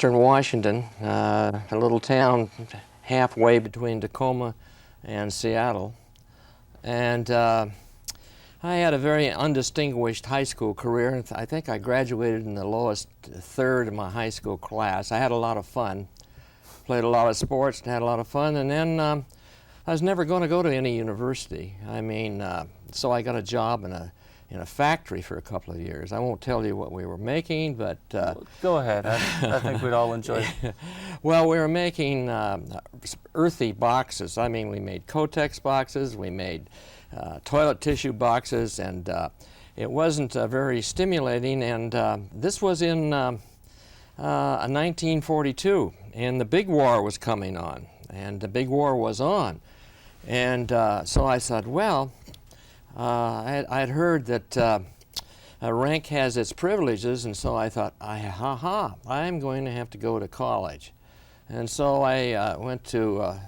Western Washington, a little town halfway between Tacoma and Seattle. And I had a very undistinguished high school career. I think I graduated in the lowest third of my high school class. I had a lot of fun, played a lot of sports and had a lot of fun, and then I was never going to go to any university. I mean, so I got a job in a factory for a couple of years. I won't tell you what we were making, but... Go ahead. I think we'd all enjoy it. Well, we were making earthy boxes. I mean, we made Kotex boxes, we made toilet tissue boxes, and it wasn't very stimulating. And this was in 1942, and the big war was coming on, and the big war was on. And so I said, well, I'd heard that rank has its privileges, and so I thought, I'm going to have to go to college. And so I went to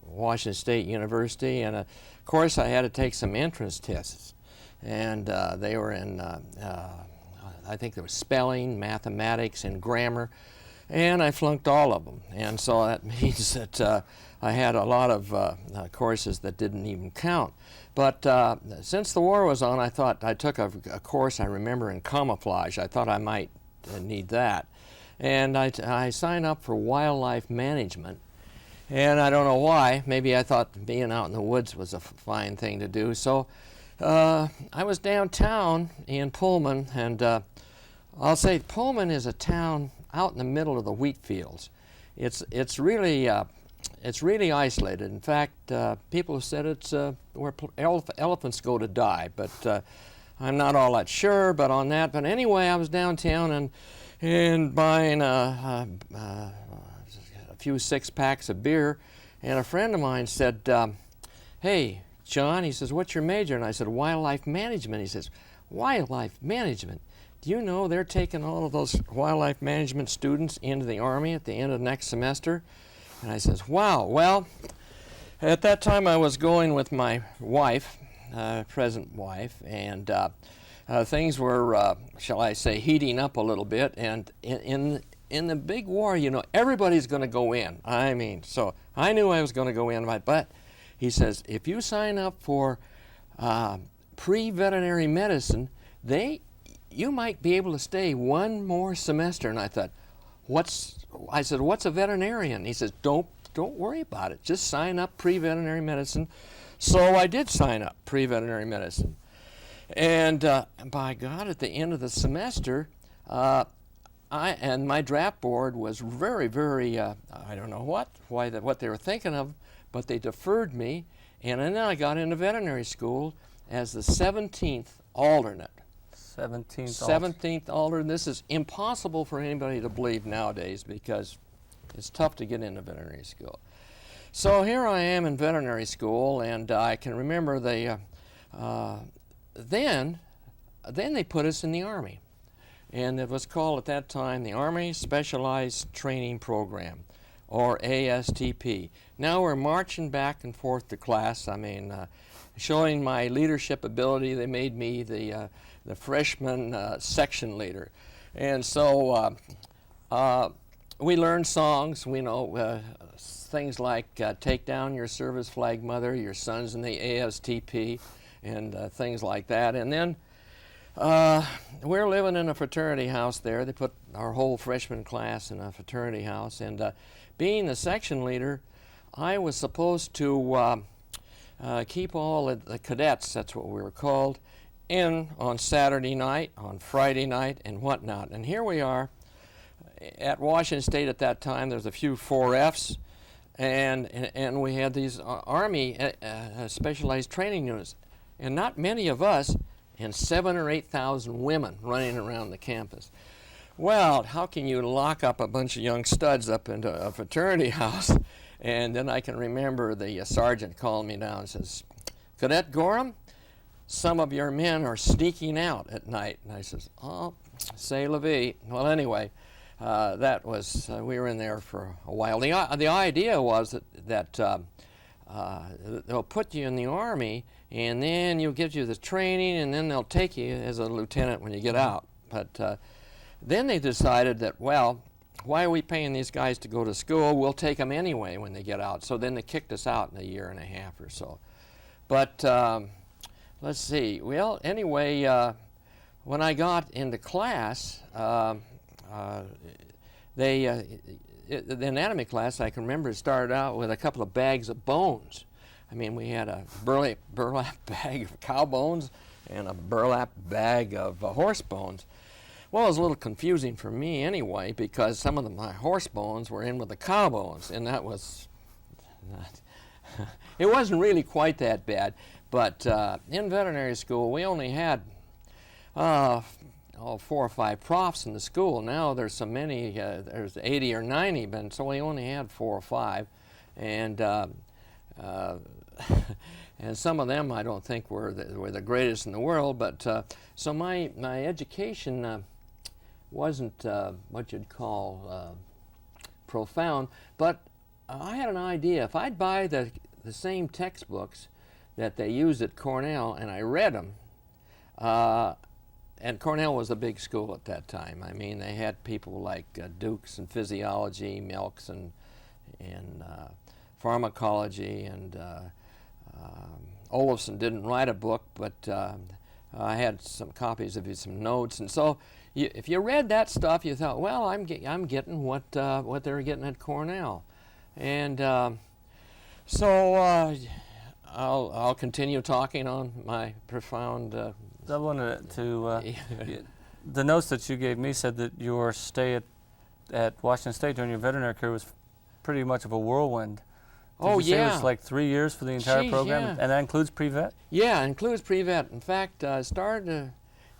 Washington State University, and of course I had to take some entrance tests. And they were in, I think there was spelling, mathematics, and grammar, and I flunked all of them. And so that means that I had a lot of courses that didn't even count. But since the war was on, I thought I took a course, I remember, in camouflage. I thought I might need that. And I signed up for wildlife management. And I don't know why. Maybe I thought being out in the woods was a fine thing to do. So I was downtown in Pullman, and I'll say Pullman is a town out in the middle of the wheat fields. It's really isolated. In fact, people have said it's where elephants go to die, but I'm not all that sure but on that. But anyway, I was downtown and buying a few six-packs of beer, and a friend of mine said, hey, John, he says, what's your major? And I said, wildlife management. He says, wildlife management? Do you know they're taking all of those wildlife management students into the Army at the end of next semester? And I says, wow. Well, at that time I was going with my wife, present wife, and things were, shall I say, heating up a little bit. And in the big war, you know, everybody's going to go in. I mean, so I knew I was going to go in, but he says, if you sign up for pre-veterinary medicine, you might be able to stay one more semester. And I thought, I said, what's a veterinarian? He says, don't worry about it. Just sign up pre-veterinary medicine. So I did sign up pre-veterinary medicine. And by God, at the end of the semester, and my draft board was very, very, I don't know what they were thinking of, but they deferred me. And then I got into veterinary school as the 17th alternate. 17th alternate. This is impossible for anybody to believe nowadays because it's tough to get into veterinary school. So here I am in veterinary school, and I can remember then they put us in the Army. And it was called at that time the Army Specialized Training Program, or ASTP. Now we're marching back and forth to class. I mean, showing my leadership ability, they made me the freshman section leader. And so we learned songs, we know, things like Take Down Your Service Flag Mother, Your Son's in the ASTP, and things like that. And then we're living in a fraternity house there. They put our whole freshman class in a fraternity house. And being the section leader, I was supposed to keep all of the cadets, that's what we were called, in on Saturday night, on Friday night, and whatnot. And here we are at Washington State at that time. There's a few 4Fs, and we had these Army specialized training units, and not many of us, and 7,000 or 8,000 women running around the campus. Well, how can you lock up a bunch of young studs up into a fraternity house? And then I can remember the sergeant calling me down and says, Cadet Gorham, some of your men are sneaking out at night. And I says, oh, c'est la vie. Well, anyway, that was, we were in there for a while. The idea was that they'll put you in the Army, and then you'll give you the training, and then they'll take you as a lieutenant when you get out. But then they decided that, well, why are we paying these guys to go to school? We'll take them anyway when they get out. So then they kicked us out in a year and a half or so. But let's see. Well, anyway, when I got into class, the anatomy class, I can remember, it started out with a couple of bags of bones. I mean, we had a burlap bag of cow bones and a burlap bag of horse bones. Well, it was a little confusing for me anyway, because some of my horse bones were in with the cow bones, and that was not it wasn't really quite that bad. But in veterinary school, we only had 4 or 5 profs in the school. Now there's so many, there's 80 or 90, but so we only had 4 or 5, and and some of them I don't think were the greatest in the world. But so my education wasn't what you'd call profound, but I had an idea. If I'd buy the same textbooks that they used at Cornell and I read them, and Cornell was a big school at that time. I mean, they had people like Dukes in physiology, Melks and pharmacology, and Olafson didn't write a book, but I had some copies of some notes, and so if you read that stuff, you thought, well, I'm getting what they were getting at Cornell, and so I'll continue talking on my profound. I wanted to. The notes that you gave me said that your stay at Washington State during your veterinary career was pretty much of a whirlwind. Did you say it was like 3 years for the entire program, and that includes pre-vet? Yeah, it includes pre-vet. In fact, I started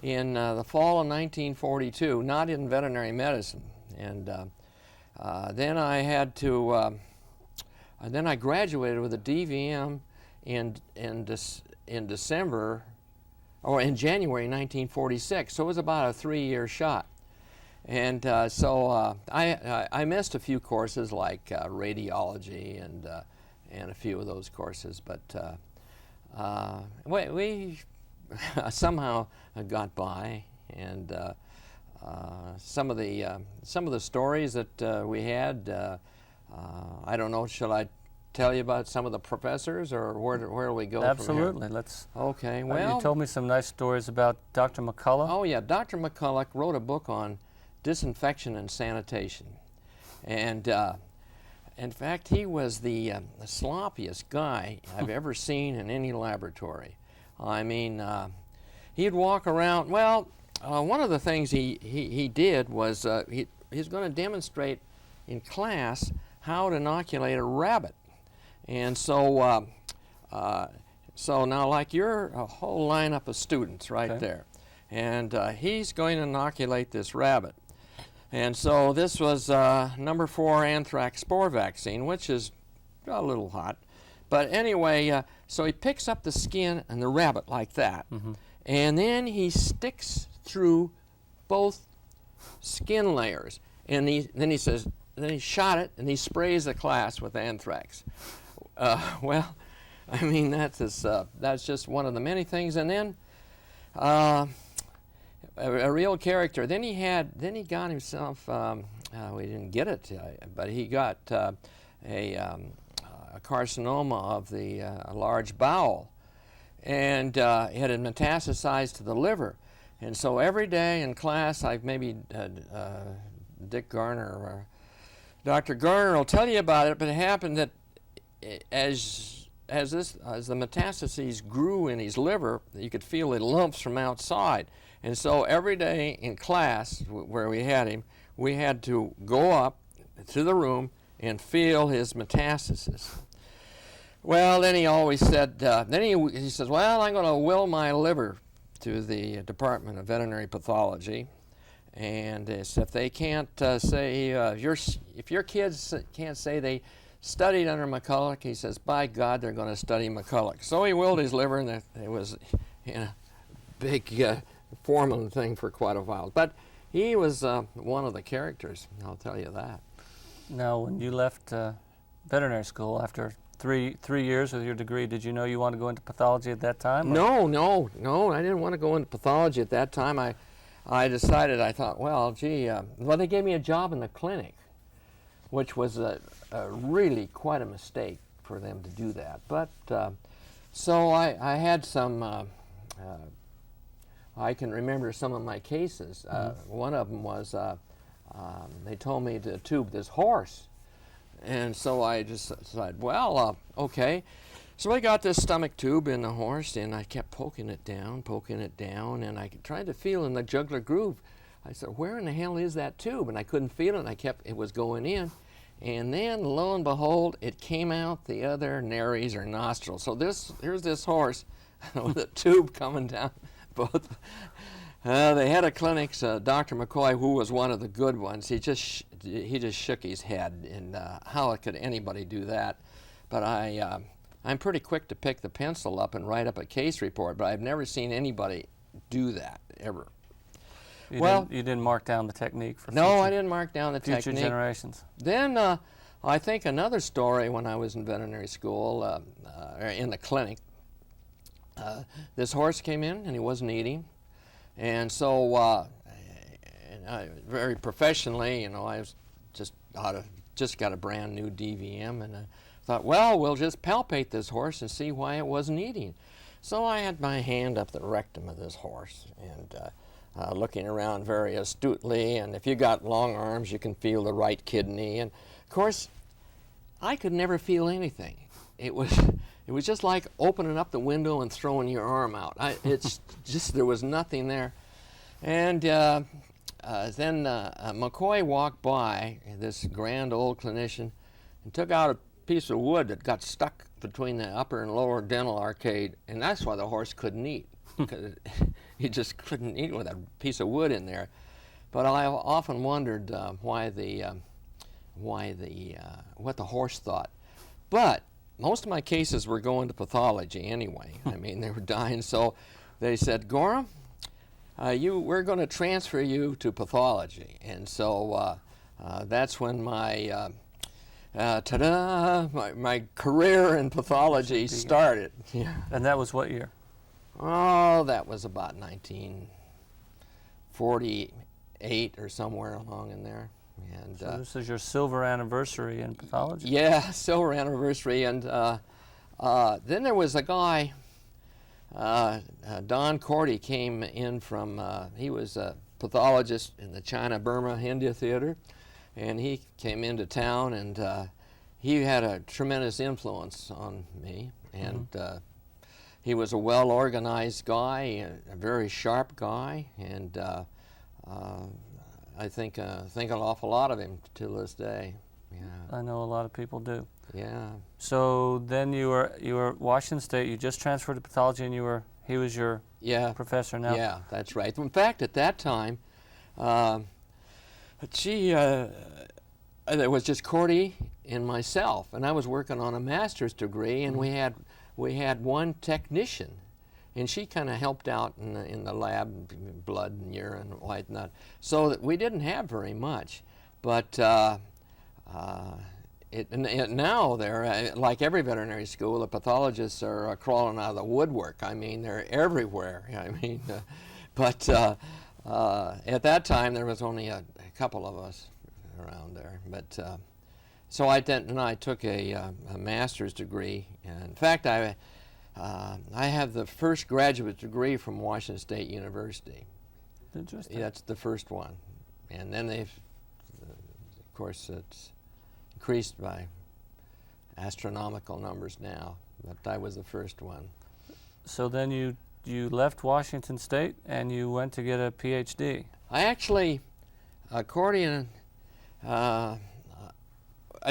in the fall of 1942, not in veterinary medicine, and then I had to. Then I graduated with a DVM in December, or in January 1946. So it was about a 3-year shot, and so I missed a few courses like radiology and a few of those courses, but we somehow got by, and some of the stories that we had. I don't know. Shall I tell you about some of the professors, or where do we go? Absolutely. From here? Let's. Okay. Well, you told me some nice stories about Dr. McCullough. Oh yeah, Dr. McCullough wrote a book on disinfection and sanitation, and in fact, he was the sloppiest guy I've ever seen in any laboratory. I mean, he'd walk around. Well, one of the things he did was he's going to demonstrate in class how to inoculate a rabbit. And so so now, like, you're a whole lineup of students right there, and he's going to inoculate this rabbit. And so this was number 4 anthrax spore vaccine, which is a little hot. But anyway, so he picks up the skin and the rabbit like that, and then he sticks through both skin layers, and then he shot it, and he sprays the class with anthrax. Well, I mean, that's just one of the many things. And then a real character. Then he got himself. We didn't get it, but he got a carcinoma of the large bowel, and it had metastasized to the liver. And so every day in class, Maybe Dick Garner or Dr. Garner will tell you about it, but it happened that as the metastases grew in his liver, you could feel the lumps from outside. And so every day in class where we had him, we had to go up to the room and feel his metastasis. Well, then he always said, he says, well, I'm going to will my liver to the Department of Veterinary Pathology. And if they can't say, if your kids can't say they studied under McCullough, he says, by God, they're going to study McCullough. So he willed his liver, and it was a big formal thing for quite a while. But he was one of the characters, I'll tell you that. Now, when you left veterinary school after three years with your degree, did you know you wanted to go into pathology at that time? No, I didn't want to go into pathology at that time. I decided, I thought, well, gee, well, they gave me a job in the clinic, which was really quite a mistake for them to do that. But so I had some, I can remember some of my cases. One of them was, they told me to tube this horse. And so I just said, well, okay. So I got this stomach tube in the horse, and I kept poking it down, and I tried to feel in the jugular groove. I said, where in the hell is that tube? And I couldn't feel it, and it was going in. And then, lo and behold, it came out the other nares or nostril. So here's this horse with a tube coming down both. The head of clinics, Dr. McCoy, who was one of the good ones, he just shook his head, and how could anybody do that? But I'm pretty quick to pick the pencil up and write up a case report, but I've never seen anybody do that, ever. You didn't mark down the technique for No, I didn't mark down the future technique. generations. Then I think another story when I was in veterinary school, or in the clinic, this horse came in and he wasn't eating. And so very professionally, I was just got a brand new DVM, and I thought, well, we'll just palpate this horse and see why it wasn't eating. So I had my hand up the rectum of this horse and looking around very astutely, and if you got long arms, you can feel the right kidney. And of course, I could never feel anything. It was just like opening up the window and throwing your arm out. It's just, there was nothing there. And then McCoy walked by, this grand old clinician, and took out a piece of wood that got stuck between the upper and lower dental arcade, and that's why the horse couldn't eat. Because he just couldn't eat with a piece of wood in there. But I often wondered what the horse thought. But most of my cases were going to pathology anyway. I mean, they were dying, so they said, Gorham, we're going to transfer you to pathology. And so that's when my my career in pathology started. Yeah. And that was what year? Oh, that was about 1948 or somewhere along in there. And so this is your silver anniversary in pathology. Yeah, silver anniversary. And then there was a guy, Don Cordy, came in from, he was a pathologist in the China-Burma India Theater, and he came into town, and he had a tremendous influence on me. And he was a well-organized guy, a very sharp guy, and I think an awful lot of him to this day. Yeah. I know a lot of people do. Yeah. So then you were at Washington State. You just transferred to pathology, and he was your professor now. Yeah, that's right. In fact, at that time, there was just Cordy and myself, and I was working on a master's degree, and we had one technician, and she kind of helped out in the lab, blood and urine and whatnot. So that we didn't have very much, but now they're like every veterinary school, the pathologists are crawling out of the woodwork. I mean, they're everywhere. I mean, but at that time there was only a couple of us around there. But so I took a master's degree. And in fact, I have the first graduate degree from Washington State University. Interesting. That's the first one. And then of course, it's increased by astronomical numbers now, but I was the first one. So then you left Washington State and you went to get a PhD. I actually, accordion, I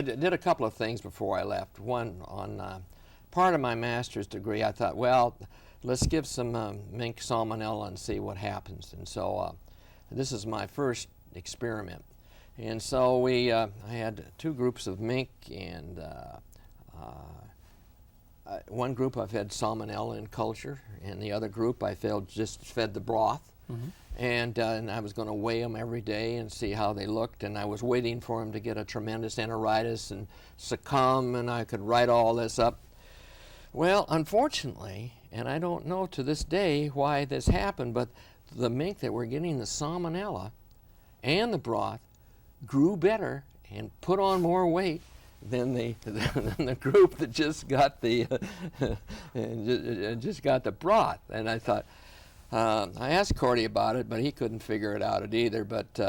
did a couple of things before I left. One, on part of my master's degree, I thought, well, let's give some mink salmonella and see what happens. And so this is my first experiment. And so I had two groups of mink, and one group I fed salmonella in culture, and the other group I just fed the broth. And I was going to weigh them every day and see how they looked, and I was waiting for them to get a tremendous enteritis and succumb, and I could write all this up. Well, unfortunately, and I don't know to this day why this happened, but the mink that were getting the salmonella and the broth grew better and put on more weight than the group that just got the just got the broth. And I thought, I asked Cordy about it, but he couldn't figure it out either. But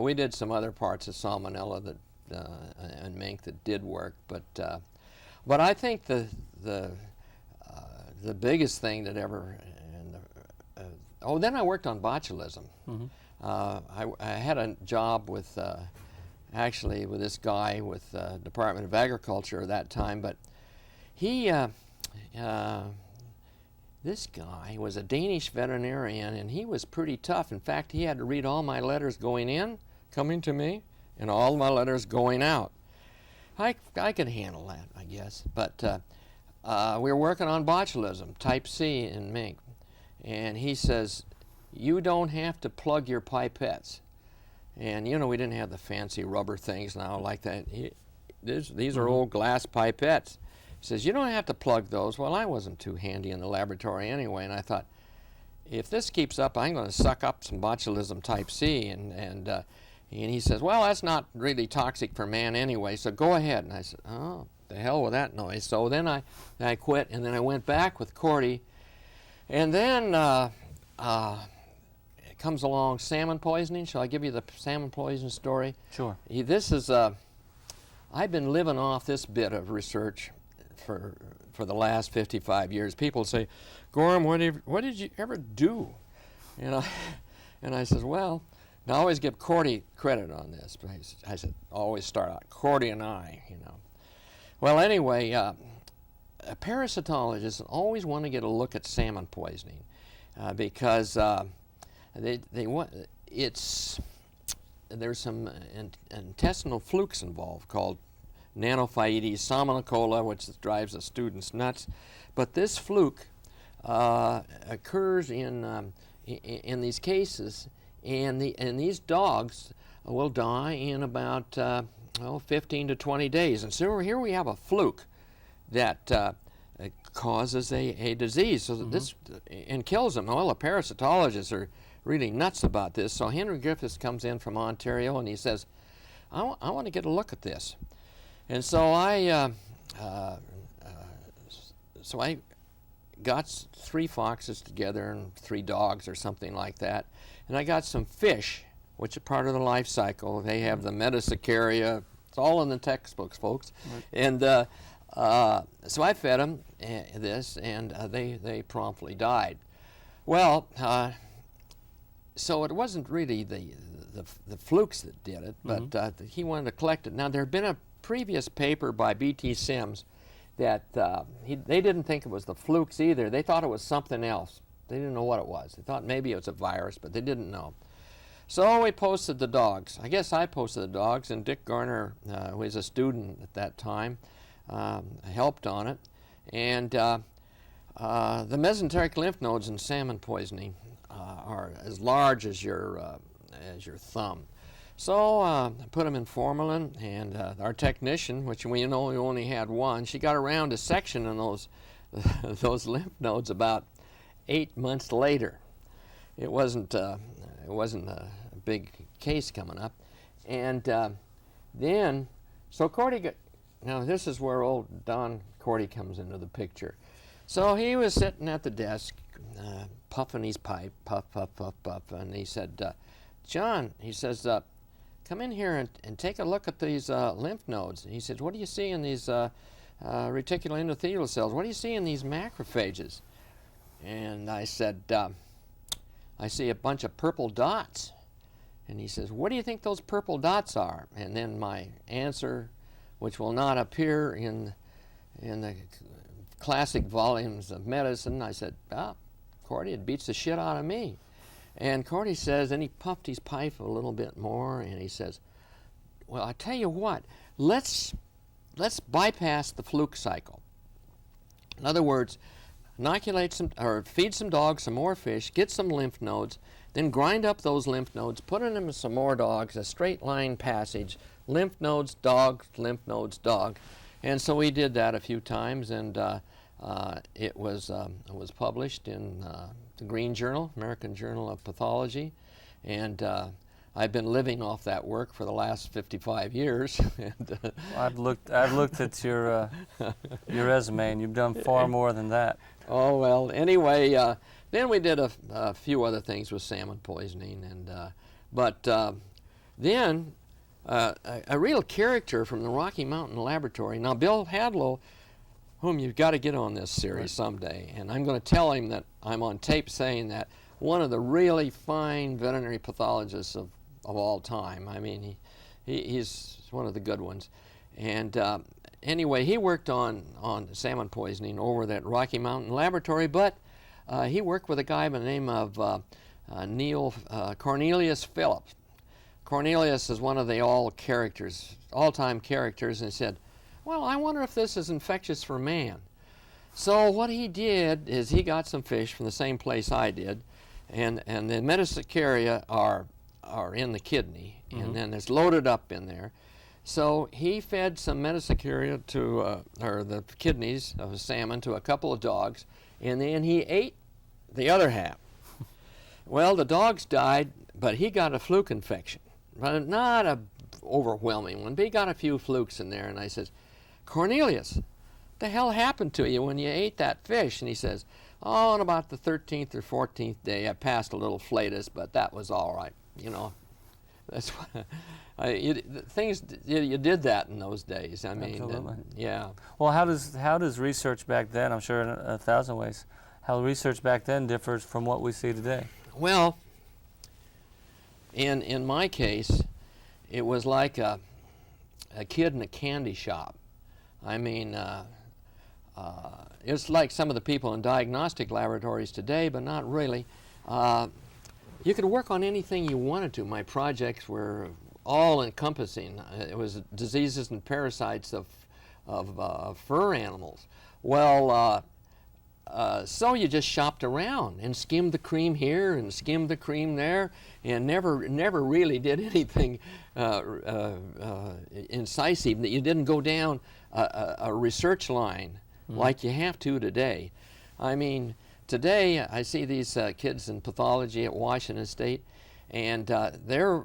we did some other parts of salmonella that and mink that did work. But I think the biggest thing that ever. Then I worked on botulism. Mm-hmm. I had a job with. Actually with this guy with the Department of Agriculture at that time, but he, this guy was a Danish veterinarian, and he was pretty tough. In fact, he had to read all my letters coming to me, and all my letters going out. I could handle that, I guess, but we were working on botulism, type C in mink, and he says, you don't have to plug your pipettes. And you know, we didn't have the fancy rubber things now like that. These are old glass pipettes. He says, you don't have to plug those. Well, I wasn't too handy in the laboratory anyway, and I thought, if this keeps up, I'm going to suck up some botulism type C. And he says, well, that's not really toxic for man anyway, so go ahead. And I said, oh, the hell with that noise. So then I quit, and then I went back with Cordy. And then comes along salmon poisoning. Shall I give you the salmon poisoning story? Sure. This is I've been living off this bit of research for the last 55 years. People say, Gorham, what did you ever do? You know, and I says, well, I always give Cordy credit on this. But I said, always start out Cordy and I, you know. Well, anyway, parasitologists always want to get a look at salmon poisoning because. There's some intestinal flukes involved called Nanophytes salmonicola, which drives the students nuts. But this fluke occurs in these cases, and these dogs will die in about 15 to 20 days. And so here we have a fluke that causes a disease, so that this and kills them. Well, the parasitologists are really nuts about this. So Henry Griffiths comes in from Ontario, and he says, I want to get a look at this. And so I got 3 foxes together and 3 dogs or something like that, and I got some fish, which are part of the life cycle. They have the Metacicaria. It's all in the textbooks, folks. Right. And so I fed them this, and they promptly died. Well, so it wasn't really the flukes that did it, but he wanted to collect it. Now, there had been a previous paper by B.T. Sims that they didn't think it was the flukes either. They thought it was something else. They didn't know what it was. They thought maybe it was a virus, but they didn't know. So we posted the dogs. I guess I posted the dogs, and Dick Garner, who was a student at that time, helped on it. And the mesenteric lymph nodes in salmon poisoning are as large as your thumb. So I put them in formalin, and our technician, which we know we only had one, she got around to sectioning those lymph nodes about 8 months later. It wasn't a big case coming up, and then so Cordy got. Now this is where old Don Cordy comes into the picture. So he was sitting at the desk, puffing his pipe, puff, puff, puff, puff, and he said, John, he says, come in here and take a look at these lymph nodes. And he says, what do you see in these reticular endothelial cells? What do you see in these macrophages? And I said, I see a bunch of purple dots. And he says, what do you think those purple dots are? And then my answer, which will not appear in the classic volumes of medicine, I said, Cordy, it beats the shit out of me. And Cordy says, and he puffed his pipe a little bit more, and he says, well, I tell you what, let's bypass the fluke cycle. In other words, inoculate some, or feed some dogs some more fish, get some lymph nodes, then grind up those lymph nodes, put in them some more dogs, a straight line passage, lymph nodes, dog, lymph nodes, dog. And so we did that a few times, and It was published in the Green Journal, American Journal of Pathology, and I've been living off that work for the last 55 years. And, I've looked at your resume, and you've done far more than that. Oh well. Anyway, then we did a few other things with salmon poisoning, and then a real character from the Rocky Mountain Laboratory. Now, Bill Hadlow, whom you've got to get on this series someday, and I'm going to tell him that I'm on tape saying that one of the really fine veterinary pathologists of all time. I mean, he's one of the good ones. And anyway, he worked on salmon poisoning over at Rocky Mountain Laboratory, but he worked with a guy by the name of Cornelius Phillips. Cornelius is one of the all-time characters, and he said, well, I wonder if this is infectious for man. So what he did is he got some fish from the same place I did, and the metastacharia are in the kidney, and then it's loaded up in there. So he fed some metastacharia to, or the kidneys of a salmon to a couple of dogs, and then he ate the other half. Well, the dogs died, but he got a fluke infection. But not a overwhelming one, but he got a few flukes in there, and I says, Cornelius, what the hell happened to you when you ate that fish? And he says, oh, on about the 13th or 14th day, I passed a little flatus, but that was all right. You know, that's what you did that in those days. I mean, absolutely. Yeah. Well, how does research back then? I'm sure in a thousand ways, how research back then differs from what we see today. Well, in my case, it was like a kid in a candy shop. I mean, it's like some of the people in diagnostic laboratories today, but not really. You could work on anything you wanted to. My projects were all-encompassing. It was diseases and parasites of fur animals. Well, so you just shopped around and skimmed the cream here and skimmed the cream there, and never really did anything incisive. That you didn't go down a research line like you have to today. I mean, today I see these kids in pathology at Washington State, and they're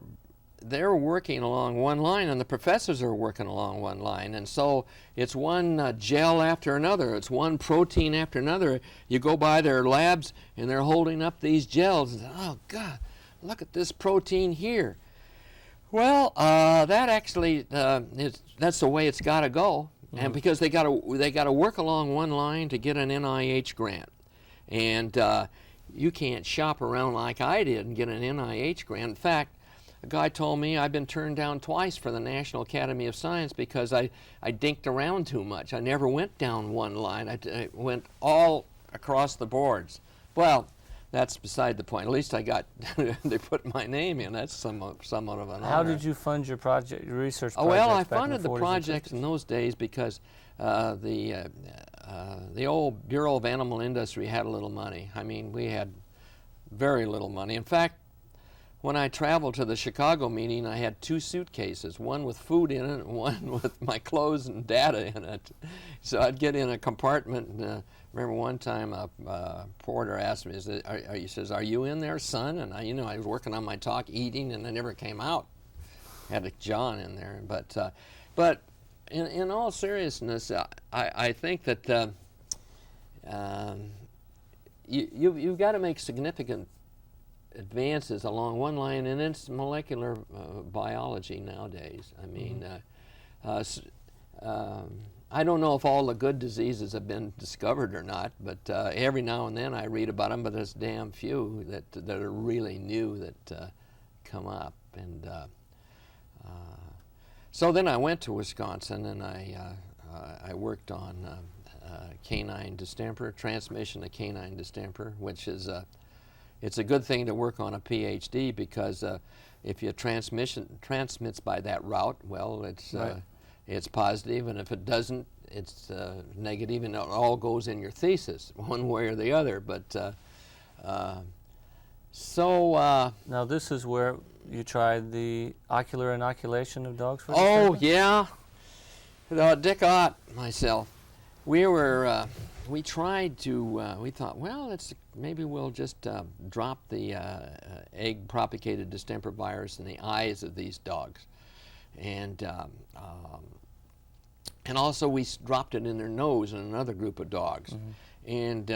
working along one line, and the professors are working along one line, and so it's one gel after another, it's one protein after another. You go by their labs, and they're holding up these gels, and oh God, look at this protein here. Well, that actually that's the way it's got to go, and because they got to work along one line to get an NIH grant, and you can't shop around like I did and get an NIH grant. In fact, a guy told me I've been turned down twice for the National Academy of Science because I dinked around too much. I never went down one line. I went all across the boards. Well, that's beside the point. At least I got, they put my name in. That's somewhat of an honor. How did you fund your project, your research projects? Well, I back funded in the the projects in those days because the old Bureau of Animal Industry had a little money. I mean, we had very little money. In fact, when I traveled to the Chicago meeting, I had two suitcases, one with food in it and one with my clothes and data in it. So I'd get in a compartment, and remember one time a porter asked me, he says, are you in there, son? And I was working on my talk, eating, and I never came out. Had a John in there. But in all seriousness, I think that you've got to make significant advances along one line, and it's molecular biology nowadays. I mean, I don't know if all the good diseases have been discovered or not, but every now and then I read about them, but there's damn few that are really new that come up. And so then I went to Wisconsin, and I worked on canine distemper, transmission of canine distemper, which is it's a good thing to work on a PhD because if your transmits by that route, well, it's positive, and if it doesn't, it's negative, and it all goes in your thesis, one way or the other. But now this is where you tried the ocular inoculation of dogs for distemper? Yeah. Dick Ott, myself, we were we tried to, we thought, well, maybe we'll just drop the egg-propagated distemper virus in the eyes of these dogs. And also we dropped it in their nose in another group of dogs. And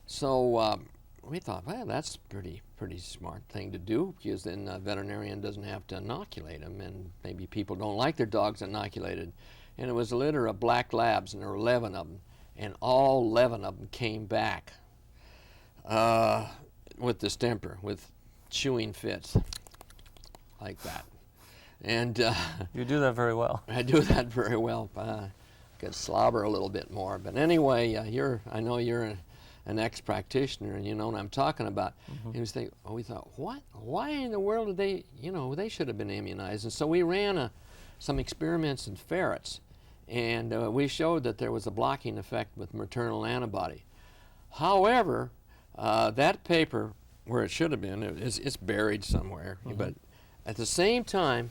so we thought, well, that's pretty smart thing to do, because then a veterinarian doesn't have to inoculate them, and maybe people don't like their dogs inoculated. And it was a litter of black labs, and there were 11 of them, and all 11 of them came back with distemper, with chewing fits, like that. And you do that very well. I do that very well. Could slobber a little bit more, but anyway, I know you're an ex-practitioner, and you know what I'm talking about. And we thought, what? Why in the world did they? They should have been immunized. And so we ran some experiments in ferrets, and we showed that there was a blocking effect with maternal antibody. However, that paper, where it should have been, it's buried somewhere. But at the same time,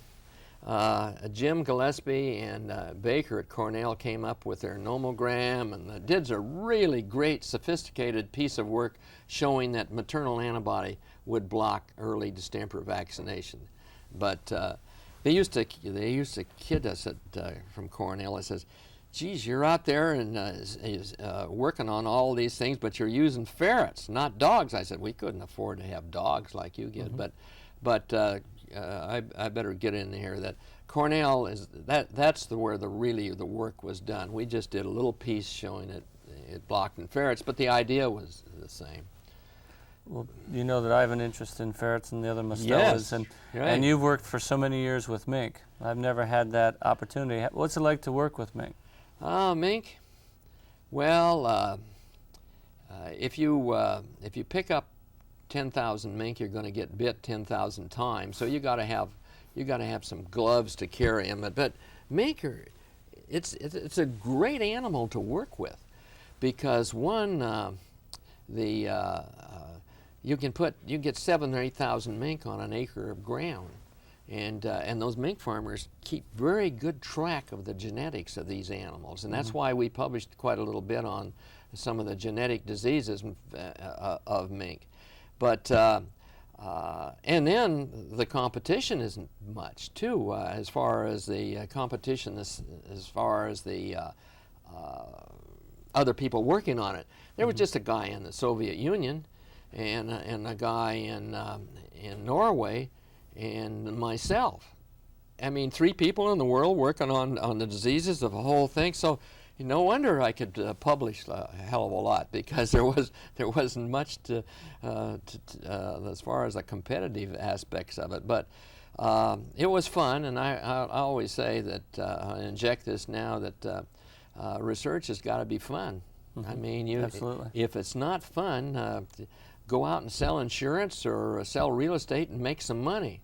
Jim Gillespie and Baker at Cornell came up with their nomogram, and did a really great, sophisticated piece of work showing that maternal antibody would block early distemper vaccination. But they used to kid us from Cornell. It says, "Geez, you're out there and working on all these things, but you're using ferrets, not dogs." I said, "We couldn't afford to have dogs like you get, but I better get in here that Cornell that's where the work was done. We just did a little piece showing it blocked in ferrets, but the idea was the same." Well, you know that I have an interest in ferrets and the other mustellas, Yes, and right. you've worked for so many years with mink. I've never had that opportunity. What's it like to work with mink? Mink? Well, if you pick up 10,000 mink, you're going to get bit 10,000 times. So you got to have some gloves to carry them. But mink it's a great animal to work with, because one you get 7,000 or 8,000 mink on an acre of ground, and those mink farmers keep very good track of the genetics of these animals, and that's why we published quite a little bit on some of the genetic diseases of mink. But and then the competition isn't much too, as far as the competition, as far as the other people working on it. There was just a guy in the Soviet Union, and a guy in Norway, and myself. I mean, 3 people in the world working on the diseases of the whole thing. So no wonder I could publish a hell of a lot, because there wasn't much to as far as the competitive aspects of it. But it was fun, and I always say that I inject this now that research has got to be fun. I mean, Absolutely. If it's not fun, go out and sell insurance or sell real estate and make some money.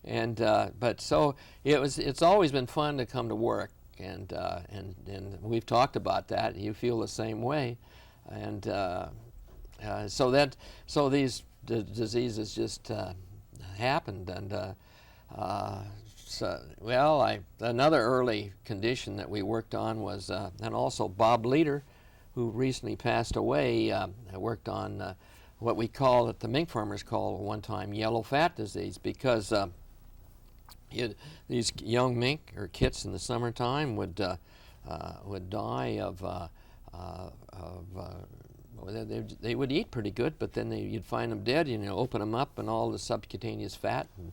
And but so it's always been fun to come to work, and we've talked about that. You feel the same way, and so these diseases just happened, and another early condition that we worked on was, and also Bob Leader, who recently passed away, worked on what we call, that the mink farmers call at one time, yellow fat disease, because these young mink or kits in the summertime would die of they would eat pretty good, but then you'd find them dead. Open them up, and all the subcutaneous fat and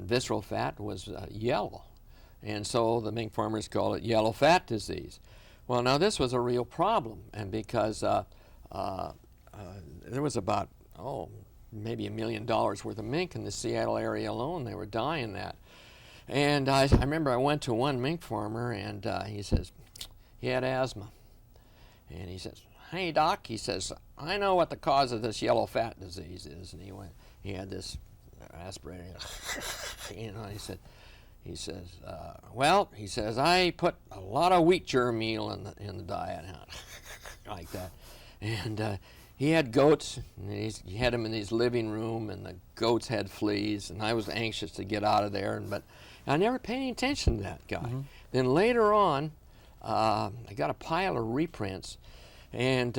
visceral fat was yellow, and so the mink farmers call it yellow fat disease. Well, now this was a real problem, and because there was about maybe $1 million worth of mink in the Seattle area alone. They were dying that. And I remember I went to one mink farmer, and he says, he had asthma. And he says, "Hey, Doc," he says, "I know what the cause of this yellow fat disease is." And he had this aspirator, he says, "Well," he says, "I put a lot of wheat germ meal in the diet," like that. And he had goats, and he had them in his living room, and the goats had fleas, and I was anxious to get out of there, but I never paid any attention to that guy. Then later on, I got a pile of reprints And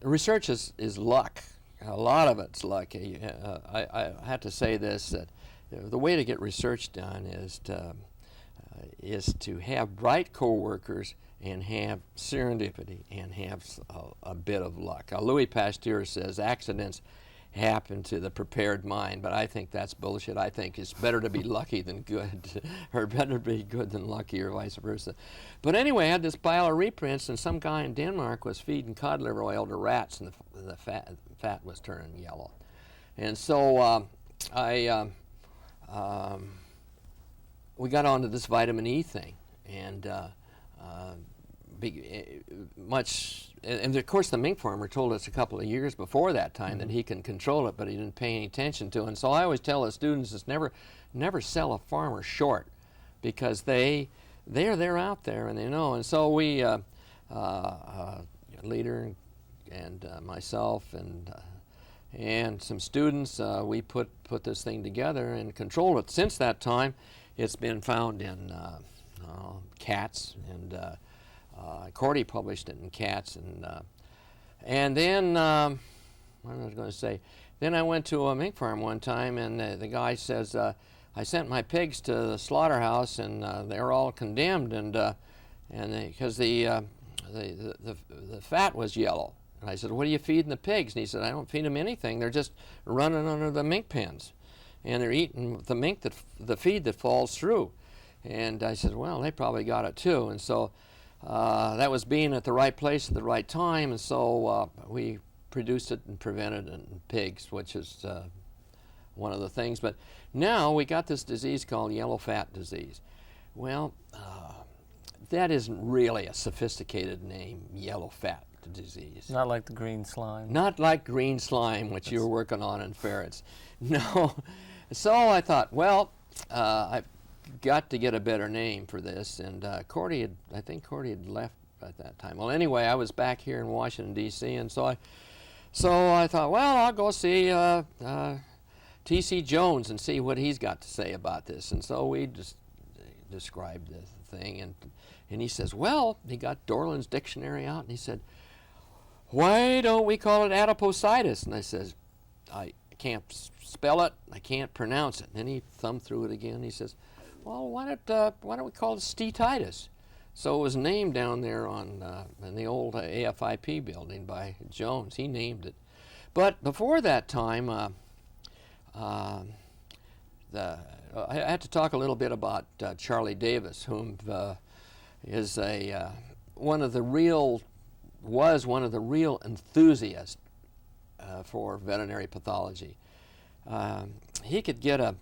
research is luck. A lot of it's luck. I have to say this, that the way to get research done is to have bright coworkers and have serendipity and have a bit of luck. Louis Pasteur says accidents happen to the prepared mind, but I think that's bullshit. I think it's better to be lucky than good, or better to be good than lucky, or vice versa. But anyway, I had this pile of reprints, and some guy in Denmark was feeding cod liver oil to rats, and the fat was turning yellow. And so we got onto this vitamin E thing, and and of course the mink farmer told us a couple of years before that time that he can control it, but he didn't pay any attention to it. And so I always tell the students is never sell a farmer short, because they're out there and they know. And so we, leader and myself and some students, we put this thing together and controlled it. Since that time, it's been found in cats, and Cordy published it in cats, and then what was I going to say? Then I went to a mink farm one time, and the guy says, I sent my pigs to the slaughterhouse, and they were all condemned, and because the fat was yellow. And I said, what are you feeding the pigs? And he said, I don't feed them anything. They're just running under the mink pens, and they're eating the feed that falls through. And I said, well, they probably got it too. And so that was being at the right place at the right time, and so we produced it and prevented it in pigs, which is one of the things. But now we got this disease called yellow fat disease. Well, that isn't really a sophisticated name, yellow fat disease. Not like the green slime. Not like green slime, which you were working on in ferrets. No. So I thought, well, I've got to get a better name for this, and I think Cordy had left at that time. Well, anyway, I was back here in Washington, D.C., and so I thought, well, I'll go see T.C. Jones and see what he's got to say about this. And so we just described the thing, and he says, well, he got Dorland's dictionary out, and he said, why don't we call it adipositis? And I says, I can't spell it, I can't pronounce it. And then he thumbed through it again. He says, well, why don't we call it steatitis? So it was named down there in the old AFIP building by Jones. He named it. But before that time, I had to talk a little bit about Charlie Davis, whom is one of the real enthusiasts for veterinary pathology. He could get a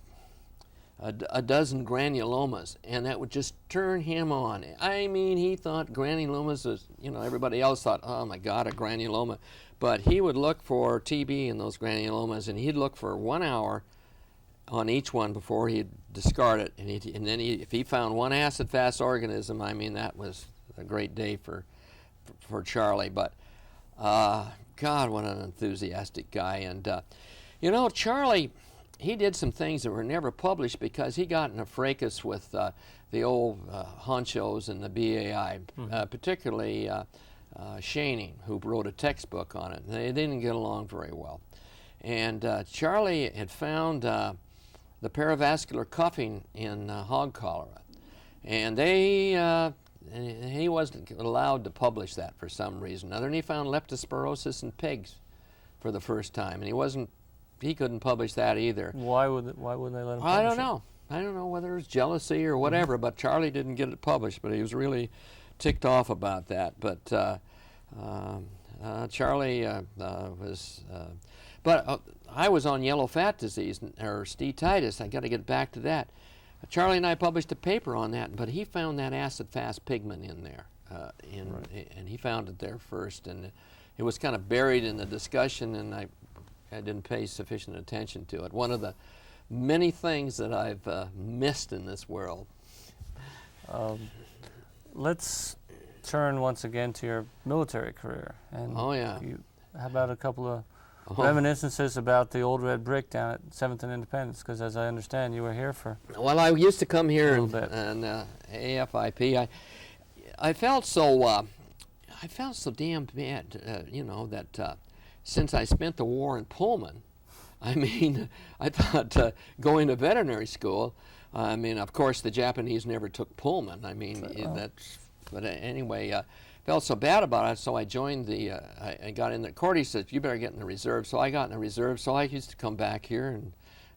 dozen granulomas, and that would just turn him on. I mean, he thought granulomas was, everybody else thought, oh my God, a granuloma. But he would look for TB in those granulomas, and he'd look for 1 hour on each one before he'd discard it. And then if he found one acid-fast organism, I mean, that was a great day for Charlie. But God, what an enthusiastic guy. And Charlie, he did some things that were never published because he got in a fracas with the old honchos in the BAI, particularly Shaning, who wrote a textbook on it. They didn't get along very well. And Charlie had found the paravascular cuffing in hog cholera. And he wasn't allowed to publish that for some reason. Then he found leptospirosis in pigs for the first time, and he couldn't publish that either. Why wouldn't they let him publish I don't know. I don't know whether it was jealousy or whatever, but Charlie didn't get it published, but he was really ticked off about that. But Charlie was... But I was on yellow fat disease, or steatitis. I got to get back to that. Charlie and I published a paper on that, but he found that acid-fast pigment in there, and he found it there first, and it was kind of buried in the discussion, and I didn't pay sufficient attention to it. One of the many things that I've missed in this world. Let's turn once again to your military career. And how about a couple of reminiscences about the old red brick down at 7th and Independence? Because as I understand, you were here for Well, I used to come here a little bit. and AFIP. I felt so I felt so damn bad, you know, that since I spent the war in Pullman, I mean, I thought going to veterinary school, I mean, of course, the Japanese never took Pullman. I mean, but anyway, felt so bad about it, so I joined the, I got in the, Cordy said, you better get in the reserve. So I got in the reserve, so I used to come back here and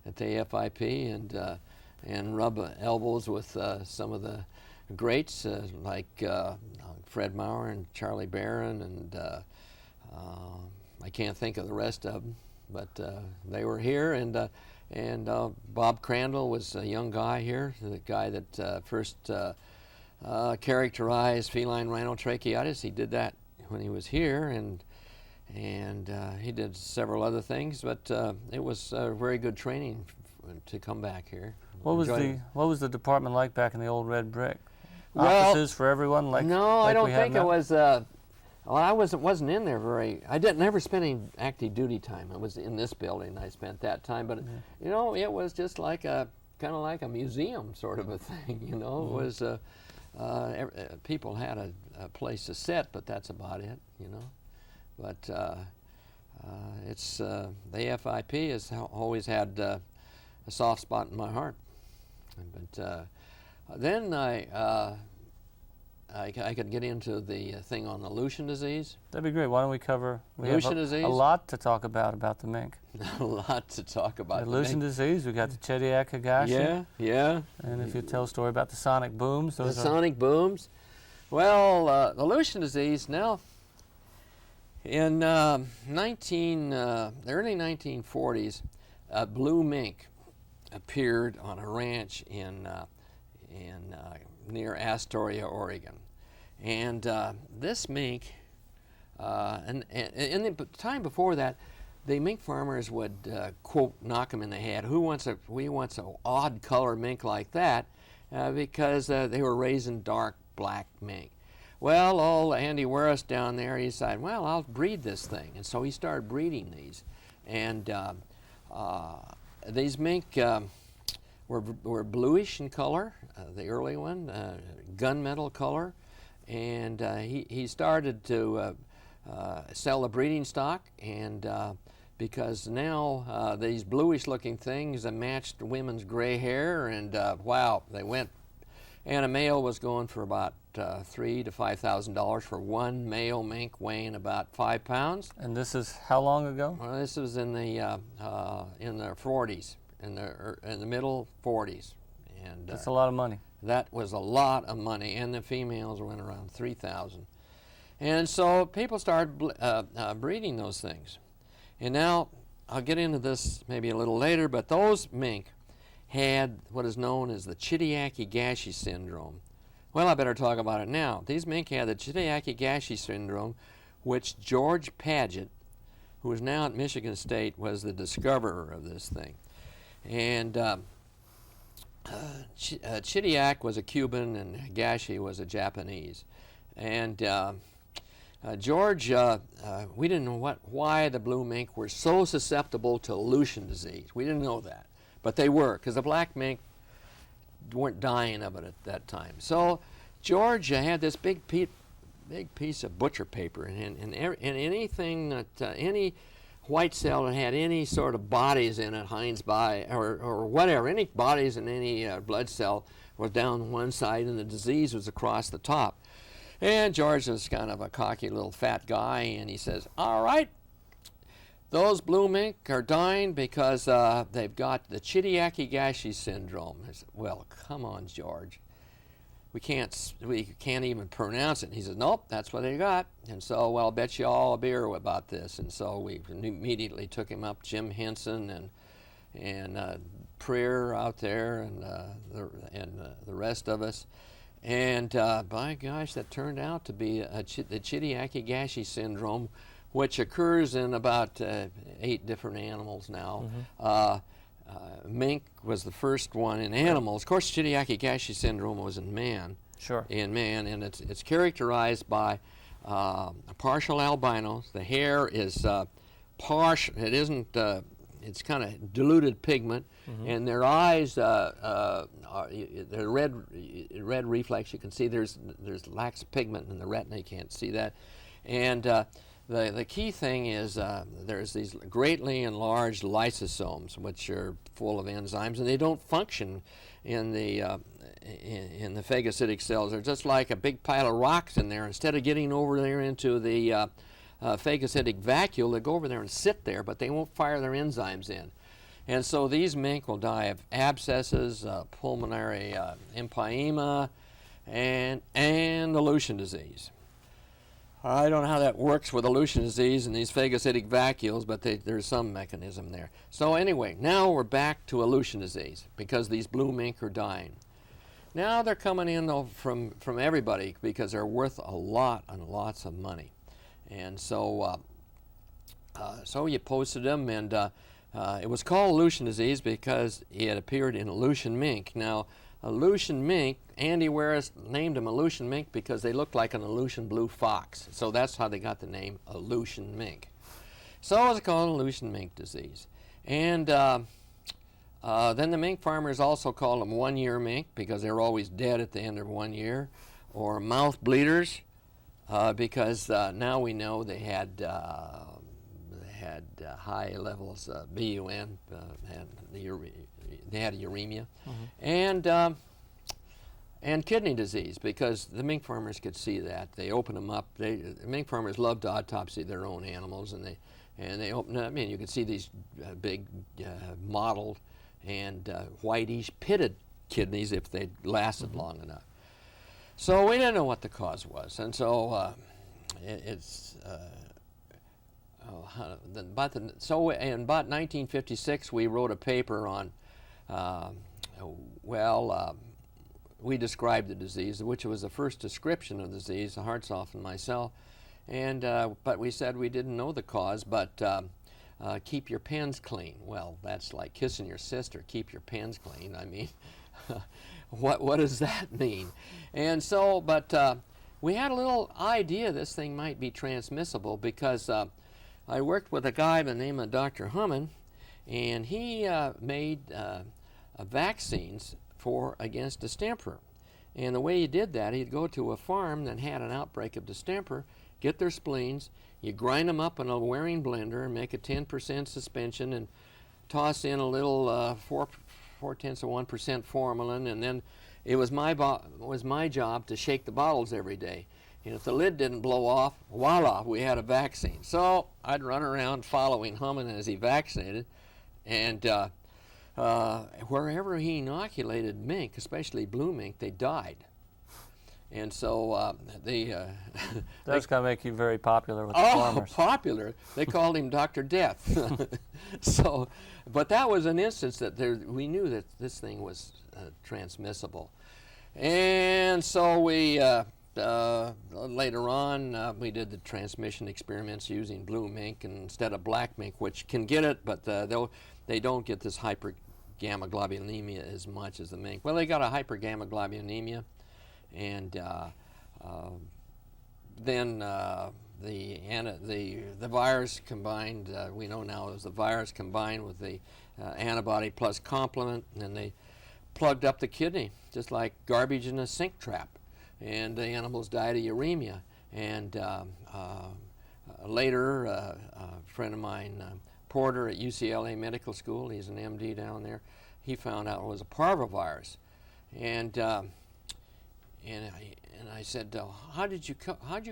at the AFIP and rub elbows with some of the greats like Fred Maurer and Charlie Barron, and I can't think of the rest of them, but they were here, and Bob Crandall was a young guy here, the guy that first characterized feline rhinotracheitis. He did that when he was here, and he did several other things, but it was very good training to come back here. What was the department like back in the old red brick? Well, offices for everyone? No, I don't think it was. Well, I wasn't in there very. I never spent any active duty time. I was in this building. I spent that time, but you know, it was just like kind of like a museum sort of a thing. You know, it was people had a place to sit, but that's about it. You know, but it's the AFIP has always had a soft spot in my heart. But then I could get into the thing on the Lucian disease. That'd be great. Why don't we cover Lucian disease? A lot to talk about the mink. A lot to talk about. The Lucian disease. We got the Chediac Higashi. Yeah, yeah. And if you tell a story about the sonic booms, those sonic booms. Well, the Lucian disease. Now, in the early 1940s, a blue mink appeared on a ranch in near Astoria, Oregon, and this mink, and in the time before that, the mink farmers would quote knock him in the head. We wants a odd color mink like that, because they were raising dark black mink. Well, old Andy Warris down there, he decided, well, I'll breed this thing, and so he started breeding these, and these mink were bluish in color, the early one, gunmetal color, and he started to sell the breeding stock, and because now these bluish looking things matched women's gray hair, and wow, they went, and a male was going for about $3,000 to $5,000 for one male mink weighing about 5 pounds. And this is how long ago? Well, this was in the 40s, in the middle 40s, and that's a lot of money. That was a lot of money, and the females went around 3,000, and so people started breeding those things. And now I'll get into this maybe a little later, but those mink had what is known as the Chediac Higashi syndrome. Well, I better talk about it now. These mink had the Chediac Higashi syndrome, which George Paget, who is now at Michigan State, was the discoverer of this thing. And Chediac was a Cuban and Higashi was a Japanese. And George, we didn't know why the blue mink were so susceptible to Lucian disease. We didn't know that, but they were, because the black mink weren't dying of it at that time. So George had this big piece of butcher paper, and anything that any white cell that had any sort of bodies in it, Heinz by or whatever, any bodies in any blood cell was down one side, and the disease was across the top. And George was kind of a cocky little fat guy, and he says, "All right, those blue mink are dying because they've got the Chediac Higashi syndrome." I said, "Well, come on, George. We can't even pronounce it." He said, "Nope, that's what they got." And so, well, I'll bet you all a beer about this. And so we immediately took him up, Jim Henson and Preer out there, and the rest of us. And by gosh, that turned out to be the Chediac Higashi syndrome, which occurs in about 8 different animals now. Mink was the first one in animals. Of course, Chediac Higashi syndrome was in man. Sure. In man, and it's characterized by partial albinos. The hair is partial. It isn't it's kind of diluted pigment, and their eyes are they're red reflex. You can see there's lax pigment in the retina. You can't see that, and the key thing is there's these greatly enlarged lysosomes, which are full of enzymes, and they don't function in the phagocytic cells. They're just like a big pile of rocks in there. Instead of getting over there into the phagocytic vacuole, they go over there and sit there, but they won't fire their enzymes in. And so these mink will die of abscesses, pulmonary empyema, and Aleutian disease. I don't know how that works with Aleutian disease and these phagocytic vacuoles, but there's some mechanism there. So anyway, now we're back to Aleutian disease because these blue mink are dying. Now they're coming in though from everybody because they're worth a lot and lots of money. And so so you posted them, and it was called Aleutian disease because it appeared in Aleutian mink. Now, Aleutian mink, Andy Waris named them Aleutian mink because they looked like an Aleutian blue fox. So that's how they got the name Aleutian mink. So it's called Aleutian mink disease. And then the mink farmers also called them one-year mink because they were always dead at the end of 1 year, or mouth bleeders because now we know they had high levels of BUN, they had uremia, and kidney disease because the mink farmers could see that. They opened them up. The mink farmers loved to autopsy their own animals, and they opened up. I mean, you could see these big mottled and whitish pitted kidneys if they lasted long enough. So we didn't know what the cause was, and so in about 1956 we wrote a paper on we described the disease, which was the first description of the disease, Hartsoff and myself, and but we said we didn't know the cause, but keep your pens clean. Well, that's like kissing your sister, keep your pens clean. I mean, what does that mean? And so, but we had a little idea this thing might be transmissible because I worked with a guy by the name of Dr. Humman, and he made vaccines against distemper. And the way he did that, he'd go to a farm that had an outbreak of distemper, get their spleens, you grind them up in a Waring blender and make a 10% suspension and toss in a little 0.4% formalin, and then it was my job to shake the bottles every day. And if the lid didn't blow off, voila, we had a vaccine. So I'd run around following Humman as he vaccinated, and wherever he inoculated mink, especially blue mink, they died. And so that's going to make you very popular with the farmers. Oh, popular! They called him Dr. Death. So, but that was an instance that we knew that this thing was transmissible. And so we later on we did the transmission experiments using blue mink instead of black mink, which can get it, but they don't get this hypergammaglobulinemia as much as the mink. Well, they got a hypergammaglobulinemia, and then the virus combined, we know now it was the virus combined with the antibody plus complement, and they plugged up the kidney just like garbage in a sink trap, and the animals died of uremia. And later, a friend of mine, Porter at UCLA Medical School, he's an MD down there, he found out it was a parvovirus. And I said, how'd you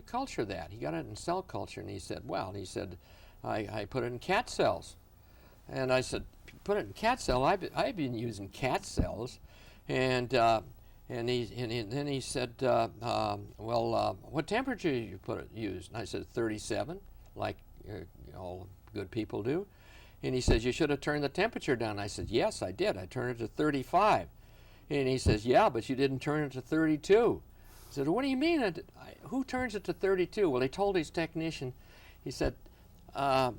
culture that? He got it in cell culture, and he said, I put it in cat cells. And I said, put it in cat cell? I've been using cat cells. And then he said, what temperature did you use? And I said, 37, like all good people do. And he says, you should have turned the temperature down. I said, yes, I did. I turned it to 35. And he says, yeah, but you didn't turn it to 32. I said, what do you mean? Who turns it to 32? Well, he told his technician, he said, the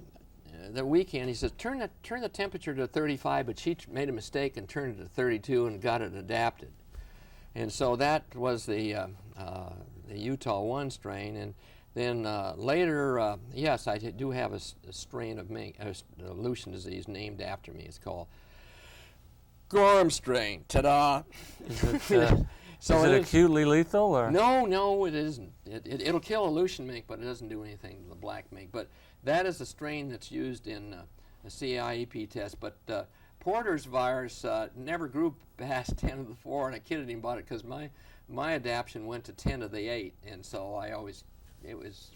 weekend, he says, turn the temperature to 35, but she made a mistake and turned it to 32 and got it adapted. And so that was the Utah 1 strain, and Then later, yes, I do have a strain of mink, Aleutian disease named after me. It's called Gorham strain. Ta-da! So is it acutely lethal, or? No, no, it isn't. It'll kill Aleutian mink, but it doesn't do anything to the black mink. But that is a strain that's used in a CIEP test. But Porter's virus never grew past 10 to the 4, and I kidded him about it because my adaptation went to 10 to the 8, and so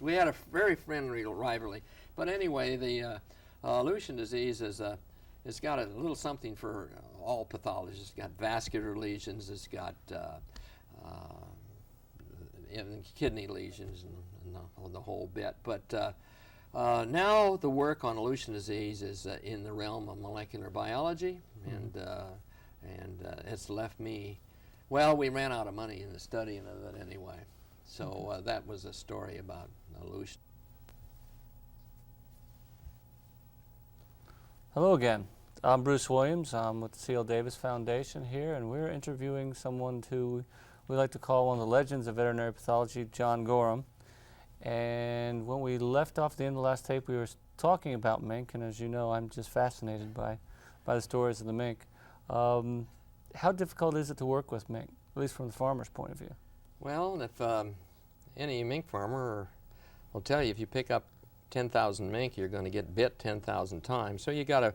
we had a very friendly rivalry. But anyway, the Aleutian disease it's got a little something for all pathologists. It's got vascular lesions. It's got kidney lesions and the whole bit. But now the work on Aleutian disease is in the realm of molecular biology, and it's left me. Well, we ran out of money in the studying of it anyway. So that was a story about Aleutian. Hello again. I'm Bruce Williams. I'm with the C.L. Davis Foundation here, and we're interviewing someone who we like to call one of the legends of veterinary pathology, John Gorham. And when we left off at the end of the last tape, we were talking about mink, and as you know, I'm just fascinated by the stories of the mink. How difficult is it to work with mink, at least from the farmer's point of view? Well, if any mink farmer will tell you, if you pick up 10,000 mink, you're going to get bit 10,000 times. So you got to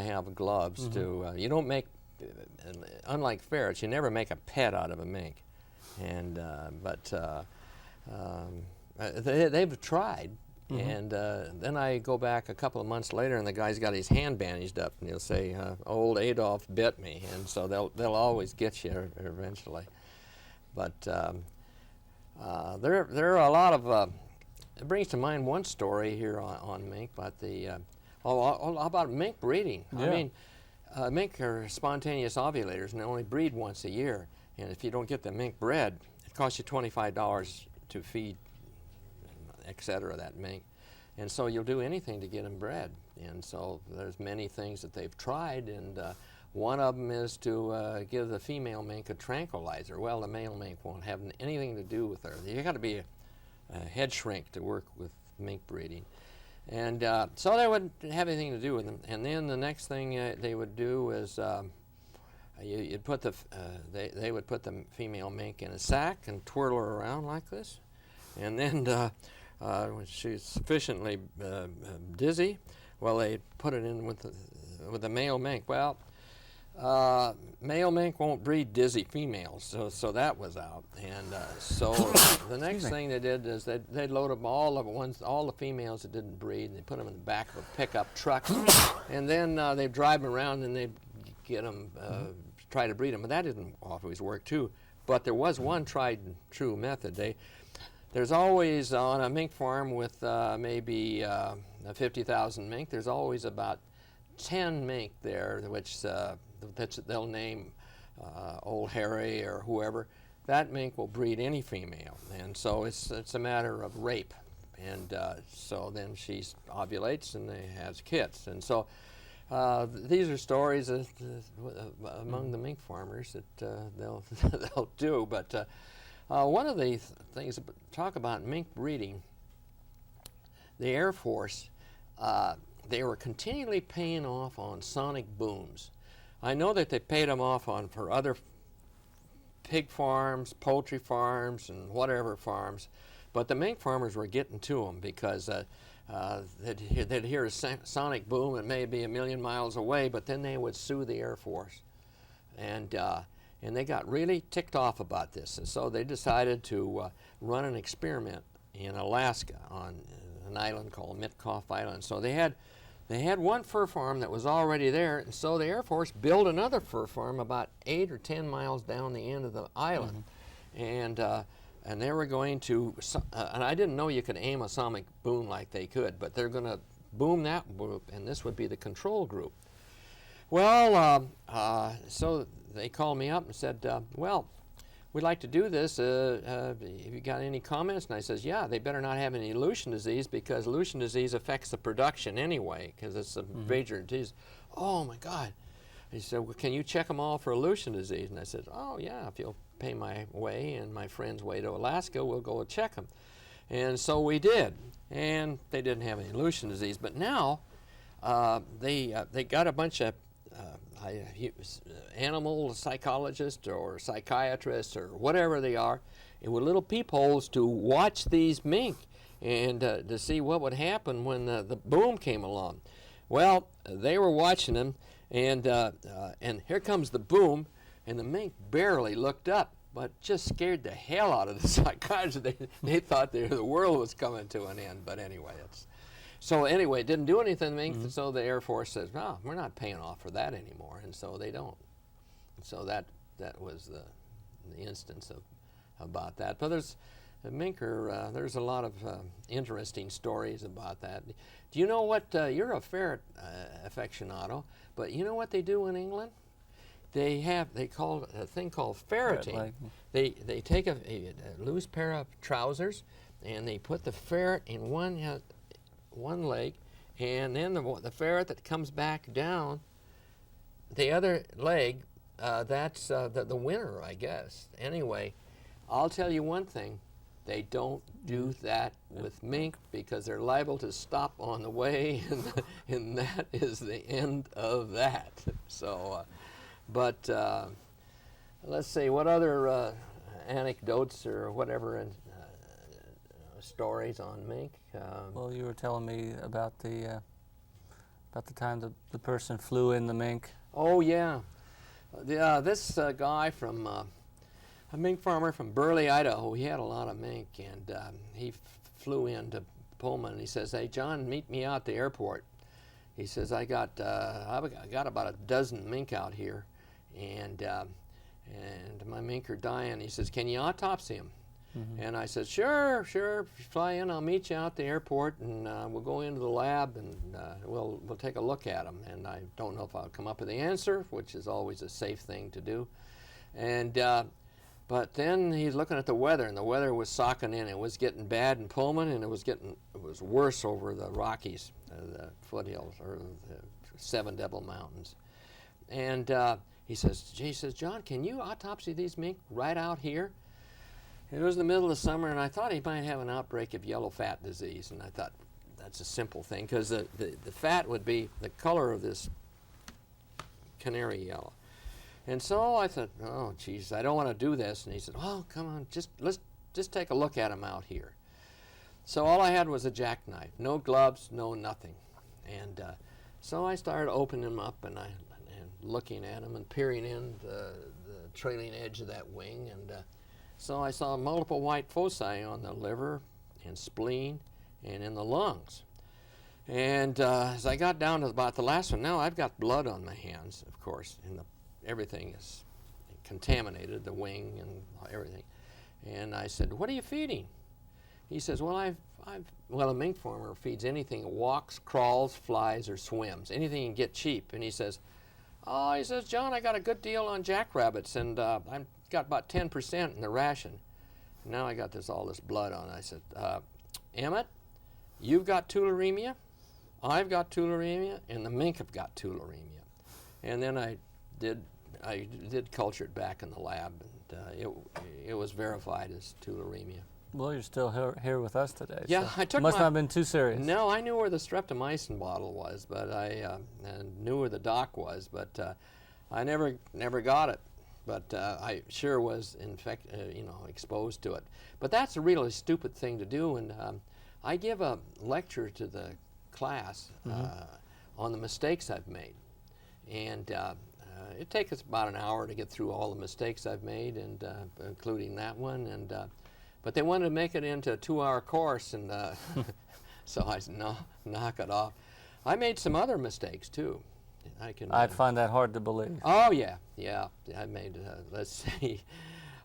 have gloves to. You don't make, unlike ferrets, you never make a pet out of a mink, and they've tried. And then I go back a couple of months later, and the guy's got his hand bandaged up, and he'll say, "Old Adolf bit me," and so they'll always get you eventually. But there are a lot of. It brings to mind one story here on mink, but how about mink breeding? Yeah. I mean, mink are spontaneous ovulators, and they only breed once a year. And if you don't get the mink bred, it costs you $25 to feed, etc. that mink. And so you'll do anything to get them bred. And so there's many things that they've tried, and one of them is to give the female mink a tranquilizer. Well, the male mink won't have anything to do with her. You got to be a head shrink to work with mink breeding. And so they wouldn't have anything to do with them. And then the next thing they would do is you'd put they would put the female mink in a sack and twirl her around like this. And then when she's sufficiently dizzy, well, they put it in with the male mink. Well, male mink won't breed dizzy females, so that was out. And so the next thing they did is they'd load up all the females that didn't breed, and they put them in the back of a pickup truck, and then they'd drive them around and they'd get them, try to breed them. But that didn't always work too. But there was one tried and true method. There's always on a mink farm with maybe 50,000 mink, there's always about 10 mink there, which they'll name Old Harry or whoever. That mink will breed any female, and so it's a matter of rape. And so then she ovulates and they has kits. And so these are stories among the mink farmers that they'll do. But one of the things to talk about mink breeding, the Air Force, they were continually paying off on sonic booms. I know that they paid them off for other pig farms, poultry farms, and whatever farms, but the mink farmers were getting to them because they'd hear a sonic boom. It may be a million miles away, but then they would sue the Air Force. And they got really ticked off about this, and so they decided to run an experiment in Alaska on an island called Mitkoff Island. So they had one fur farm that was already there, and so the Air Force built another fur farm about 8 or 10 miles down the end of the island. And they were going to, and I didn't know you could aim a sonic boom like they could, but they're going to boom that group, and this would be the control group. Well, so they called me up and said, well, we'd like to do this. Have you got any comments? And I says, yeah, they better not have any Aleutian disease, because Aleutian disease affects the production anyway, because it's a major disease. Oh, my God. He said, well, can you check them all for Aleutian disease? And I said, oh, yeah, if you'll pay my way and my friend's way to Alaska, we'll go check them. And so we did, and they didn't have any Lucian disease. But now they got a bunch of animal psychologists or psychiatrists or whatever they are, and with little peepholes to watch these mink and to see what would happen when the boom came along. Well, they were watching them, and here comes the boom, and the mink barely looked up, but just scared the hell out of the psychiatrists. They thought the world was coming to an end. But anyway, it didn't do anything to mink. Mm-hmm. So the Air Force says, "No, we're not paying off for that anymore," and so they don't. So that was the instance about that. But there's a lot of interesting stories about that. Do you know what? You're a ferret aficionado, but you know what they do in England? They call a thing called ferreting. They take a loose pair of trousers, and they put the ferret in one leg, and then the ferret that comes back down the other leg, that's the winner, I guess. Anyway, I'll tell you one thing. They don't do that with mink because they're liable to stop on the way, and that is the end of that. So, but let's see, what other anecdotes or whatever stories on mink? Well, you were telling me about the time the person flew in the mink. Oh yeah, this guy from a mink farmer from Burley, Idaho. He had a lot of mink, and he flew into Pullman. And he says, "Hey, John, meet me out at the airport." He says, "I got about a dozen mink out here, and my mink are dying." He says, "Can you autopsy them?" Mm-hmm. And I said, "Sure. Fly in. I'll meet you out at the airport, and we'll go into the lab, and we'll take a look at them." And I don't know if I'll come up with the answer, which is always a safe thing to do, and. But then he's looking at the weather, and the weather was socking in. It was getting bad in Pullman, and it was worse over the Rockies, the foothills, or the Seven Devil Mountains. And he says, "John, can you autopsy these mink right out here?" It was the middle of summer, and I thought he might have an outbreak of yellow fat disease. And I thought, that's a simple thing, because the fat would be the color of this canary yellow. And so I thought, oh, geez, I don't want to do this. And he said, "Oh, come on, let's just take a look at him out here." So all I had was a jackknife, no gloves, no nothing. And so I started opening him up and looking at him and peering in the trailing edge of that wing. And so I saw multiple white foci on the liver and spleen and in the lungs. And as I got down to about the last one, now I've got blood on my hands, of course, and everything is contaminated, the wing and everything. And I said, "What are you feeding?" He says, "Well, a mink farmer feeds anything that walks, crawls, flies, or swims, anything you can get cheap." And he says, "John, I got a good deal on jackrabbits, and I've got about 10% in the ration." Now I got all this blood on. I said, "Emmett, you've got tularemia, I've got tularemia, and the mink have got tularemia." And then I did culture it back in the lab, and it was verified as tularemia. Well, you're still here with us today. Yeah, so I took must not have been too serious. No, I knew where the streptomycin bottle was, but I knew where the doc was, but I never got it. But I sure was exposed to it. But that's a really stupid thing to do, and I give a lecture to the class on the mistakes I've made, and it takes us about an hour to get through all the mistakes I've made, and including that one. And but they wanted to make it into a 2-hour course, and so I said, "No, knock it off." I made some other mistakes too. I'd find that hard to believe. Oh yeah. I made. Let's see,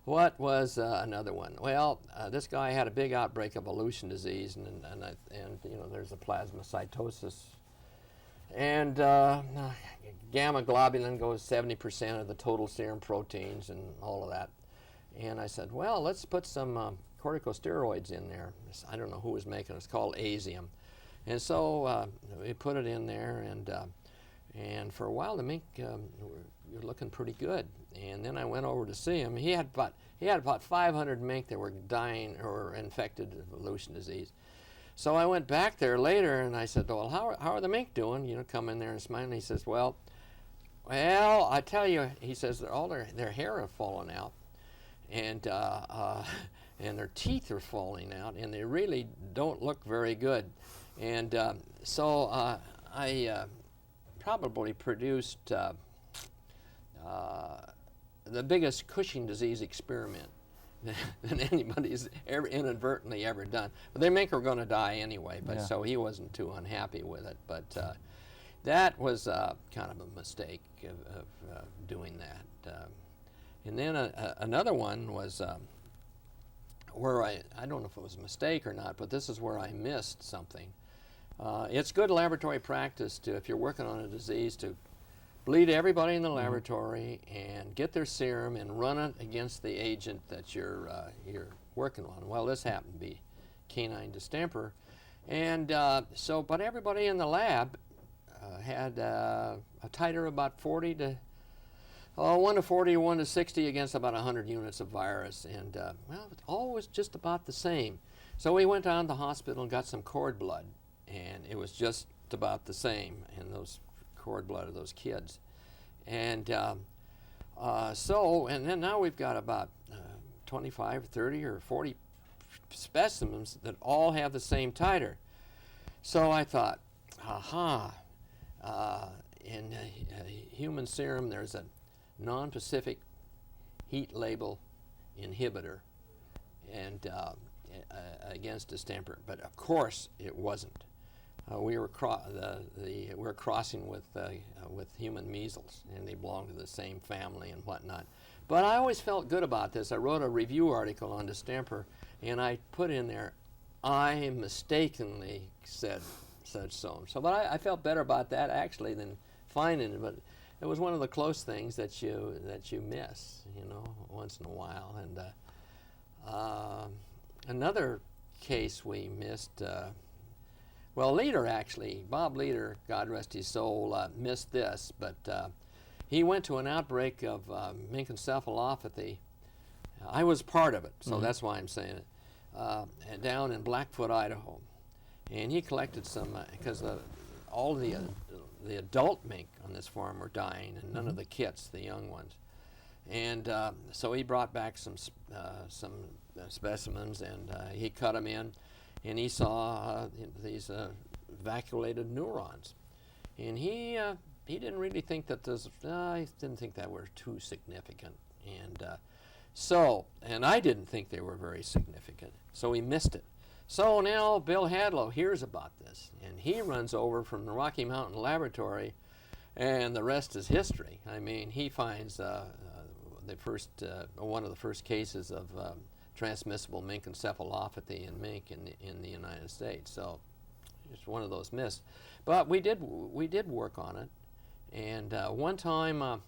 what was another one? Well, this guy had a big outbreak of Lucian disease, and there's a plasmacytosis. And gamma globulin goes 70% of the total serum proteins and all of that. And I said, well, let's put some corticosteroids in there. I don't know who was making it. It's called Asium. And so we put it in there, And for a while, the mink were looking pretty good. And then I went over to see him. He had about 500 mink that were dying or infected with evolution disease. So I went back there later, and I said, "Well, how are the mink doing?" You know, come in there and smile. And he says, "Well, I tell you," he says, "all their hair have fallen out, and their teeth are falling out, and they really don't look very good." And so I probably produced the biggest Cushing disease experiment than anybody's inadvertently ever done. But their mink were going to die anyway, but so he wasn't too unhappy with it. But that was kind of a mistake of doing that. And then another one was where I don't know if it was a mistake or not, but this is where I missed something. It's good laboratory practice to, if you're working on a disease, to bleed everybody in the laboratory and get their serum and run it against the agent that you're working on. Well, this happened to be canine distemper, and but everybody in the lab had a titer of about 40 to 1 to 40 or 1 to 60 against about 100 units of virus, and well, it all was just about the same. So we went down to the hospital and got some cord blood, and it was just about the same in those cord blood of those kids. And and then now we've got about 25, 30, or 40 specimens that all have the same titer. So I thought, in human serum there's a non-specific heat label inhibitor and against distemper, but of course it wasn't. We were crossing with human measles, and they belong to the same family and whatnot. But I always felt good about this. I wrote a review article on distemper, and I put in there, "I mistakenly said such so." But I felt better about that actually than finding it. But it was one of the close things that you miss, you know, once in a while. And another case we missed. Well, Leader actually, Bob Leader, God rest his soul, missed this, but he went to an outbreak of mink encephalopathy. I was part of it, so that's why I'm saying it, down in Blackfoot, Idaho. And he collected some, because all the adult mink on this farm were dying, and none of the kits, the young ones. And so he brought back some specimens, and he cut them in. And he saw these vacuolated neurons, and he didn't really think that he didn't think that were too significant, and I didn't think they were very significant, so he missed it. So now Bill Hadlow hears about this, and he runs over from the Rocky Mountain Laboratory, and the rest is history. I mean, he finds one of the first cases of transmissible mink encephalopathy in mink in the United States. So it's one of those myths. But we did work on it, and one time,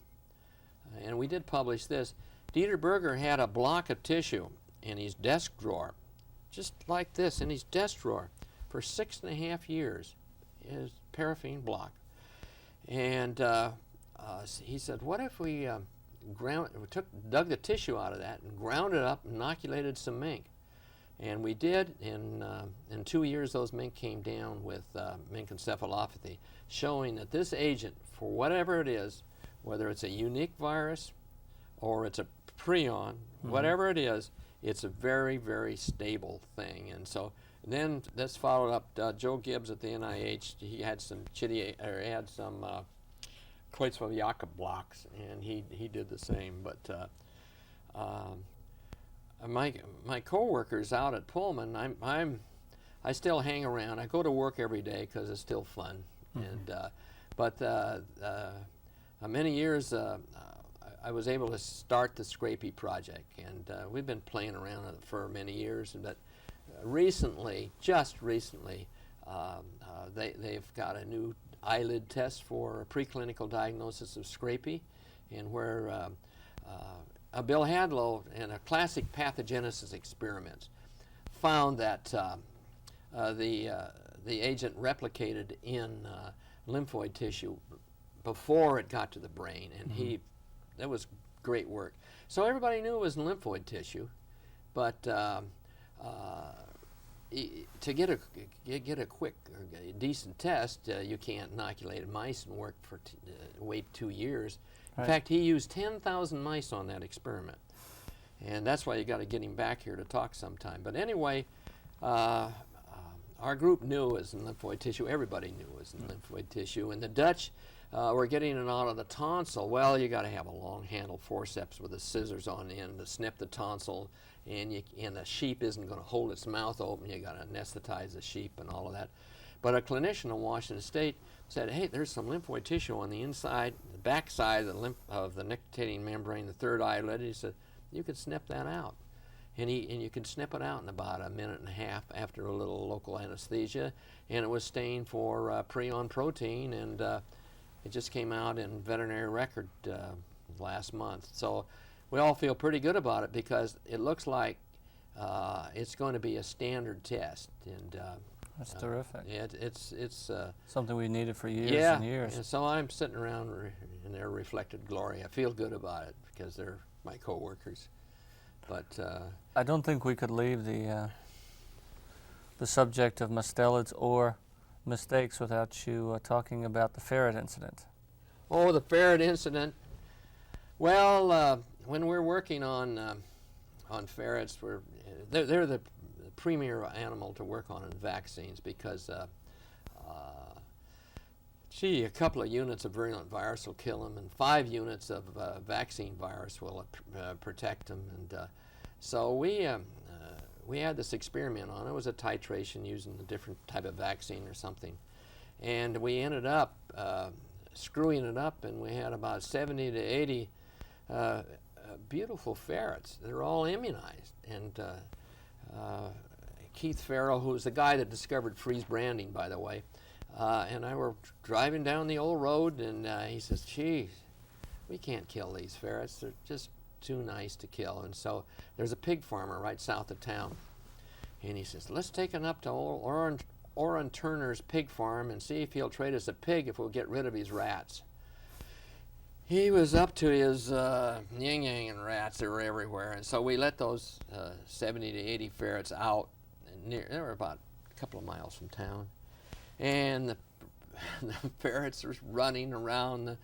and we did publish this. Dieter Berger had a block of tissue in his desk drawer, just like this, in his desk drawer, for 6.5 years. His paraffin block, and he said, "What if we dug the tissue out of that and ground it up and inoculated some mink?" And we did. In 2 years, those mink came down with mink encephalopathy, showing that this agent, for whatever it is, whether it's a unique virus or it's a prion, whatever it is, it's a very, very stable thing. And so then this followed up. Joe Gibbs at the NIH, he had some Creutzfeldt-Jakob blocks, and he did the same. But my coworkers out at Pullman, I still hang around. I go to work every day because it's still fun. And but many years I was able to start the Scrapie project, and we've been playing around with it for many years. But just recently, they've got a new eyelid test for preclinical diagnosis of Scrapie, and where Bill Hadlow, in a classic pathogenesis experiments, found that the agent replicated in lymphoid tissue before it got to the brain, and that was great work. So everybody knew it was lymphoid tissue, but to get a quick or a decent test, you can't inoculate mice and work for wait 2 years. In fact, he used 10,000 mice on that experiment, and that's why you got to get him back here to talk sometime. But anyway, our group knew it was in lymphoid tissue. Everybody knew it was in lymphoid tissue, and the Dutch were getting it out of the tonsil. Well, you got to have a long handle forceps with the scissors on the end to snip the tonsil, and the sheep isn't going to hold its mouth open. You got to anesthetize the sheep and all of that. But a clinician in Washington State said, "Hey, there's some lymphoid tissue on the inside, the back side of the nictitating membrane, the third eyelid." He said, "You could snip that out." And you could snip it out in about a minute and a half after a little local anesthesia, and it was stained for prion protein, and it just came out in veterinary record last month. So we all feel pretty good about it because it looks like it's going to be a standard test, and that's terrific. It's something we needed for years and years. And so I'm sitting around in their reflected glory. I feel good about it because they're my coworkers. But I don't think we could leave the subject of mustelids or mistakes without you talking about the ferret incident. Oh, the ferret incident. Well, when we're working on ferrets, they're the premier animal to work on in vaccines because a couple of units of virulent virus will kill them, and 5 units of vaccine virus will protect them. And so we had this experiment on. It was a titration using a different type of vaccine or something, and we ended up screwing it up, and we had about 70 to 80 beautiful ferrets. They're all immunized, and Keith Farrell, who was the guy that discovered freeze branding, by the way, and I were driving down the old road, and he says, "Geez, we can't kill these ferrets. They're just too nice to kill." And so there's a pig farmer right south of town, and he says, "Let's take it up to old Orrin Turner's pig farm and see if he'll trade us a pig if we'll get rid of his rats." He was up to his yin-yang and rats. They were everywhere, and so we let those 70 to 80 ferrets out. And they were about a couple of miles from town. And the ferrets were running around,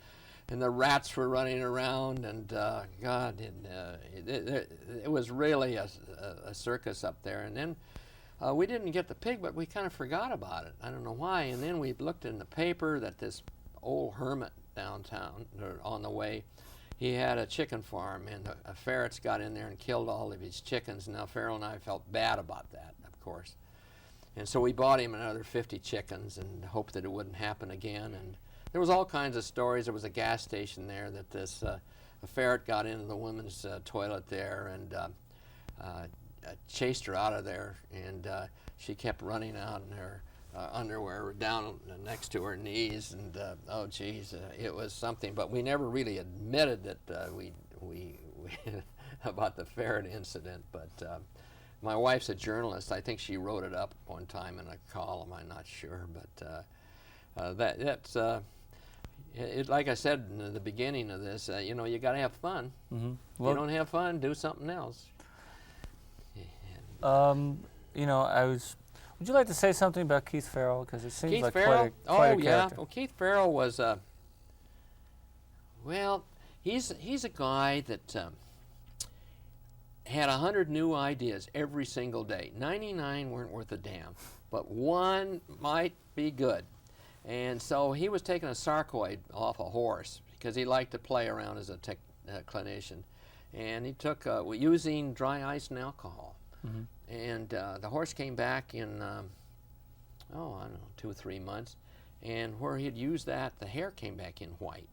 and the rats were running around, and God, it was really a circus up there. And then we didn't get the pig, but we kind of forgot about it. I don't know why. And then we looked in the paper that this old hermit downtown, or on the way, he had a chicken farm, and the ferrets got in there and killed all of his chickens. Now, Farrell and I felt bad about that, of course. And so we bought him another 50 chickens and hoped that it wouldn't happen again. And there was all kinds of stories. There was a gas station there that this a ferret got into the women's toilet there and chased her out of there. And she kept running out in her underwear down next to her knees. And oh, geez, it was something. But we never really admitted that we about the ferret incident. But my wife's a journalist. I think she wrote it up one time in a column. I'm not sure, but that's like I said in the beginning of this. You know, you got to have fun. Mm-hmm. If you don't have fun, do something else. You know, would you like to say something about Keith Farrell? Because it seems Keith like Farrell? quite a yeah. character. Well, Keith Farrell was well, he's a guy that had 100 new ideas every single day. 99 weren't worth a damn, but one might be good. And so he was taking a sarcoid off a horse because he liked to play around as a clinician. And he took using dry ice and alcohol. Mm-hmm. And the horse came back in, I don't know, 2 or 3 months. And where he'd used that, the hair came back in white.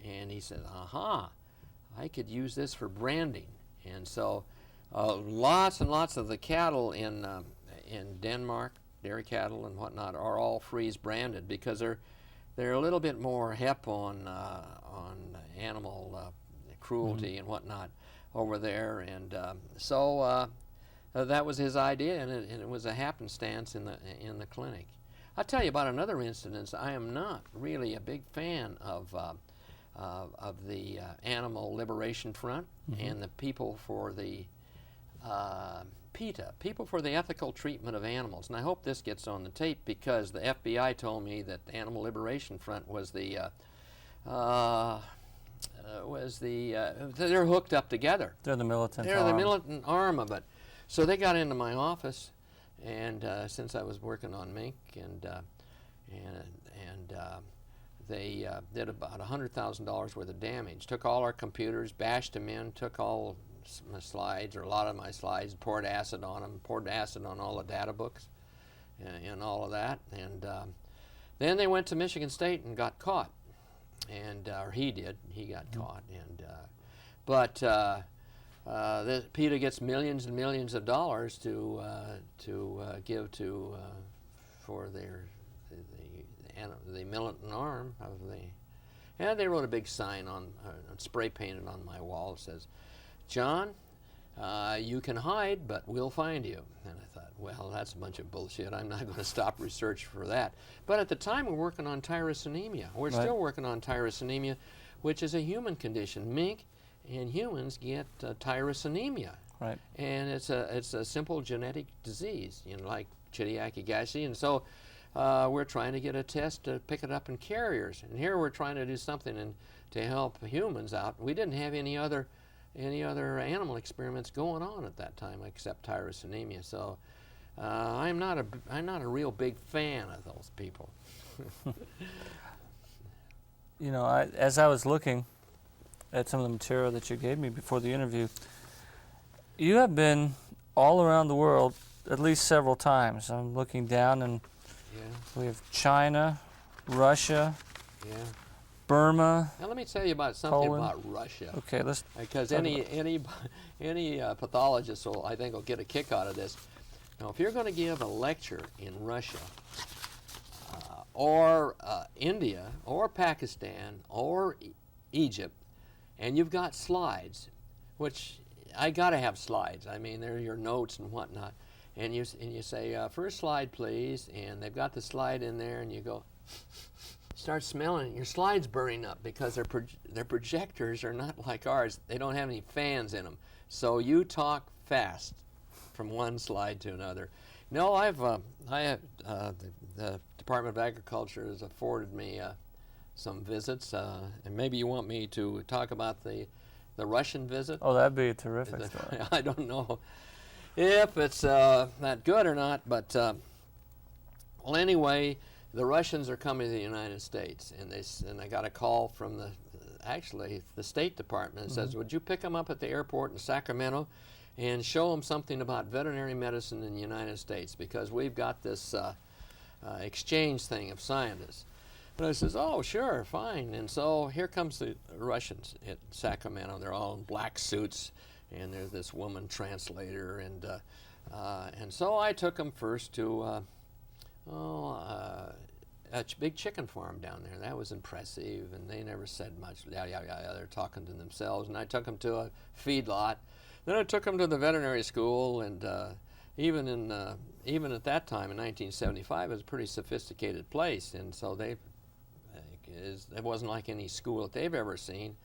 And he said, aha, I could use this for branding. And so lots and lots of the cattle in Denmark, dairy cattle and whatnot, are all freeze branded because they're a little bit more hep on animal cruelty Mm-hmm. and whatnot over there. And so that was his idea, and it was a happenstance in the clinic. I'll tell you about another incident. I am not really a big fan of the Animal Liberation Front and the people for the PETA, People for the Ethical Treatment of Animals. And I hope this gets on the tape, because the FBI told me that the Animal Liberation Front was they're hooked up together. They're the militant They're arm. the militant arm of it. So they got into my office, and since I was working on mink, and they did about $100,000 worth of damage. Took all our computers, bashed them in, took all my slides, or a lot of my slides, poured acid on them, poured acid on all the data books, and all of that. And then they went to Michigan State and got caught, and or he did. He got caught, and the PETA gets millions and millions of dollars to give to for the militant arm of the. And they wrote a big sign on spray painted on my wall that says, "John, you can hide, but we'll find you." And I thought, well, that's a bunch of bullshit. I'm not going to stop research for that. But at the time, we're working on tyrosinemia. We're still working on tyrosinemia, which is a human condition. Mink and humans get tyrosinemia. Right. And it's a simple genetic disease, like Chidiac-Higashi. And so we're trying to get a test to pick it up in carriers. And here we're trying to do something to help humans out. We didn't have any other animal experiments going on at that time except tyrosinemia. So I'm not a real big fan of those people. As I was looking at some of the material that you gave me before the interview, you have been all around the world at least several times. I'm looking down, and we have China, Russia, Burma. Now let me tell you about something Poland. about Russia. Okay, let's. Because any pathologist will get a kick out of this. Now, if you're going to give a lecture in Russia, or India, or Pakistan, or Egypt, and you've got slides, which I got to have slides. I mean, they're your notes and whatnot, and you say first slide, please, and they've got the slide in there, and you go. Start smelling it. Your slide's burning up because their projectors are not like ours. They don't have any fans in them. So you talk fast from one slide to another. No, the Department of Agriculture has afforded me some visits, and maybe you want me to talk about the Russian visit. Oh, that'd be a terrific story. I don't know if it's that good or not, but well, anyway. The Russians are coming to the United States, and I got a call from the State Department that says, "Would you pick them up at the airport in Sacramento and show them something about veterinary medicine in the United States, because we've got this exchange thing of scientists." And I says, "Oh, sure, fine." And so here comes the Russians at Sacramento. They're all in black suits, and there's this woman translator, and so I took them first to. A big chicken farm down there. That was impressive, and they never said much. They're talking to themselves. And I took them to a feedlot. Then I took them to the veterinary school, and even at that time in 1975, it was a pretty sophisticated place. And so it wasn't like any school that they've ever seen.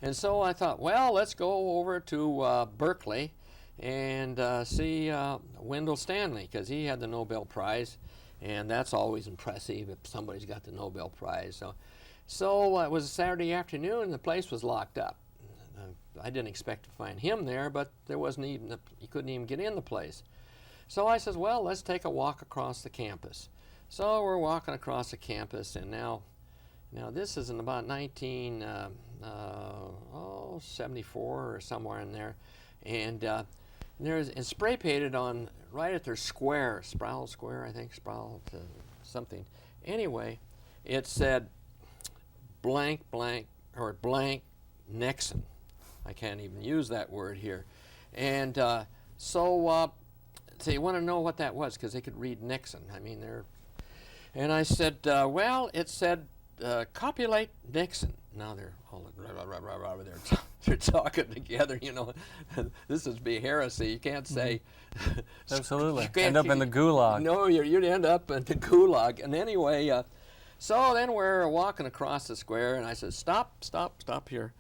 And so I thought, well, let's go over to Berkeley and see Wendell Stanley, because he had the Nobel Prize. And that's always impressive if somebody's got the Nobel Prize. So it was a Saturday afternoon, and the place was locked up. I didn't expect to find him there, but there wasn't even you couldn't even get in the place. So I says, well, let's take a walk across the campus. So we're walking across the campus, and now this is in about 1974 or somewhere in there, and there's spray painted on right at their square, Sproul Square, I think, Sproul something. Anyway, it said blank blank or blank Nixon. I can't even use that word here. And so you want to know what that was, because they could read Nixon. I mean, and I said, well, it said copulate Nixon. Now they're all over there they're talking together, you know. This would be heresy. You can't say. Absolutely. You can't End up in the gulag. No, you'd end up in the gulag. And anyway, so then we're walking across the square, and I said, stop here.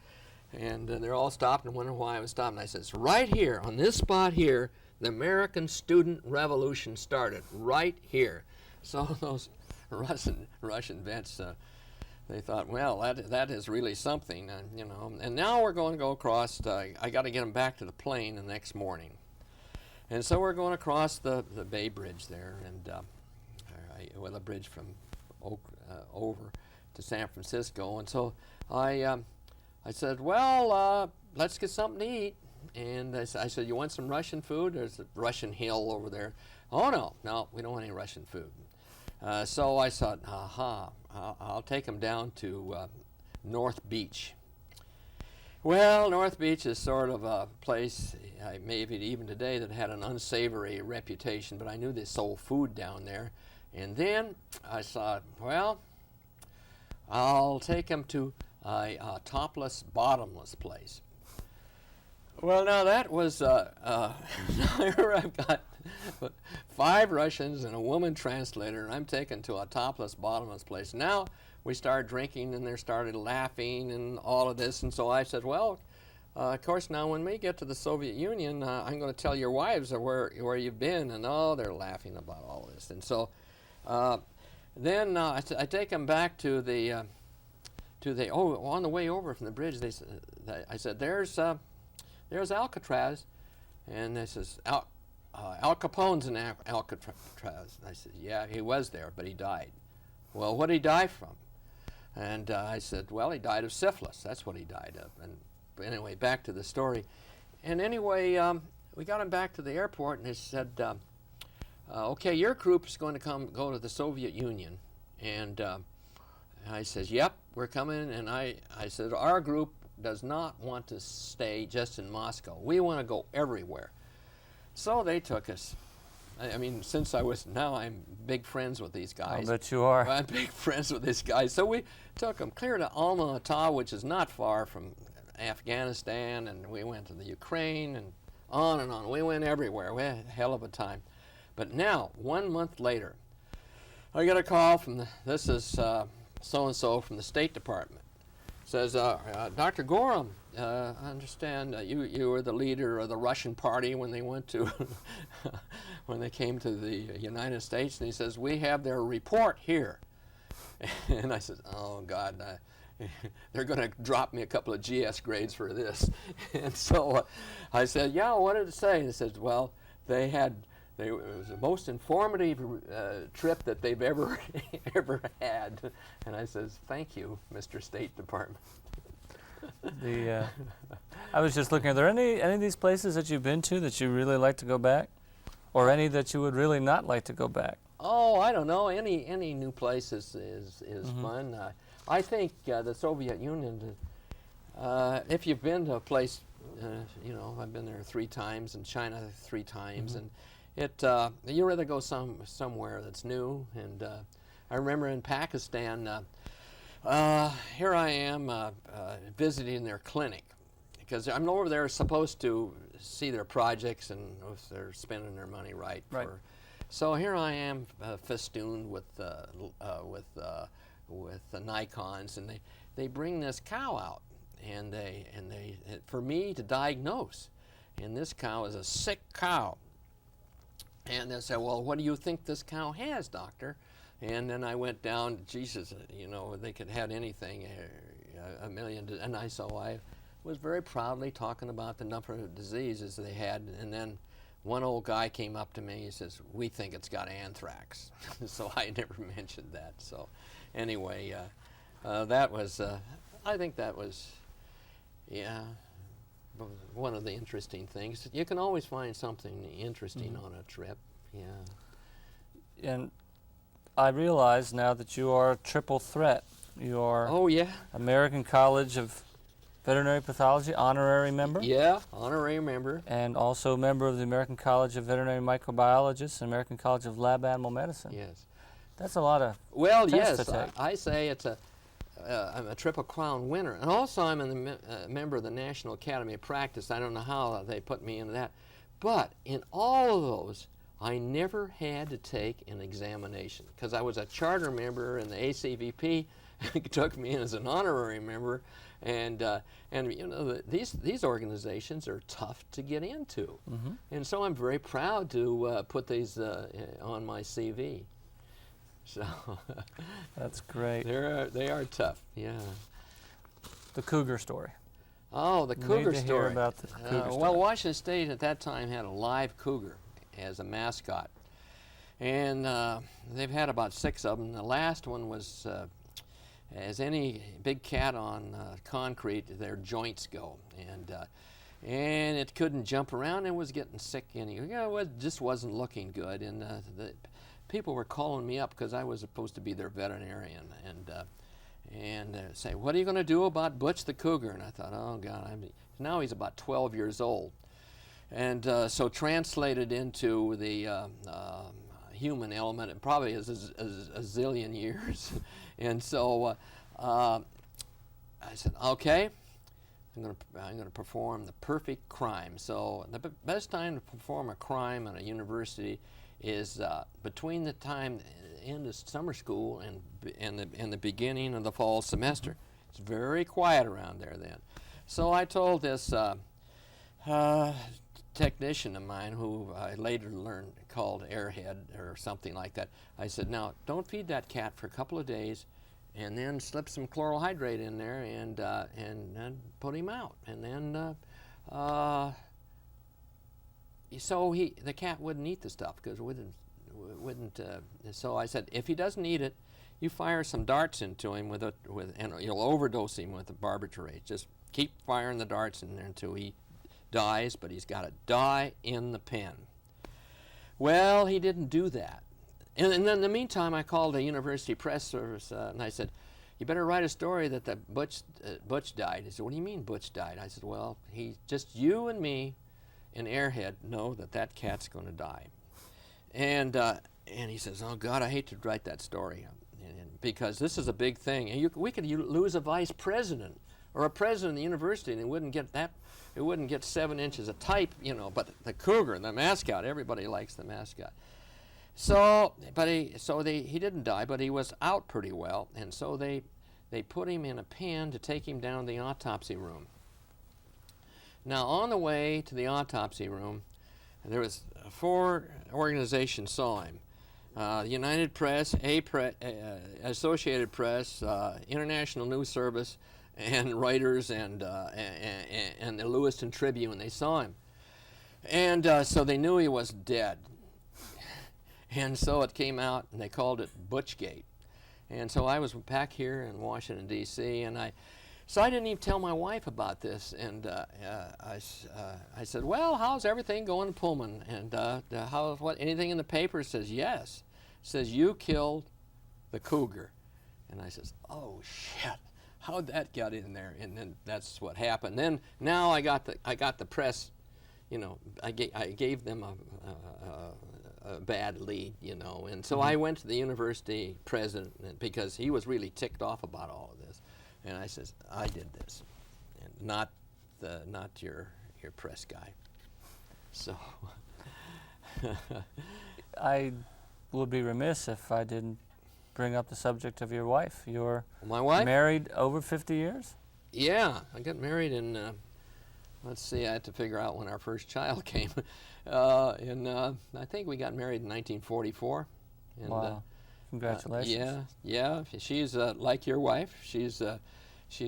And they're all stopped and wondering why I was stopping. I says, right here, on this spot here, the American Student Revolution started, right here. So those Russian vets, they thought, well, that is really something, you know. And now we're going to go across. I got to get them back to the plane the next morning, and so we're going across the Bay Bridge there, and well, the bridge from over to San Francisco. And so I said, well, let's get something to eat. And I said, you want some Russian food? There's a Russian hill over there. Oh no, we don't want any Russian food. So I thought, I'll take them down to North Beach. Well, North Beach is sort of a place, maybe even today, that had an unsavory reputation, but I knew they sold food down there. And then I thought, well, I'll take them to a topless, bottomless place. Well, now that was, here I've got 5 Russians and a woman translator, and I'm taken to a topless, bottomless place. Now we started drinking, and they started laughing and all of this, and so I said, well, of course, now when we get to the Soviet Union, I'm going to tell your wives where you've been, and oh, they're laughing about all this. And so then I take them back to the, on the way over from the bridge, I said, there's Alcatraz, and they says, Al Capone's in Alcatraz. And I said, yeah, he was there, but he died. Well, what did he die from? And I said, well, he died of syphilis. That's what he died of. And but anyway, back to the story. And anyway, we got him back to the airport, and they said, okay, your group is going to go to the Soviet Union. And I says, yep, we're coming. And I said, our group does not want to stay just in Moscow. We want to go everywhere. So they took us. I mean, since now I'm big friends with these guys. I bet you are. I'm big friends with these guys. So we took them clear to Alma-Ata, which is not far from Afghanistan, and we went to the Ukraine, and on and on. We went everywhere. We had a hell of a time. But now, 1 month later, I get a call from this is so-and-so from the State Department. Says, Dr. Gorham, I understand you were the leader of the Russian party when they went to, when they came to the United States, and he says, we have their report here. And I said, oh God, they're going to drop me a couple of GS grades for this. And so I said, yeah, what did it say? And he says, well, it was the most informative trip that they've ever had. And I says, thank you, Mr. State Department. I was just looking, are there any of these places that you've been to that you really like to go back? Or any that you would really not like to go back? Oh, I don't know. Any new place is fun. I think the Soviet Union, if you've been to a place, you know, I've been there 3 times, and China 3 times, and you rather go somewhere that's new. And I remember in Pakistan, here I am visiting their clinic, because I'm over there supposed to see their projects and if they're spending their money right. So here I am festooned with the Nikons, and they bring this cow out, and for me to diagnose, and this cow is a sick cow. And they said, well, what do you think this cow has, doctor? And then I went down, Jesus, you know, they could have anything, a million. And I was very proudly talking about the number of diseases they had. And then one old guy came up to me, he says, we think it's got anthrax. So I never mentioned that. So anyway, that was, I think that was, yeah, one of the interesting things. You can always find something interesting on a trip, yeah. And I realize now that you are a triple threat. You are American College of Veterinary Pathology honorary member. Yeah, honorary member. And also a member of the American College of Veterinary Microbiologists and American College of Lab Animal Medicine. Yes. That's a lot of Well, tests yes, to take. I say it's I'm a Triple Crown winner, and also I'm a member of the National Academy of Practice. I don't know how they put me into that, but in all of those, I never had to take an examination because I was a charter member, and the ACVP took me in as an honorary member, and you know, these organizations are tough to get into, and so I'm very proud to put these on my CV. So that's great. They are tough, yeah. The cougar story. Oh, the cougar need to story. Hear about the cougar story. Well, Washington State at that time had a live cougar as a mascot, and they've had about 6 of them. The last one was, as any big cat on concrete, their joints go, and it couldn't jump around and was getting sick. And it just wasn't looking good, and the people were calling me up because I was supposed to be their veterinarian, and say, "What are you going to do about Butch the cougar?" And I thought, "Oh God!" Now he's about 12 years old, and so translated into the human element, it probably is a zillion years, and so I said, "Okay, I'm going to perform the perfect crime." So the best time to perform a crime at a university is between the time end of summer school and the beginning of the fall semester. It's very quiet around there then. So I told this technician of mine, who I later learned called Airhead or something like that, I said, "Now don't feed that cat for a couple of days, and then slip some chloral hydrate in there and put him out." And then so the cat wouldn't eat the stuff because it wouldn't. So I said, "If he doesn't eat it, you fire some darts into him and you'll overdose him with the barbiturate. Just keep firing the darts in there until he dies, but he's got to die in the pen." Well, he didn't do that. And then in the meantime, I called the university press service and I said, "You better write a story that the Butch died." He said, "What do you mean Butch died?" I said, "Well, just you and me and Airhead know that cat's going to die." And he says, "Oh God, I hate to write that story, because this is a big thing. And we could lose a vice president or a president of the university, and it wouldn't get 7 inches of type, you know. But the cougar, the mascot, everybody likes the mascot." So, he didn't die, but he was out pretty well, and so they put him in a pen to take him down to the autopsy room. Now, on the way to the autopsy room, there was 4 organizations saw him: United Press, Associated Press, International News Service, and Reuters, and the Lewiston Tribune. They saw him, and so they knew he was dead. And so it came out, and they called it Butchgate. And so I was back here in Washington, D.C., and so I didn't even tell my wife about this. And I said, "Well, how's everything going in Pullman? And anything in the paper?" Says, "Yes." Says, "You killed the cougar." And I says, "Oh shit, how'd that get in there?" And then that's what happened. Then now I got the press, you know, I gave them a bad lead, you know. And so I went to the university president, because he was really ticked off about all of this. And I says, "I did this, and not your press guy." So I would be remiss if I didn't bring up the subject of your wife. You're my wife? Married over 50 years? Yeah, I got married in, let's see, I had to figure out when our first child came. I think we got married in 1944. And, wow. Congratulations. Yeah. She's like your wife. She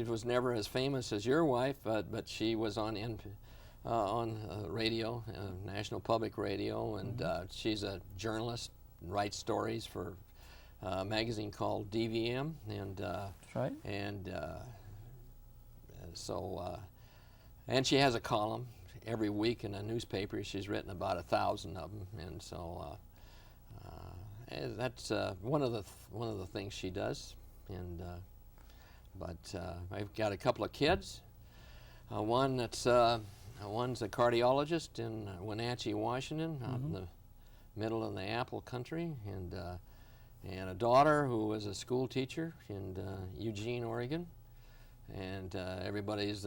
was never as famous as your wife, but she was on radio, National Public Radio, and she's a journalist, writes stories for a magazine called DVM, and that's right. And she has a column every week in a newspaper. She's written about 1,000 of them, and so that's one of the things she does. And but I've got a couple of kids. One's a cardiologist in Wenatchee, Washington, out in the middle of the apple country, and and a daughter who was a school teacher in Eugene, Oregon, and everybody's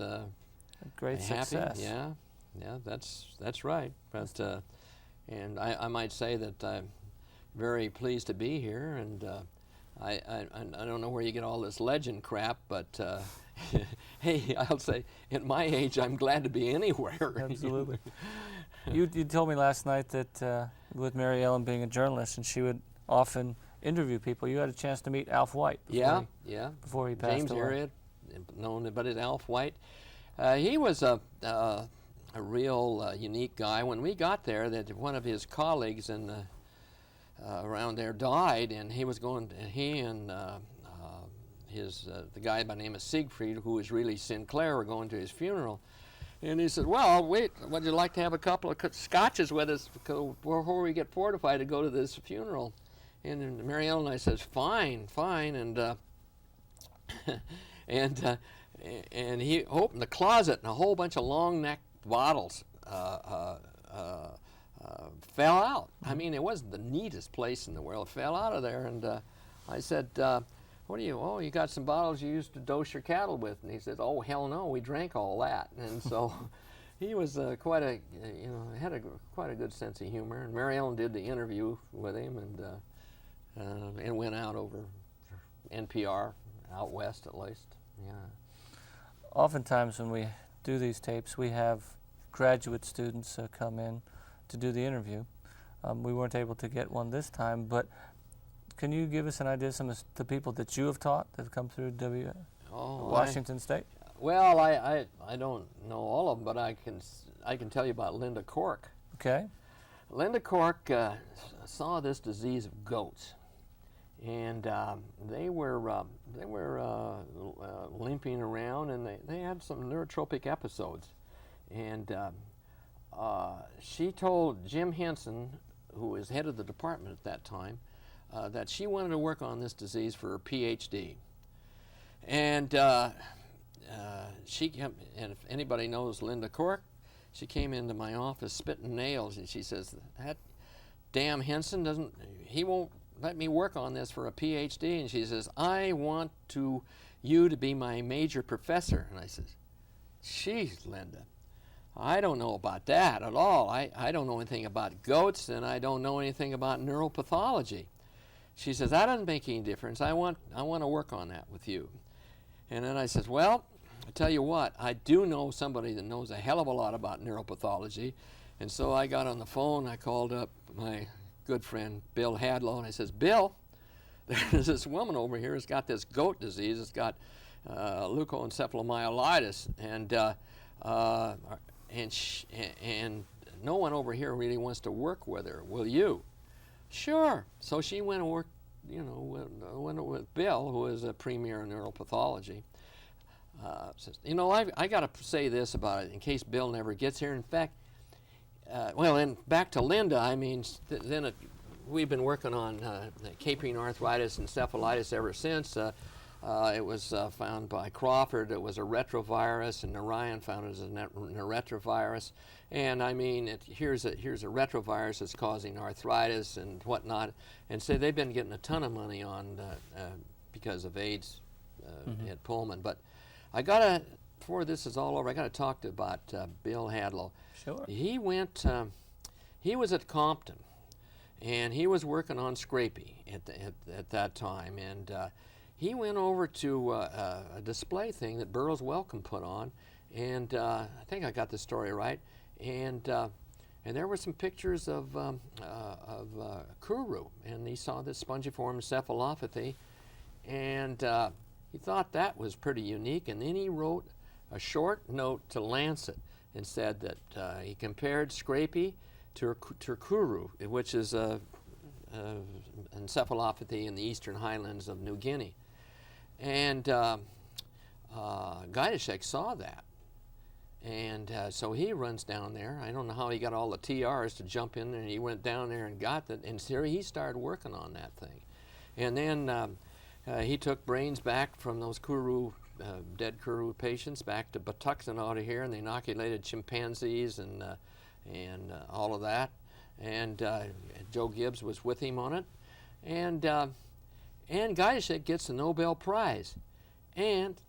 great happy. success. Yeah, that's right. But and I might say that I'm very pleased to be here, and I don't know where you get all this legend crap, but hey, I'll say at my age I'm glad to be anywhere. Absolutely. You told me last night that with Mary Ellen being a journalist, and she would often interview people, you had a chance to meet Alf White before he passed James away. Herriot, known but as Alf White. He was a real unique guy. When we got there, that one of his colleagues in the around there died, and he was going. He and the guy by the name of Siegfried, who was really Sinclair, were going to his funeral. And he said, "Well, wait, would you like to have a couple of scotches with us before we get fortified to go to this funeral?" And Mary Ellen and I says, "Fine, fine." And and he opened the closet, and a whole bunch of long-necked bottles fell out. I mean, it wasn't the neatest place in the world. It fell out of there, and I said, "What do you? Oh, you got some bottles you used to dose your cattle with?" And he said, "Oh, hell no, we drank all that." And so he was quite a, had quite a good sense of humor. And Mary Ellen did the interview with him, and it went out over NPR, out west at least. Yeah. Oftentimes when we do these tapes, we have graduate students come in to do the interview. We weren't able to get one this time, but can you give us an idea of some of the people that you have taught that have come through Washington State? Well, I don't know all of them, but I can tell you about Linda Cork. Okay. Linda Cork saw this disease of goats, and they were limping around, and they had some neurotropic episodes, and she told Jim Henson, who was head of the department at that time, that she wanted to work on this disease for her PhD. And she came, and if anybody knows Linda Cork, she came into my office spitting nails, and she says, "That damn Henson he won't let me work on this for a PhD." And she says, "I want you to be my major professor." And I says, "Geez, Linda, I don't know about that at all. I don't know anything about goats, and I don't know anything about neuropathology." She says, "That doesn't make any difference. I want to work on that with you." And then I says, "Well, I tell you what, I do know somebody that knows a hell of a lot about neuropathology." And so I got on the phone, I called up my good friend Bill Hadlow, and I says, "Bill, there's this woman over here who's got this goat disease. It's got leukoencephalomyelitis, and no one over here really wants to work with her. Will you?" "Sure." So she went and worked, went with Bill, who is a premier in neuropathology. Says, I got to say this about it in case Bill never gets here. In fact, and back to Linda. I mean, we've been working on caprine arthritis and encephalitis ever since. It was found by Crawford. It was a retrovirus, and Narayan found it as a retrovirus. And I mean, here's a retrovirus that's causing arthritis and whatnot. And so they've been getting a ton of money on because of AIDS at Pullman. But before this is all over, I got to talk about Bill Hadlow. Sure. He went. He was at Compton, and he was working on Scrapie at that time, and he went over to a display thing that Burroughs Wellcome put on, and I think I got the story right, and there were some pictures of Kuru, and he saw this spongiform encephalopathy, and he thought that was pretty unique, and then he wrote a short note to Lancet and said that he compared Scrapie to Kuru, which is a encephalopathy in the eastern highlands of New Guinea. And Gajdusek saw that, and so he runs down there. I don't know how he got all the TRs to jump in there, and he went down there and got that, and so he started working on that thing. And then he took brains back from those dead Kuru patients back to Patuxent out of here, and they inoculated chimpanzees and all of that. And Joe Gibbs was with him on it. And and Geisha gets the Nobel Prize. And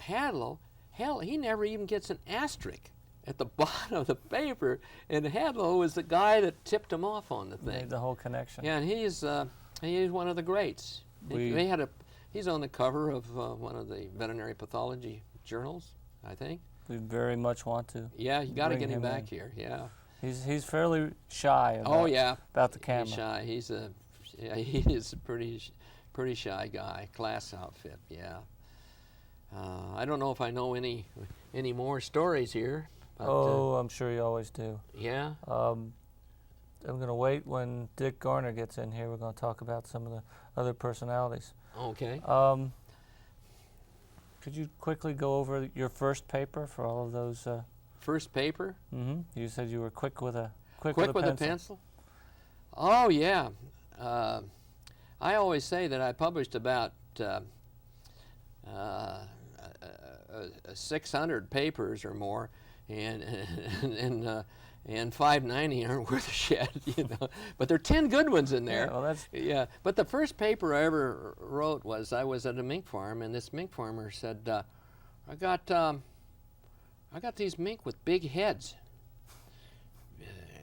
Hadlow, hell, he never even gets an asterisk at the bottom of the paper, and Hadlow was the guy that tipped him off on the thing. Made the whole connection. Yeah, and he's one of the greats. He's on the cover of one of the veterinary pathology journals, I think. We very much want to. Yeah, you got to get him back here. Yeah. He's fairly shy about the camera. He's shy. He is a pretty shy guy. Class outfit. Yeah. I don't know if I know any more stories here. But, I'm sure you always do. Yeah. I'm going to wait when Dick Garner gets in here. We're going to talk about some of the other personalities. Okay. Could you quickly go over your first paper for all of those? First paper? Mm-hmm. You said you were quick with a pencil. Oh yeah. I always say that I published about 600 papers or more, and 590 aren't worth a shit, you know. But there are 10 good ones in there. Yeah, well, that's But the first paper I ever wrote was I was at a mink farm, and this mink farmer said, "I got these mink with big heads."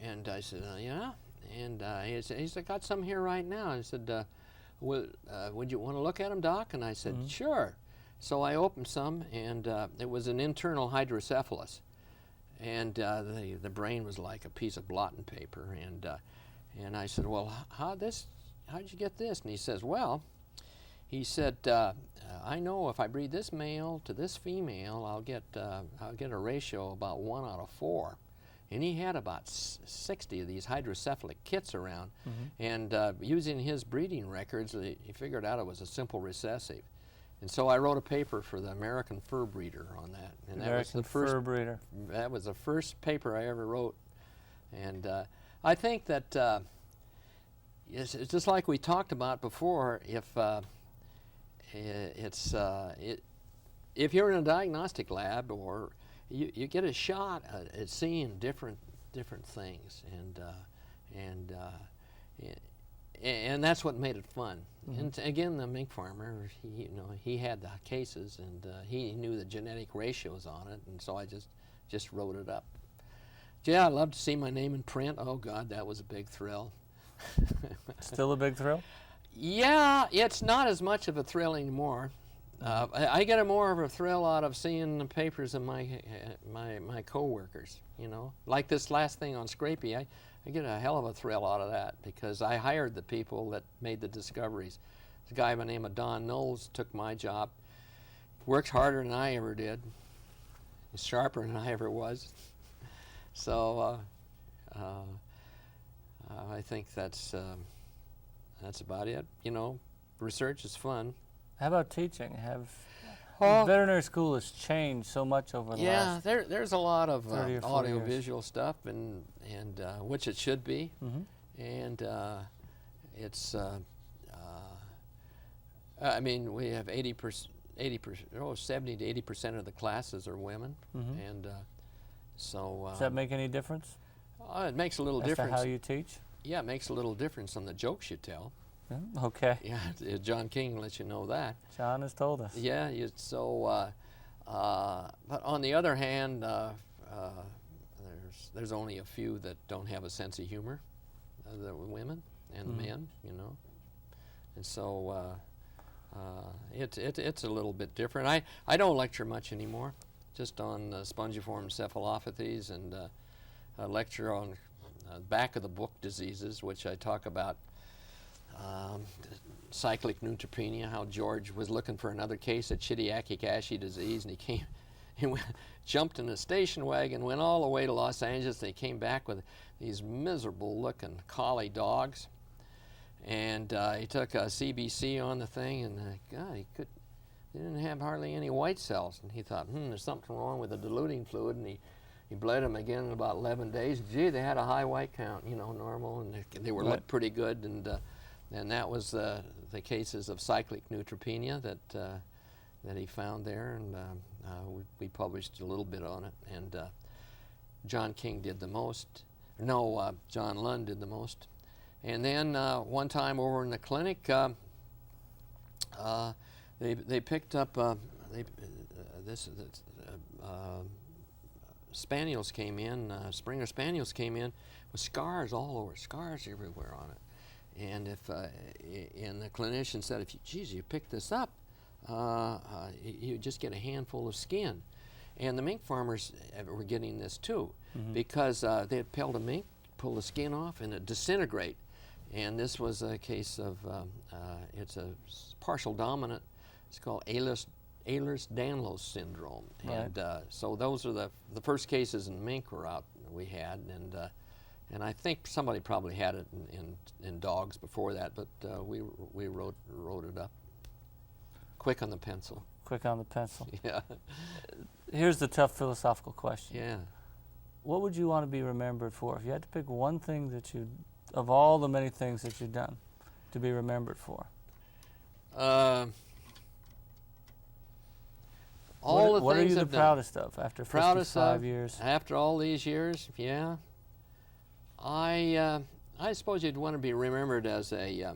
And I said, "Yeah." And he said, "I got some here right now." I said, "Would you want to look at them, Doc?" And I said, Mm-hmm. "Sure." So I opened some, and it was an internal hydrocephalus. And the brain was like a piece of blotting paper, and I said, "Well, how'd you get this?" And he says, "Well," he said, "I know if I breed this male to this female, I'll get a ratio about 1 out of 4." And he had about 60 of these hydrocephalic kits around, and using his breeding records, he figured out it was a simple recessive. And so I wrote a paper for the American Fur Breeder on that. And that was the first Fur Breeder. That was the first paper I ever wrote. And I think that it's just like we talked about before. If you're in a diagnostic lab, or you get a shot at seeing different things, and that's what made it fun. Mm-hmm. And again, the mink farmer, he had the cases, and he knew the genetic ratios on it, and so I just wrote it up. Yeah, I love to see my name in print. Oh God, that was a big thrill. Still a big thrill? Yeah, it's not as much of a thrill anymore. I get more of a thrill out of seeing the papers of my coworkers. You know, like this last thing on Scrapie, I get a hell of a thrill out of that because I hired the people that made the discoveries. A guy by the name of Don Knowles took my job. Works harder than I ever did. He's sharper than I ever was. So I think that's about it. You know, research is fun. How about teaching? Veterinary school has changed so much over the last. Yeah, there's a lot of 30 or 40 audio-visual stuff, and which it should be, and it's. I mean, we have 70 to 80% of the classes are women, and so. Does that make any difference? It makes a little As difference. to how you teach? Yeah, it makes a little difference on the jokes you tell. Okay. Yeah, John King lets you know that. John has told us. Yeah, but on the other hand, there's only a few that don't have a sense of humor, the women and the men, you know, and so it's a little bit different. I don't lecture much anymore, just on spongiform encephalopathies, and a lecture on back of the book diseases, which I talk about. Cyclic neutropenia, how George was looking for another case of Chidiacic ashy disease, and he jumped in a station wagon, went all the way to Los Angeles. They came back with these miserable looking collie dogs, and he took a CBC on the thing, and God, he didn't have hardly any white cells, and he thought, there's something wrong with the diluting fluid, and he bled them again in about 11 days. Gee, they had a high white count, you know, normal, and they were looked pretty good, and that was the cases of cyclic neutropenia that he found there, and we published a little bit on it. And John King did the most. No, John Lund did the most. And then one time over in the clinic, They picked up spaniels came in, Springer spaniels came in with scars all over, scars everywhere on it. And and the clinician said, geez, you pick this up, you just get a handful of skin. And the mink farmers were getting this too, because they had pelled a mink, pull the skin off, and it disintegrate. And this was a case of, it's a partial dominant, it's called Ehlers-Danlos syndrome. Right. And so those are the first cases in mink we had, and I think somebody probably had it in dogs before that, but we wrote it up. Quick on the pencil. Quick on the pencil. Yeah. Here's the tough philosophical question. Yeah. What would you want to be remembered for? If you had to pick one thing of all the many things that you've done, to be remembered for? What are you the proudest of after 55 years? After all these years, yeah. I suppose you'd want to be remembered as a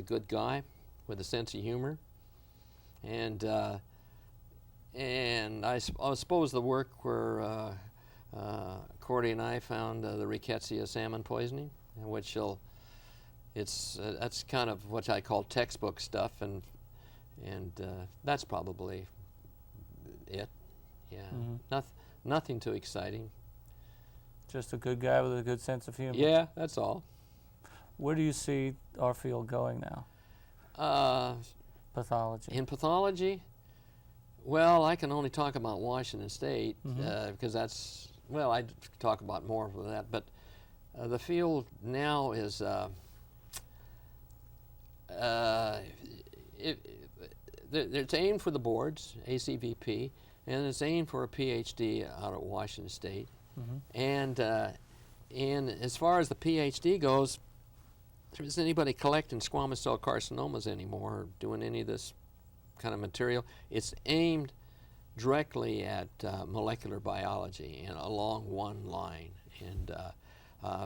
good guy with a sense of humor, and I suppose the work where Cordy and I found the rickettsia salmon poisoning, which that's kind of what I call textbook stuff, and that's probably it. Yeah, nothing too exciting. Just a good guy with a good sense of humor. Yeah, that's all. Where do you see our field going now? Pathology. In pathology, well, I can only talk about Washington State because that's, well, I'd talk about more of that, but the field now is it's aimed for the boards, ACVP, and it's aimed for a PhD out at Washington State. And as far as the PhD goes, there isn't anybody collecting squamous cell carcinomas anymore, or doing any of this kind of material. It's aimed directly at molecular biology and along one line. And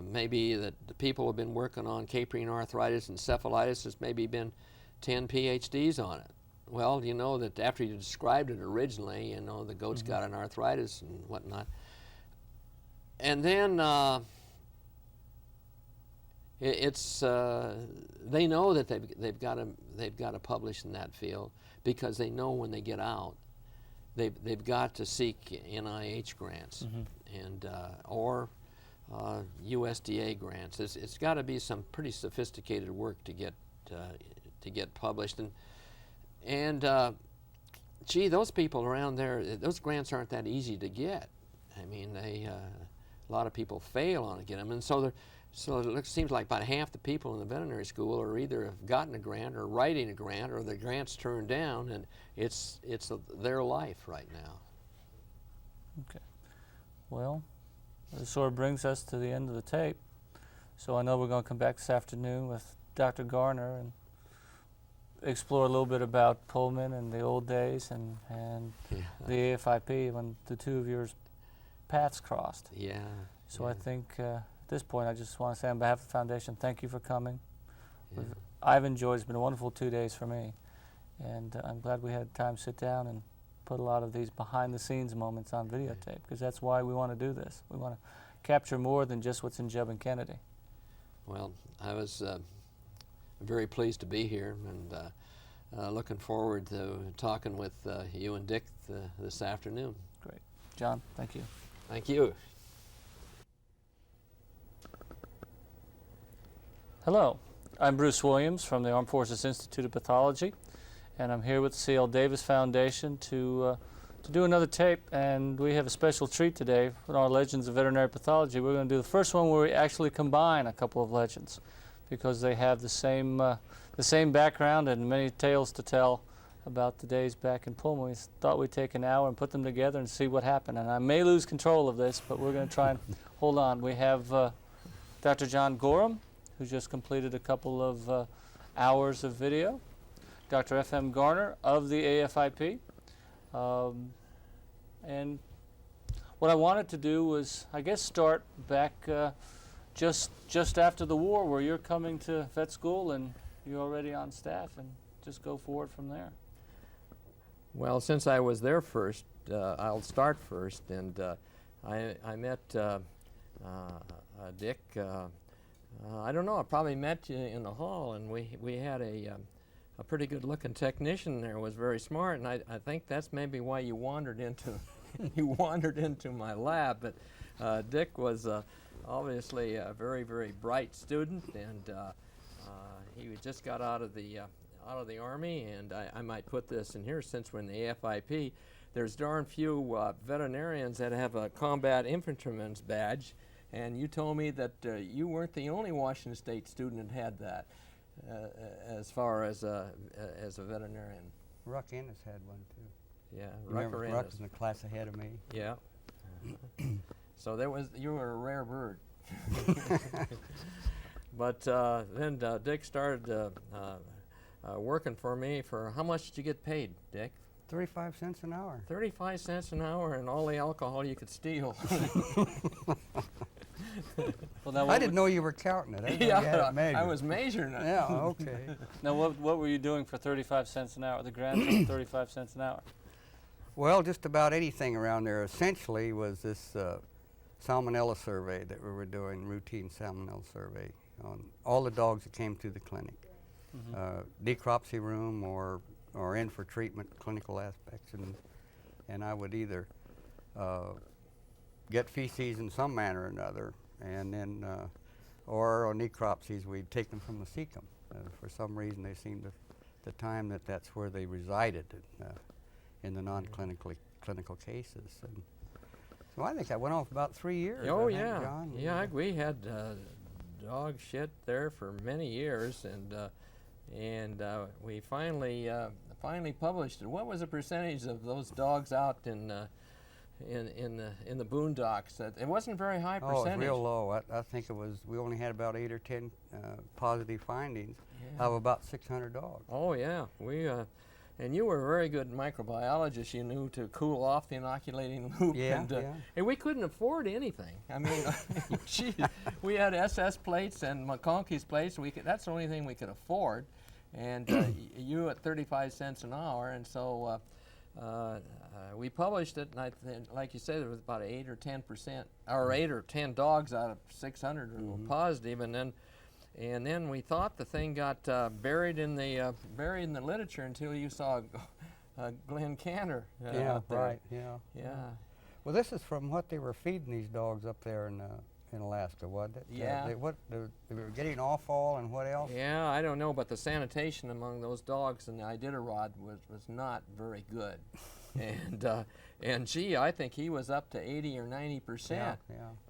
maybe that the people have been working on caprine arthritis and encephalitis, there's maybe been 10 PhDs on it. Well, you know that after you described it originally, you know, the goat's got an arthritis and whatnot. And then they know that they've got to publish in that field, because they know when they get out, they've got to seek NIH grants and or USDA grants. It's got to be some pretty sophisticated work to get published, and gee, those people around there, those grants aren't that easy to get. I mean, a lot of people fail on getting them, and so it seems like about half the people in the veterinary school are either have gotten a grant or writing a grant, or the grant's turned down, and it's their life right now. Okay. Well, this sort of brings us to the end of the tape. So I know we're going to come back this afternoon with Dr. Garner and explore a little bit about Pullman and the old days and the AFIP when the two of yours paths crossed. Yeah. So I think at this point I just want to say on behalf of the Foundation, thank you for coming. Yeah. I've enjoyed, it's been a wonderful 2 days for me. And I'm glad we had time to sit down and put a lot of these behind the scenes moments on videotape, because that's why we want to do this. We want to capture more than just what's in Jeb and Kennedy. Well, I was very pleased to be here, and looking forward to talking with you and Dick this afternoon. Great. John, thank you. Thank you. Hello, I'm Bruce Williams from the Armed Forces Institute of Pathology, and I'm here with the C.L. Davis Foundation to do another tape, and we have a special treat today for our Legends of Veterinary Pathology. We're going to do the first one where we actually combine a couple of legends, because they have the same background and many tales to tell about the days back in Pullman. We thought we'd take an hour and put them together and see what happened. And I may lose control of this, but we're going to try and hold on. We have Dr. John Gorham, who just completed a couple of hours of video. Dr. F.M. Garner of the AFIP. And what I wanted to do was, I guess, start back just after the war, where you're coming to vet school and you're already on staff, and just go forward from there? Well, since I was there first, I'll start first, and I met Dick. I don't know. I probably met you in the hall, and we had a pretty good-looking technician there. Was very smart, and I think that's maybe why you wandered into you wandered into my lab. But Dick was obviously a very bright student, and he just got out of the Army. And I might put this in here, since we're in the AFIP, there's darn few veterinarians that have a combat infantryman's badge. And you told me that you weren't the only Washington State student that had that, as far as a veterinarian. Ruck Ennis had one too. Yeah, Ruck was in the class ahead of me. Yeah. So you were a rare bird. But then Dick started working for me. For how much did you get paid, Dick? 35 cents an hour. 35 cents an hour, and all the alcohol you could steal. Well, now I didn't know you were counting it. I didn't know you had it measured. I was measuring it. Yeah, okay. Now, what were you doing for 35 cents an hour? The grand total, 35 cents an hour. Well, just about anything around there essentially was this salmonella survey that we were doing, routine salmonella survey on all the dogs that came through the clinic. Necropsy room or in for treatment, clinical aspects, and I would either get feces in some manner or another, and then or on necropsies we'd take them from the cecum. For some reason they seemed at the time that's where they resided in the clinical cases. And so I think I went on for about 3 years. Oh, I think, yeah. John. Yeah, we had dog shit there for many years, and we finally published it. What was the percentage of those dogs out in the boondocks? It wasn't very high percentage. Oh, it's real low. I think it was. We only had about 8 or 10 positive findings of about 600 dogs. Oh yeah, and you were a very good microbiologist. You knew to cool off the inoculating loop. Yeah, and we couldn't afford anything. I mean, we had SS plates and McConkey's plates. That's the only thing we could afford. And you at 35 cents an hour, and so we published it. And like you said, there was about 8 or 10%, or 8 or 10 dogs out of 600 were positive, and then we thought the thing got buried in the literature until you saw Glenn Cantor. Out there. Right. Yeah. Well, this is from what they were feeding these dogs up there in Alaska, wasn't it? Yeah. They were getting offal and what else? Yeah, I don't know, but the sanitation among those dogs in the Iditarod was not very good. And gee, I think he was up to 80 or 90%. Yeah.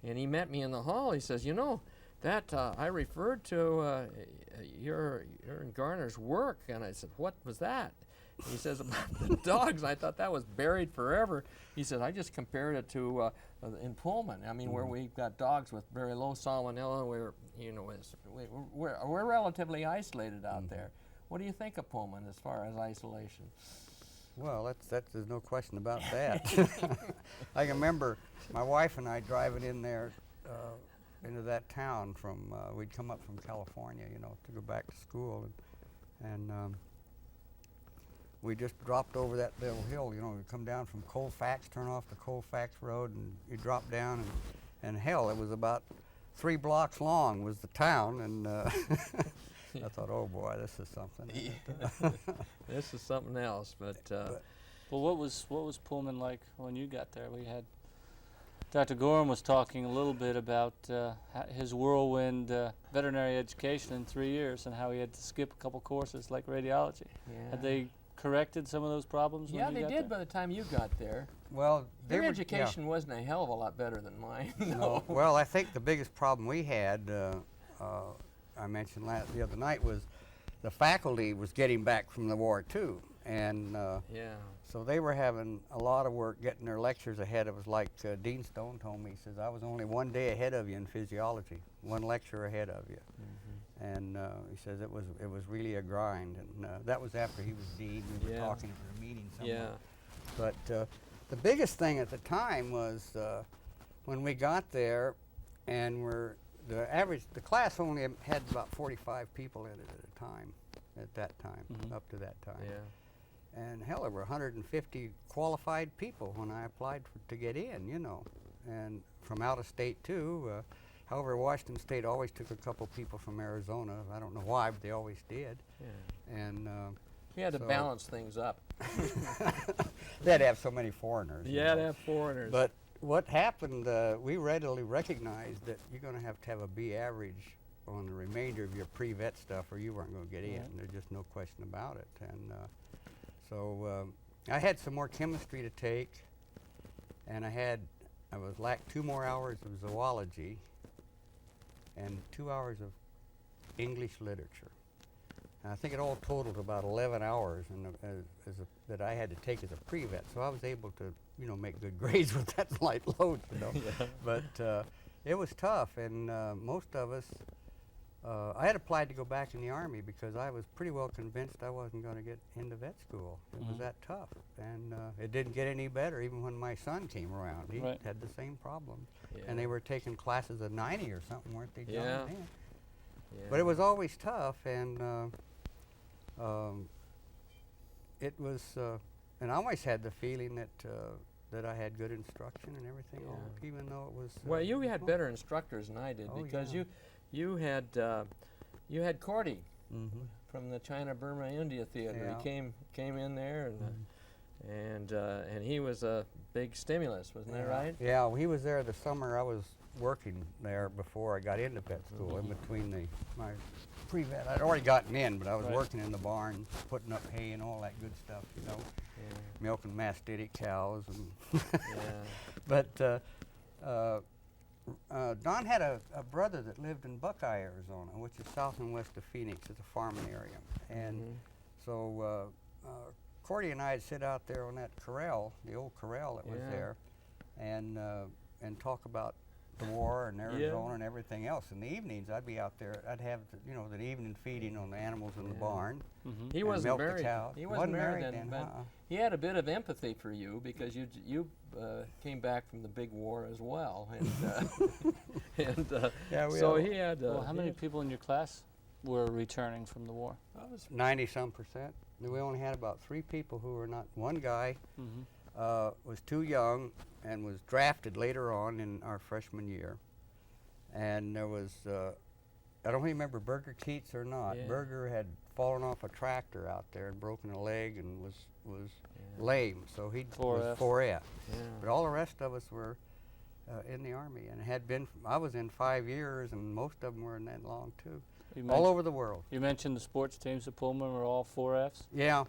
And he met me in the hall. He says, you know, that I referred to your and Garner's work, and I said, what was that? He says, about the dogs. I thought that was buried forever. He said, I just compared it to in Pullman. I mean, where we've got dogs with very low salmonella. We're relatively isolated out there. What do you think of Pullman as far as isolation? Well, there's no question about that. I can remember my wife and I driving in there into that town from, we'd come up from California, to go back to school, and we just dropped over that little hill, we come down from Colfax, turn off the Colfax Road, and you drop down, and hell, it was about 3 blocks long was the town, and I thought, oh boy, this is something. This is something else, but well, what was Pullman like when you got there? We had Dr. Gorham was talking a little bit about his whirlwind veterinary education in 3 years and how he had to skip a couple courses like radiology. Yeah. Had they corrected some of those problems? Yeah, when you they got did there? by the time you got there. Well, their education wasn't a hell of a lot better than mine. No. Well, I think the biggest problem we had, I mentioned the other night, was the faculty was getting back from the war too, and so they were having a lot of work getting their lectures ahead. It was like Dean Stone told me. He says, I was only 1 day ahead of you in physiology, 1 lecture ahead of you. And he says it was really a grind, and that was after he was dean. We were talking at a meeting somewhere. But the biggest thing at the time was when we got there, and the class only had about 45 people in it at a time, at that time, up to that time. Yeah. And hell, there were 150 qualified people when I applied to get in, you know, and from out of state too. However, Washington State always took a couple people from Arizona. I don't know why, but they always did. Yeah. And you had to balance things up. they'd have so many foreigners. Yeah, to have foreigners. But what happened, we readily recognized that you're going to have a B average on the remainder of your pre-vet stuff or you weren't going to get in. There's just no question about it. And so I had some more chemistry to take, and I was lacked 2 more hours of zoology and 2 hours of English literature. And I think it all totaled about 11 hours that I had to take as a pre-vet. So I was able to, you know, make good grades with that light load, you know. Yeah. But it was tough, and most of us, I had applied to go back in the Army because I was pretty well convinced I wasn't going to get into vet school. It was that tough, and it didn't get any better even when my son came around. He had the same problems, and they were taking classes of 90 or something, weren't they, John? Yeah. Yeah. But it was always tough, and it was, and I always had the feeling that I had good instruction and everything, even though it was. Well, you had better instructors than I did because you had Cordy from the China-Burma India Theater. He came in there and he was a big stimulus, wasn't that right? Yeah, well, he was there the summer I was working there before I got into vet school. In between my pre-vet, I'd already gotten in, but I was working in the barn, putting up hay and all that good stuff, you know, milking mastitic cows. And but Don had a brother that lived in Buckeye, Arizona, which is south and west of Phoenix. It's a farming area, and so Cordy and I'd sit out there on that corral, the old corral that was there, and talk about the war and Arizona and everything else. In the evenings, I'd be out there. I'd have the evening feeding on the animals in the barn. He wasn't married. The cows. He wasn't married then, but he had a bit of empathy for you because you came back from the big war as well, and so he had. Well, how many people in your class were returning from the war? 90-some%. We only had about 3 people who were not. One guy was too young and was drafted later on in our freshman year. And there was, I don't remember Berger Keats or not. Berger had fallen off a tractor out there and broken a leg and was lame, so he was 4F. But all the rest of us were in the Army and had been. I was in 5 years, and most of them were in that long too. All over the world. You mentioned the sports teams at Pullman were all 4Fs? Yeah.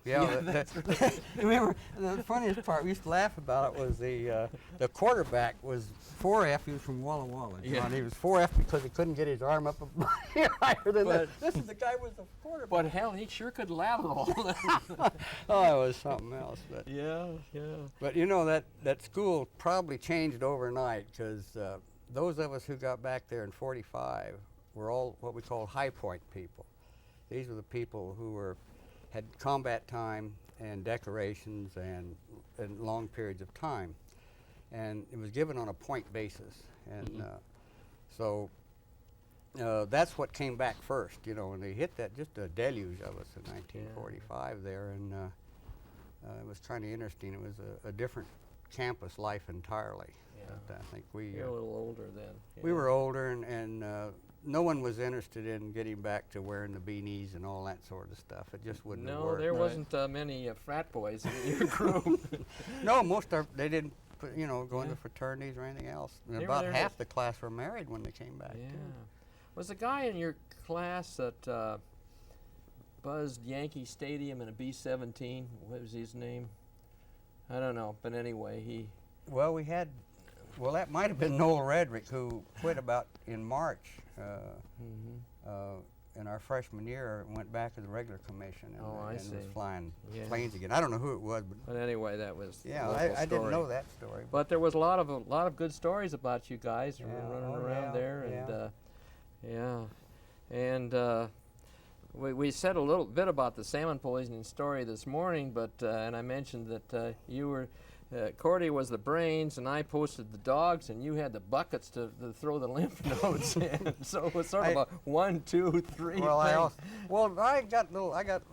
Remember, the funniest part we used to laugh about it was the quarterback was 4F. He was from Walla Walla. He was 4F because he couldn't get his arm up higher than that. This is the guy was the quarterback. But hell, he sure could lateral. Oh, it was something else. But yeah. But you know, that school probably changed overnight because those of us who got back there in '45 were all what we call high point people. These were the people who had combat time and decorations and long periods of time. And it was given on a point basis. And so that's what came back first, you know, and they hit that, just a deluge of us in 1945 there. And it was kind of interesting. It was a different campus life entirely. But I think we... You're a little older then. We were older, and no one was interested in getting back to wearing the beanies and all that sort of stuff. It just wouldn't have worked. No, there wasn't many frat boys in your group. No, they didn't, go into fraternities or anything else. And about half the class were married when they came back. Yeah. Was the guy in your class that buzzed Yankee Stadium in a B-17? What was his name? I don't know, but anyway, he... Well, that might have been Noel Redrick, who quit about in March in our freshman year, went back to the regular commission and was flying planes again. I don't know who it was, but anyway, that was I didn't know that story. But there was a lot of good stories about you guys running around there, and we said a little bit about the salmon poisoning story this morning, but and I mentioned that you were Cordy was the brains, and I posted the dogs, and you had the buckets to throw the lymph nodes in. So it was sort of a 1, 2, 3 Well, thing. I got a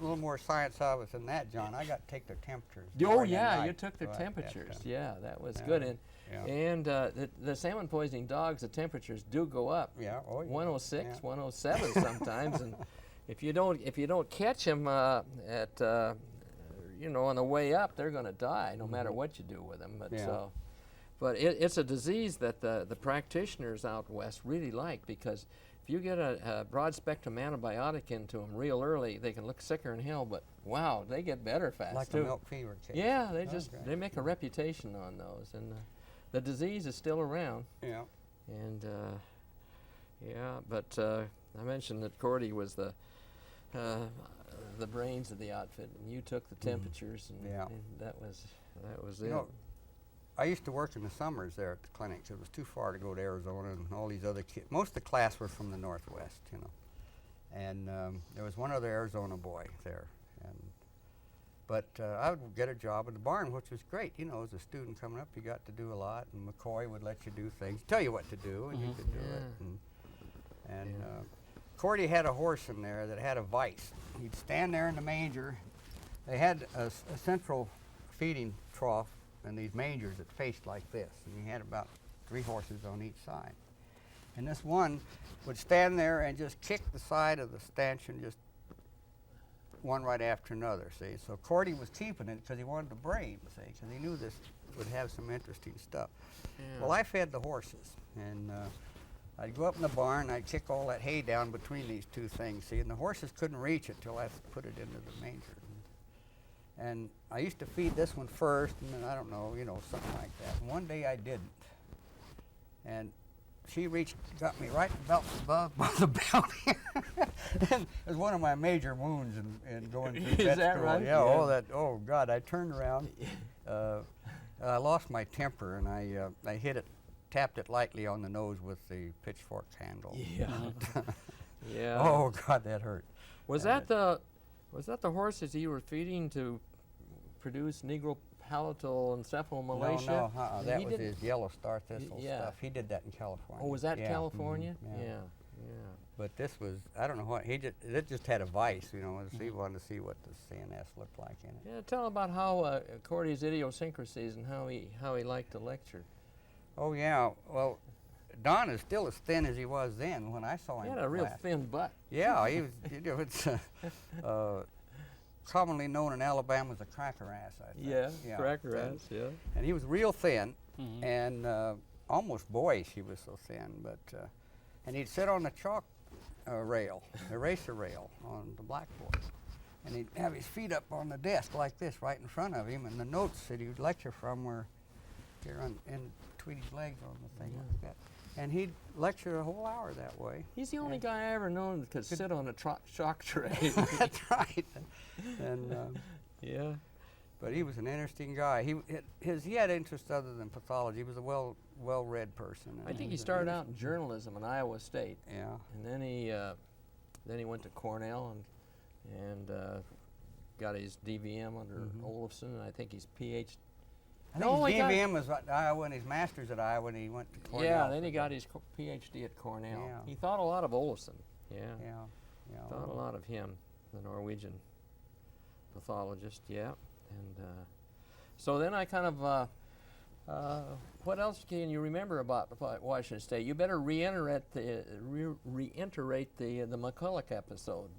little more science out of it than that, John. I got to take their temperatures. Oh yeah, you took their temperatures. Yeah, that was good. And yeah. the salmon poisoning dogs, the temperatures do go up. Yeah. Oh, yeah. 106, yeah. 107 sometimes, and if you don't catch them at on the way up, they're going to die no matter what you do with them. But but it's a disease that the practitioners out west really like, because if you get a broad spectrum antibiotic into them real early, they can look sicker than hell, but wow, they get better fast like too. a milk fever case. Yeah, they make a reputation on those, and the disease is still around. Yeah. And but I mentioned that Cordy was the brains of the outfit, and you took the temperatures, and that was it. You know, I used to work in the summers there at the clinics. It was too far to go to Arizona, and all these other kids. Most of the class were from the Northwest, and there was one other Arizona boy there, but I would get a job at the barn, which was great. As a student coming up, you got to do a lot, and McCoy would let you do things, tell you what to do, and you could do it. And Cordy had a horse in there that had a vise. He'd stand there in the manger. They had a central feeding trough and these mangers that faced like this, and he had about 3 horses on each side. And this one would stand there and just kick the side of the stanchion, just one right after another, see. So Cordy was keeping it because he wanted the brain, see, because he knew this would have some interesting stuff. Yeah. Well, I fed the horses, and I'd go up in the barn, I'd kick all that hay down between these two things, see, and the horses couldn't reach it till I put it into the manger. And I used to feed this one first, and then I don't know, something like that. And one day I didn't. And she got me right about above the belt here. And it was one of my major wounds in going through vet school. Is that right? Yeah, oh God, I turned around. I lost my temper, and I tapped it lightly on the nose with the pitchfork handle. Yeah. Yeah. Oh God, that hurt. Was that the horses you were feeding to produce Negro palatal encephalomalacia? No, that was his yellow star thistle stuff. He did that in California. Oh, was that California? Yeah. But this was, I don't know what, it just had a vise, so he wanted to see what the CNS looked like in it. Yeah, tell about how Cordy's idiosyncrasies and how he liked to lecture. Oh yeah, well, Don is still as thin as he was then when I saw him. He had a real thin butt. Yeah, he was. It's commonly known in Alabama as a cracker ass, I think. Yeah, cracker ass. Yeah. And he was real thin, and almost boyish. He was so thin, but and he'd sit on the chalk rail, the eraser rail on the blackboard, and he'd have his feet up on the desk like this, right in front of him, and the notes that he would lecture from were here in between his legs on the thing like that. And he'd lecture a whole hour that way. He's the only guy I ever known that could sit on a chalk tray. That's right. And yeah. But he was an interesting guy. He had interest other than pathology. He was a well-read person. I think he started out in journalism at Iowa State. Yeah. And then he went to Cornell and got his DVM under Olafson, and I think his PhD. I think his DVM was at Iowa and his master's at Iowa, and he went to Cornell. Yeah, then he got his PhD at Cornell. Yeah. He thought a lot of Olafson. Yeah. Yeah. Thought a lot of him, the Norwegian pathologist. Yeah. And so then I kind of, what else can you remember about Washington State? You better reiterate the McCulloch episode.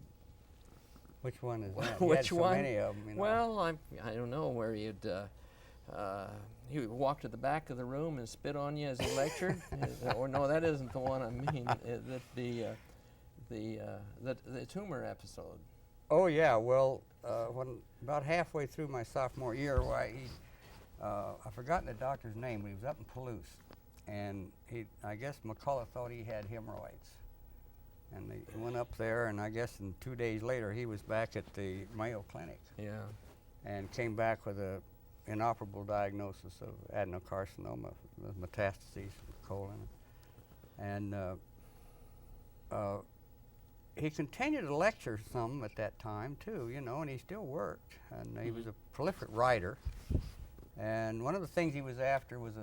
Which one is that? Which so one? Many of them. Well, I don't know where you'd. He would walk to the back of the room and spit on you as he lectured. Or no, that isn't the one I mean. The tumor episode. Oh yeah. Well, when about halfway through my sophomore year, I've forgotten the doctor's name, but he was up in Palouse, and I guess McCulloch thought he had hemorrhoids, and he went up there, and I guess 2 days later he was back at the Mayo Clinic. Yeah. And came back with a inoperable diagnosis of adenocarcinoma with metastases in the colon. And he continued to lecture some at that time too, and he still worked. And he was a prolific writer. And one of the things he was after was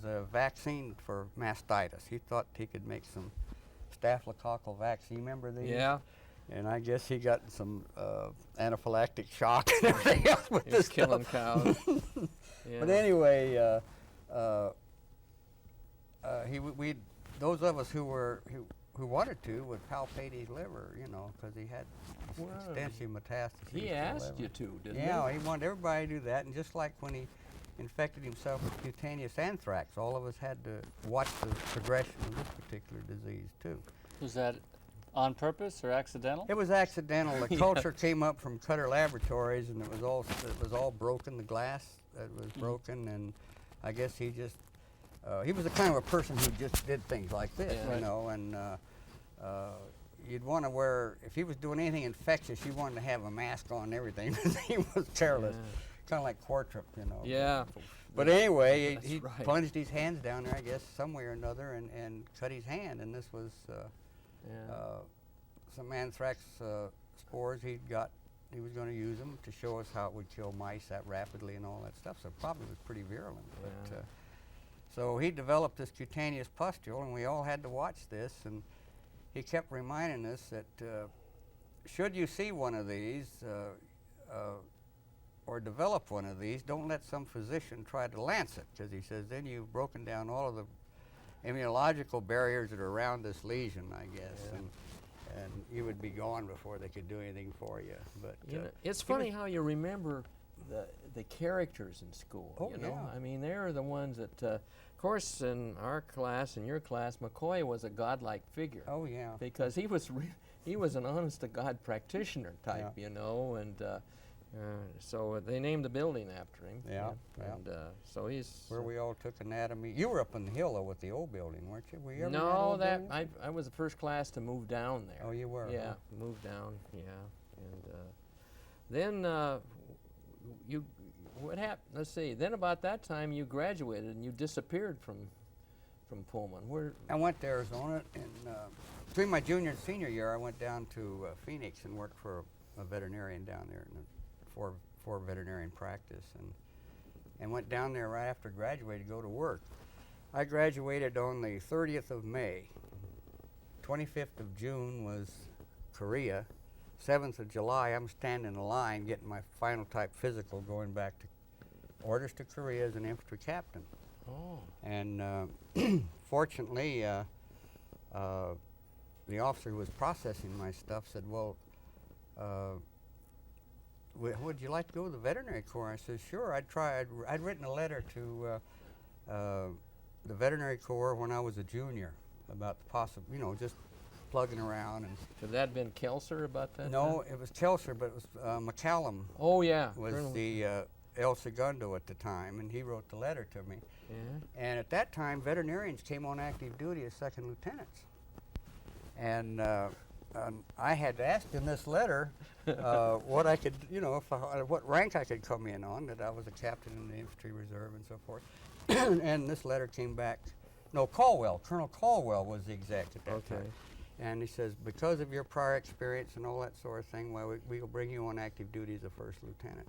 a vaccine for mastitis. He thought he could make some staphylococcal vaccine. Remember these? Yeah. And I guess he got some anaphylactic shock and everything else with He this was killing stuff. cows. Yeah. But anyway, those of us who wanted to would palpate his liver, you know, because he had extensive metastases. He asked you to, didn't he? Yeah, he wanted everybody to do that, and just like when he infected himself with cutaneous anthrax, all of us had to watch the progression of this particular disease too. Was that on purpose or accidental? It was accidental. The culture came up from Cutter Laboratories, and it was all broken. The glass was broken, and I guess he just he was the kind of a person who just did things like this, Yeah. you know. And you'd want to wear, if he was doing anything infectious, you wanted to have a mask on and everything. He was careless, kind of like Quartrip, you know. Yeah. But anyway, he right. plunged his hands down there, I guess, some way or another, and cut his hand. And this was some anthrax spores he'd got. He was going to use them to show us how it would kill mice that rapidly and all that stuff. So probably was pretty virulent. Yeah. But, so he developed this cutaneous pustule, and we all had to watch this. And he kept reminding us that should you see one of these or develop one of these, don't let some physician try to lance it, because he says then you've broken down all of the immunological barriers that are around this lesion, I guess. Yeah. And you would be gone before they could do anything for you. But You know, it's funny how you remember the characters in school. Oh, you know, yeah. I mean, they're the ones that, of course, in our class, in your class, McCoy was a godlike figure. Oh yeah. Because he was he was an honest-to-God practitioner type, Yeah. you know, and so they named the building after him. Yeah, yeah. And so he's Where we all took anatomy. You were up on the hill though with the old building, weren't you? Were you ever in that no, old that building? I was the first class to move down there. Oh, you were. Yeah, huh? moved down. Yeah, and then you what happened? Let's see. Then about that time you graduated and you disappeared from Pullman. Where? I went to Arizona, and between my junior and senior year, I went down to Phoenix and worked for a veterinarian down there in for veterinarian practice, and went down there right after graduating to go to work. I graduated on the 30th of May. 25th of June was Korea. 7th of July, I'm standing in a line getting my final type physical, going back to orders to Korea as an infantry captain. Oh. And fortunately, the officer who was processing my stuff said, well, would you like to go to the veterinary corps? I said, sure, I'd try. I'd written a letter to the veterinary corps when I was a junior about the possible, you know, just plugging around. And Should that have been Kelser about that? no, time? it was Kelser, but it was McCallum Oh yeah. was Colonel- the El Segundo at the time, and he wrote the letter to me. Yeah. And at that time, veterinarians came on active duty as second lieutenants. And I had asked in this letter what I could, you know, what rank I could come in on, that I was a captain in the infantry reserve and so forth. And this letter came back, no, Colonel Caldwell was the exec at that Okay. time. And he says, because of your prior experience and all that sort of thing, well, we'll bring you on active duty as a first lieutenant.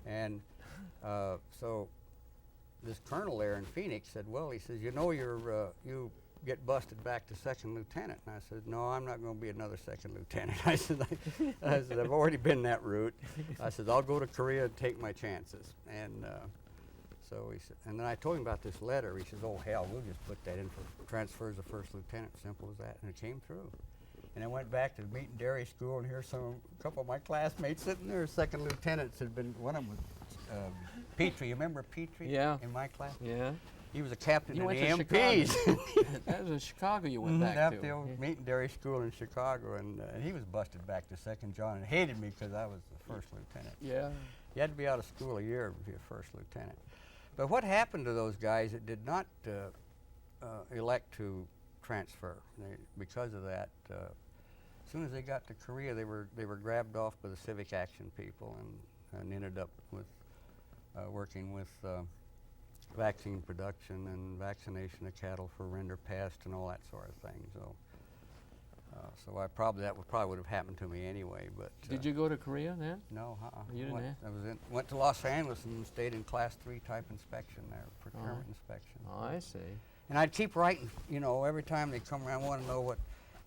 And so this colonel there in Phoenix said, well, he says, you know, you get busted back to second lieutenant. And I said, no, I'm not going to be another second lieutenant. I said, I've already been that route. I said, I'll go to Korea and take my chances. And so he said, and then I told him about this letter. He says, oh, hell, we'll just put that in for transfer as a first lieutenant, simple as that. And it came through. And I went back to the meat and dairy school, and here's a couple of my classmates sitting there, second lieutenants had been, one of them was Petrie. You remember Petrie? Yeah. In my class? Yeah. He was a captain You in went the to MPs. Chicago. That was in Chicago you went back After to. the old meat and dairy school in Chicago, and he was busted back to second John and hated me because I was the first lieutenant. Yeah. You had to be out of school a year to be a first lieutenant. But what happened to those guys that did not elect to transfer? Because of that, as soon as they got to Korea, they were grabbed off by the civic action people and ended up with working with vaccine production and vaccination of cattle for render pest and all that sort of thing. So So that probably would have happened to me anyway. But did you go to Korea then? No, You didn't? went to Los Angeles and stayed in Class 3 type inspection there, procurement inspection. Oh, I see. And I'd keep writing, you know, every time they come around, want to know what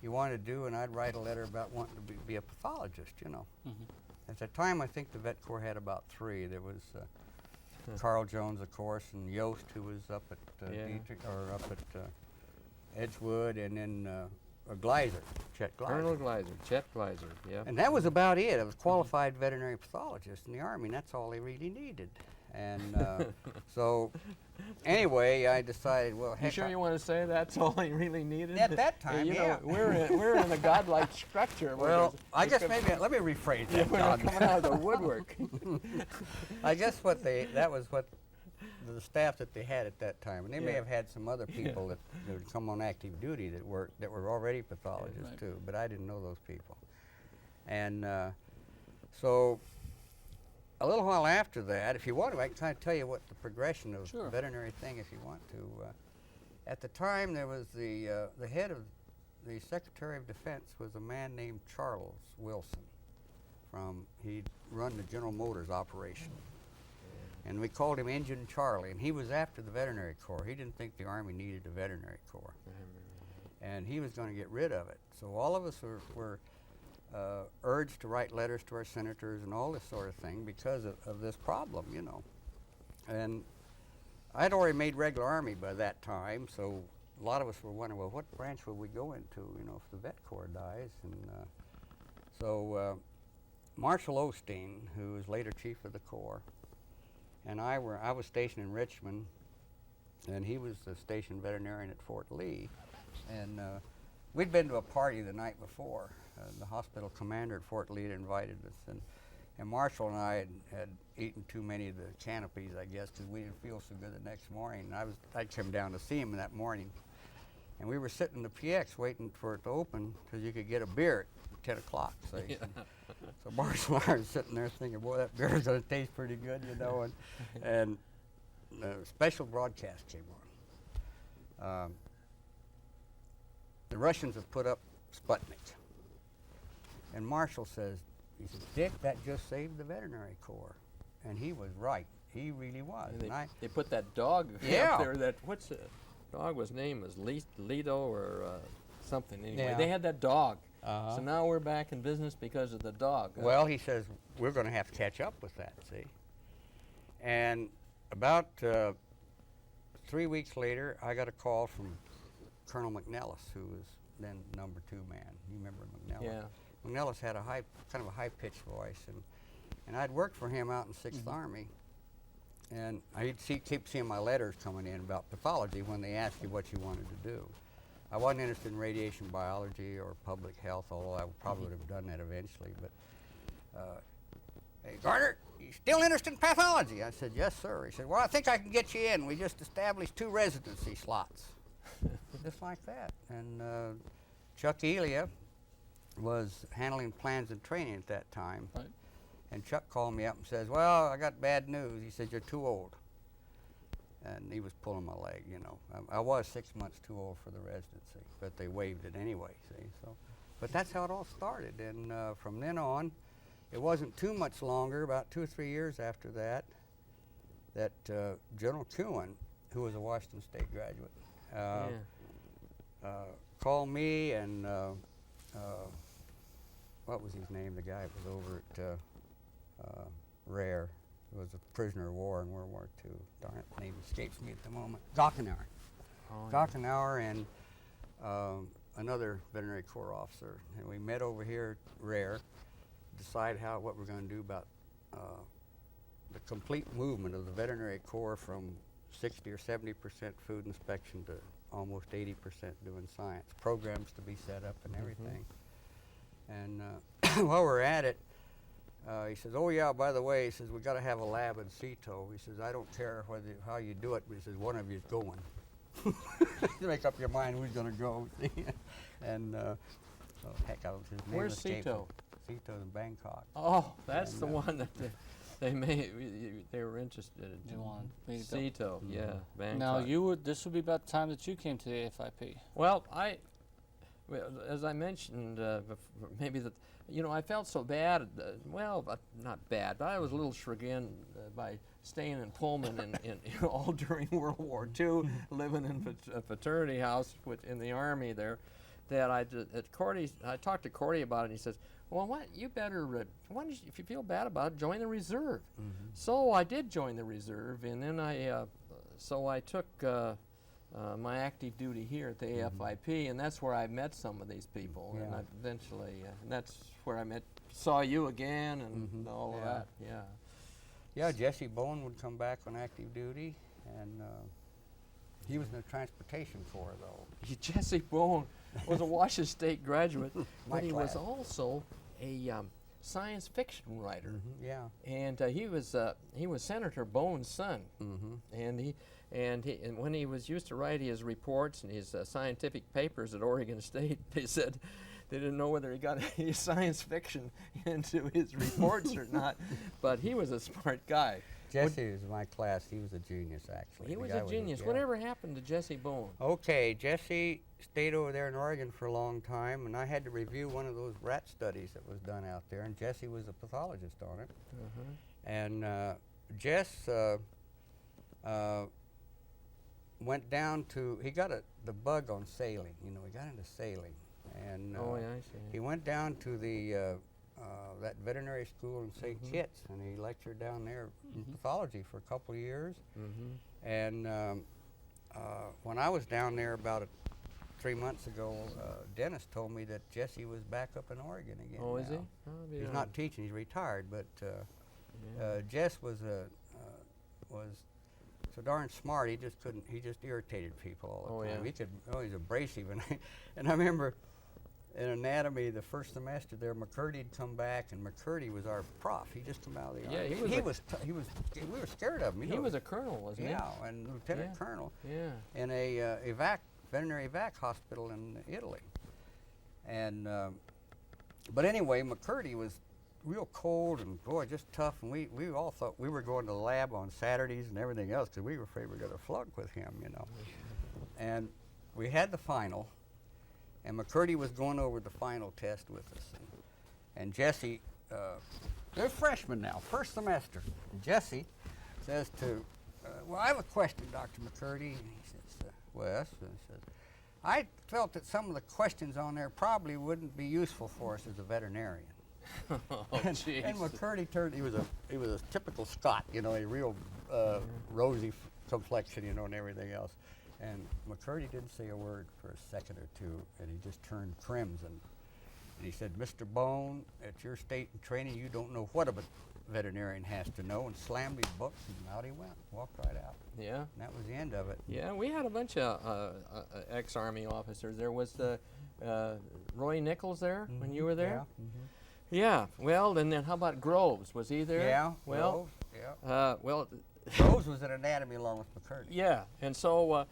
you want to do, and I'd write a letter about wanting to be a pathologist, you know. At that time, I think the Vet Corps had about 3. There was Carl Jones, of course, and Yost, who was up at Edgewood, and then Gleiser, Chet Gleiser. Colonel Gleiser, Chet Gleiser, yeah. And that was about it. It was qualified veterinary pathologist in the Army, and that's all they really needed. And so, anyway, I decided, well, heck. You sure you want to say that's all they really needed? At that time, you yeah. know, we're in a godlike structure. Well, I guess maybe let me rephrase that. We're coming out of the woodwork. I guess that was what the staff that they had at that time, and they may have had some other people that would come on active duty that were already pathologists too, but I didn't know those people. And so a little while after that, if you want to, I can kind of tell you what the progression of the veterinary thing, if you want to. At the time, there was the head of the Secretary of Defense was a man named Charles Wilson. He'd run the General Motors operation. And we called him Engine Charlie, and he was after the veterinary corps. He didn't think the Army needed a veterinary corps. And he was going to get rid of it. So all of us were urged to write letters to our senators and all this sort of thing because of this problem, you know. And I'd already made regular Army by that time, so a lot of us were wondering, well, what branch will we go into, you know, if the Vet Corps dies? And so Marshal Osteen, who was later Chief of the Corps, and I was stationed in Richmond, and he was the station veterinarian at Fort Lee. And we'd been to a party the night before. The hospital commander at Fort Lee had invited us, and Marshall and I had eaten too many of the canopies, I guess, because we didn't feel so good the next morning. And I came down to see him that morning, and we were sitting in the PX waiting for it to open because you could get a beer at 10 o'clock. So Marshall and I were sitting there thinking, boy, that beer's going to taste pretty good, you know. And a special broadcast came on. The Russians have put up Sputnik. And Marshall says, he said, Dick, that just saved the veterinary corps. And he was right. He really was. And they put that dog up there. What's the dog name was Lido or something. Anyway, they had that dog. So now we're back in business because of the dog. Well, he says, we're going to have to catch up with that, see. And about 3 weeks later, I got a call from Colonel McNellis, who was then #2 man. You remember McNellis? Yeah. McNellis had kind of a high-pitched voice, and I'd worked for him out in 6th Army, and I'd keep seeing my letters coming in about pathology when they asked you what you wanted to do. I wasn't interested in radiation biology or public health, although I probably would have done that eventually. But, hey, Garner, you still interested in pathology? I said, yes, sir. He said, well, I think I can get you in. We just established 2 residency slots. Just like that. And Chuck Elia was handling plans and training at that time. Right. And Chuck called me up and says, well, I got bad news. He said, you're too old. And he was pulling my leg, you know. I was 6 months too old for the residency, but they waived it anyway, see. So, but that's how it all started. And from then on, it wasn't too much longer, about 2 or 3 years after that, that General Kuhn, who was a Washington State graduate, called me and what was his name? The guy that was over at Rare. He was a prisoner of war in World War II. Darn it, the name escapes me at the moment. Gockenauer. Oh, Gockenauer and another veterinary corps officer. And we met over here at Rare, decide what we're going to do about the complete movement of the veterinary corps from 60 or 70% food inspection to almost 80% doing science. Programs to be set up and everything. And while we're at it, he says, oh yeah, by the way, he says, we got to have a lab in Ceto. He says, I don't care how you do it, but he says, one of you's going. You make up your mind who's going to go. And oh, heck, I was his name. Where's Ceto? Ceto in Bangkok. Oh, that's the one that they were interested in. You want me to go? Ceto, yeah, Bangkok. Now this would be about the time that you came to the AFIP. Well, well, as I mentioned, maybe that, you know, I felt so bad. Well, not bad, but I was a little chagrined by staying in Pullman and all during World War II, living in a fraternity house in the Army there. That I talked to Cordy about it, and he says, "Well, what you better, why don't you, if you feel bad about it, join the reserve." Mm-hmm. So I did join the reserve, and then I took my active duty here at the AFIP, and that's where I met some of these people, and I eventually, and that's where I saw you again, and all of that. Yeah. Yeah, Jesse Bowen would come back on active duty, and he was in the transportation corps, though. Jesse Bowen was a Washington State graduate, but he was class. also a science fiction writer. Yeah. And he was Senator Bowen's son. And when he was used to write his reports and his scientific papers at Oregon State, they said they didn't know whether he got any science fiction into his reports or not. But he was a smart guy. Jesse was in my class. He was a genius, actually. He was a genius. Whatever happened to Jesse Bowen? Okay, Jesse stayed over there in Oregon for a long time, and I had to review one of those rat studies that was done out there, and Jesse was a pathologist on it. And Jess went down to, he got the bug on sailing. You know, he got into sailing. And I see. he went down to the that veterinary school in St. Kitts, and he lectured down there in pathology for a couple of years. And when I was down there about 3 months ago, Dennis told me that Jesse was back up in Oregon again. Oh, is he? now. Oh, He's not teaching; he's retired. But Jess was so darn smart. He just couldn't. He just irritated people all the time. He could. Oh, he's abrasive, and I remember. In anatomy, the first semester there, McCurdy'd come back, and McCurdy was our prof. He just come out of the army. He was. We were scared of him. You know. He was a colonel, wasn't he? Yeah, and lieutenant colonel. Yeah. In a veterinary evac hospital in Italy. And but anyway, McCurdy was real cold and boy, just tough. And we all thought we were going to the lab on Saturdays and everything else because we were afraid we were going to flunk with him, you know. And we had the final. And McCurdy was going over the final test with us. And Jesse, they're freshmen now, first semester. And Jesse says to, well, I have a question, Dr. McCurdy. And he says, well, yes. And he says, I felt that some of the questions on there probably wouldn't be useful for us as a veterinarian. And McCurdy turned, he was a typical Scot, you know, a real rosy complexion, you know, and everything else. And McCurdy didn't say a word for a second or two, and he just turned crimson. And he said, Mr. Bone, at your state and training, you don't know what a veterinarian has to know, and slammed his books, and out he went, walked right out. Yeah. And that was the end of it. Yeah, we had a bunch of ex-Army officers. There was Roy Nichols there when you were there? Yeah. Well, and then how about Groves? Was he there? Yeah, well, Groves, yeah. Well, Groves was in anatomy along with McCurdy. Yeah, and so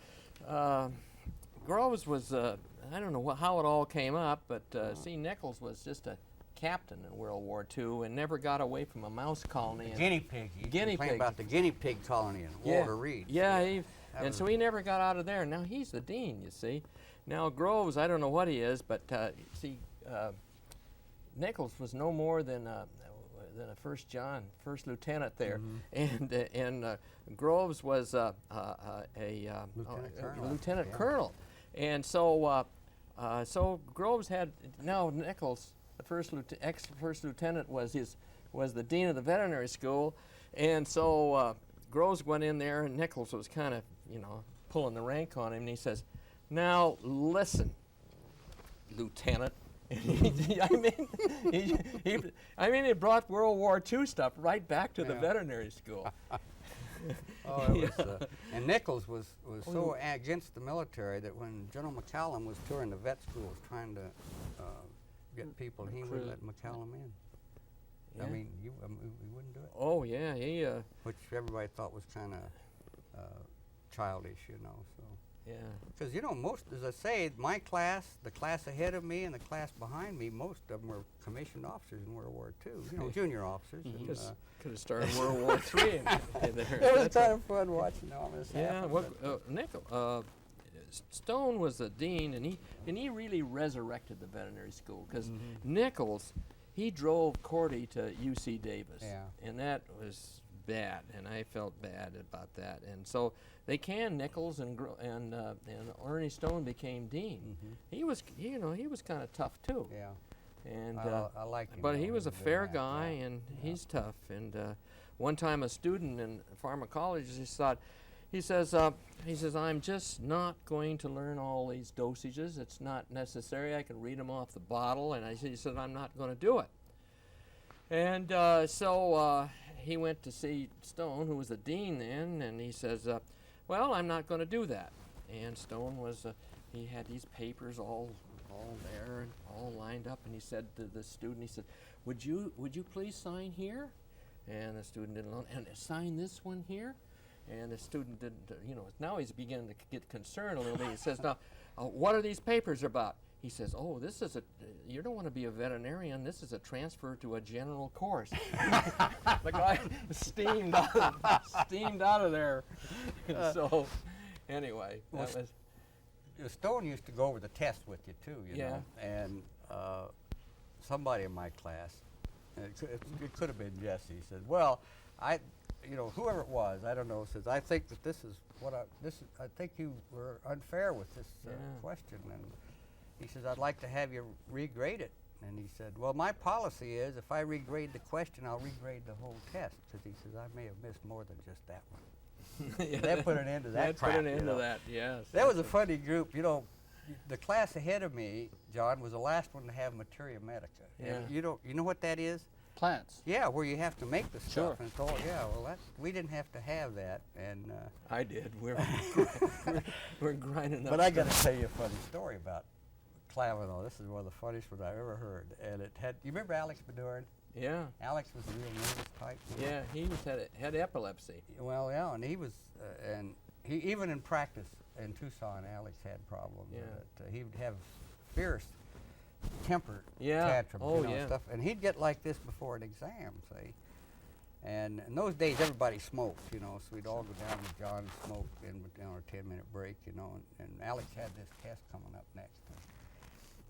Groves was, I don't know how it all came up, but C. Nichols was just a captain in World War II and never got away from a mouse colony. Guinea pig. Guinea pig. About the guinea pig colony in Walter Reed. Yeah, and so he never got out of there. Now he's the dean, you see. Now Groves, I don't know what he is, but see, Nichols was no more than a first lieutenant there, and Groves was a lieutenant colonel, and so so Groves had now Nichols, the ex-first lieutenant, was the dean of the veterinary school, and so Groves went in there, and Nichols was kind of pulling the rank on him, and he says, "Now listen, Lieutenant." I mean, it brought World War II stuff right back to the veterinary school. And Nichols was so against the military that when General McCallum was touring the vet schools trying to get people, he wouldn't let McCallum in. Yeah. I mean, he wouldn't do it. Oh yeah, which everybody thought was kind of childish, you know. So. Yeah. Because, most, as I say, my class, the class ahead of me, and the class behind me, most of them were commissioned officers in World War II, junior officers. Could have started World War III. It was kind of fun watching all this happen. Yeah, Nichols, Stone was the dean, and he really resurrected the veterinary school, because Nichols, he drove Cordy to UC Davis, and that was bad, and I felt bad about that. And so they canned Nichols, and Ernie Stone became dean. He was, you know, he was kind of tough too. Yeah. And I like him. but he was a fair that, guy, and he's tough. And one time, a student in pharmacology he says, I'm just not going to learn all these dosages. It's not necessary. I can read them off the bottle. And he said, I'm not going to do it. And so he went to see Stone, who was the dean then, and he says, well, I'm not going to do that. And Stone was, he had these papers all there and all lined up, and he said to the student, he said, would you please sign here? And the student didn't, and sign this one here? And the student didn't, you know, now he's beginning to get concerned a little bit. He says, now, what are these papers about? He says, oh, this is you don't want to be a veterinarian. This is a transfer to a general course. The guy steamed out of there. So, anyway, that was. Stone used to go over the test with you too, you know. And somebody in my class, it could have been Jesse, said, well, you know, whoever it was, I don't know, says, I think that this is I think you were unfair with this question. And he says, I'd like to have you regrade it. And he said, well, my policy is if I regrade the question, I'll regrade the whole test. Because he says, I may have missed more than just that one. That put an end to that crap. That put an end to that, yes. That was a funny group. You know, the class ahead of me, John, was the last one to have materia medica. Yeah. And you know what that is? Plants. Yeah, where you have to make the stuff. Sure. And it's all, well, we didn't have to have that. And I did. We're grinding up. But I got to tell you a funny story about Clavino. This is one of the funniest ones I've ever heard. And it had, you remember Alex Bedoran? Yeah. Alex was a real nervous type. Yeah, he had epilepsy. Well, yeah, and he was, and he even in practice in Tucson, Alex had problems with it. He would have fierce temper tantrums, you know, stuff, and he'd get like this before an exam, see. And in those days, everybody smoked, you know, so we'd all go down with John and smoke in our 10-minute break, you know. And Alex had this test coming up next,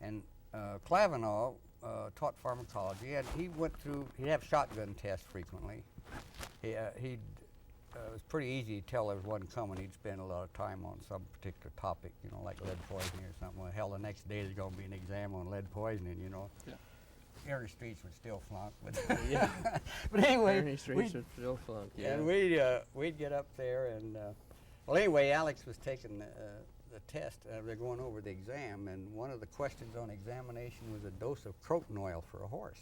and Clavino taught pharmacology, and he went through. He'd have shotgun tests frequently. It was pretty easy to tell there was one coming. He'd spend a lot of time on some particular topic, you know, like lead poisoning or something. Well, hell, the next day there's going to be an exam on lead poisoning, you know. Yeah. Erie Streets would still flunk, but but anyway, Erie Streets would still flunk. Yeah. And we'd get up there, and well, anyway, Alex was taking the test. They're going over the exam, and one of the questions on examination was a dose of croton oil for a horse.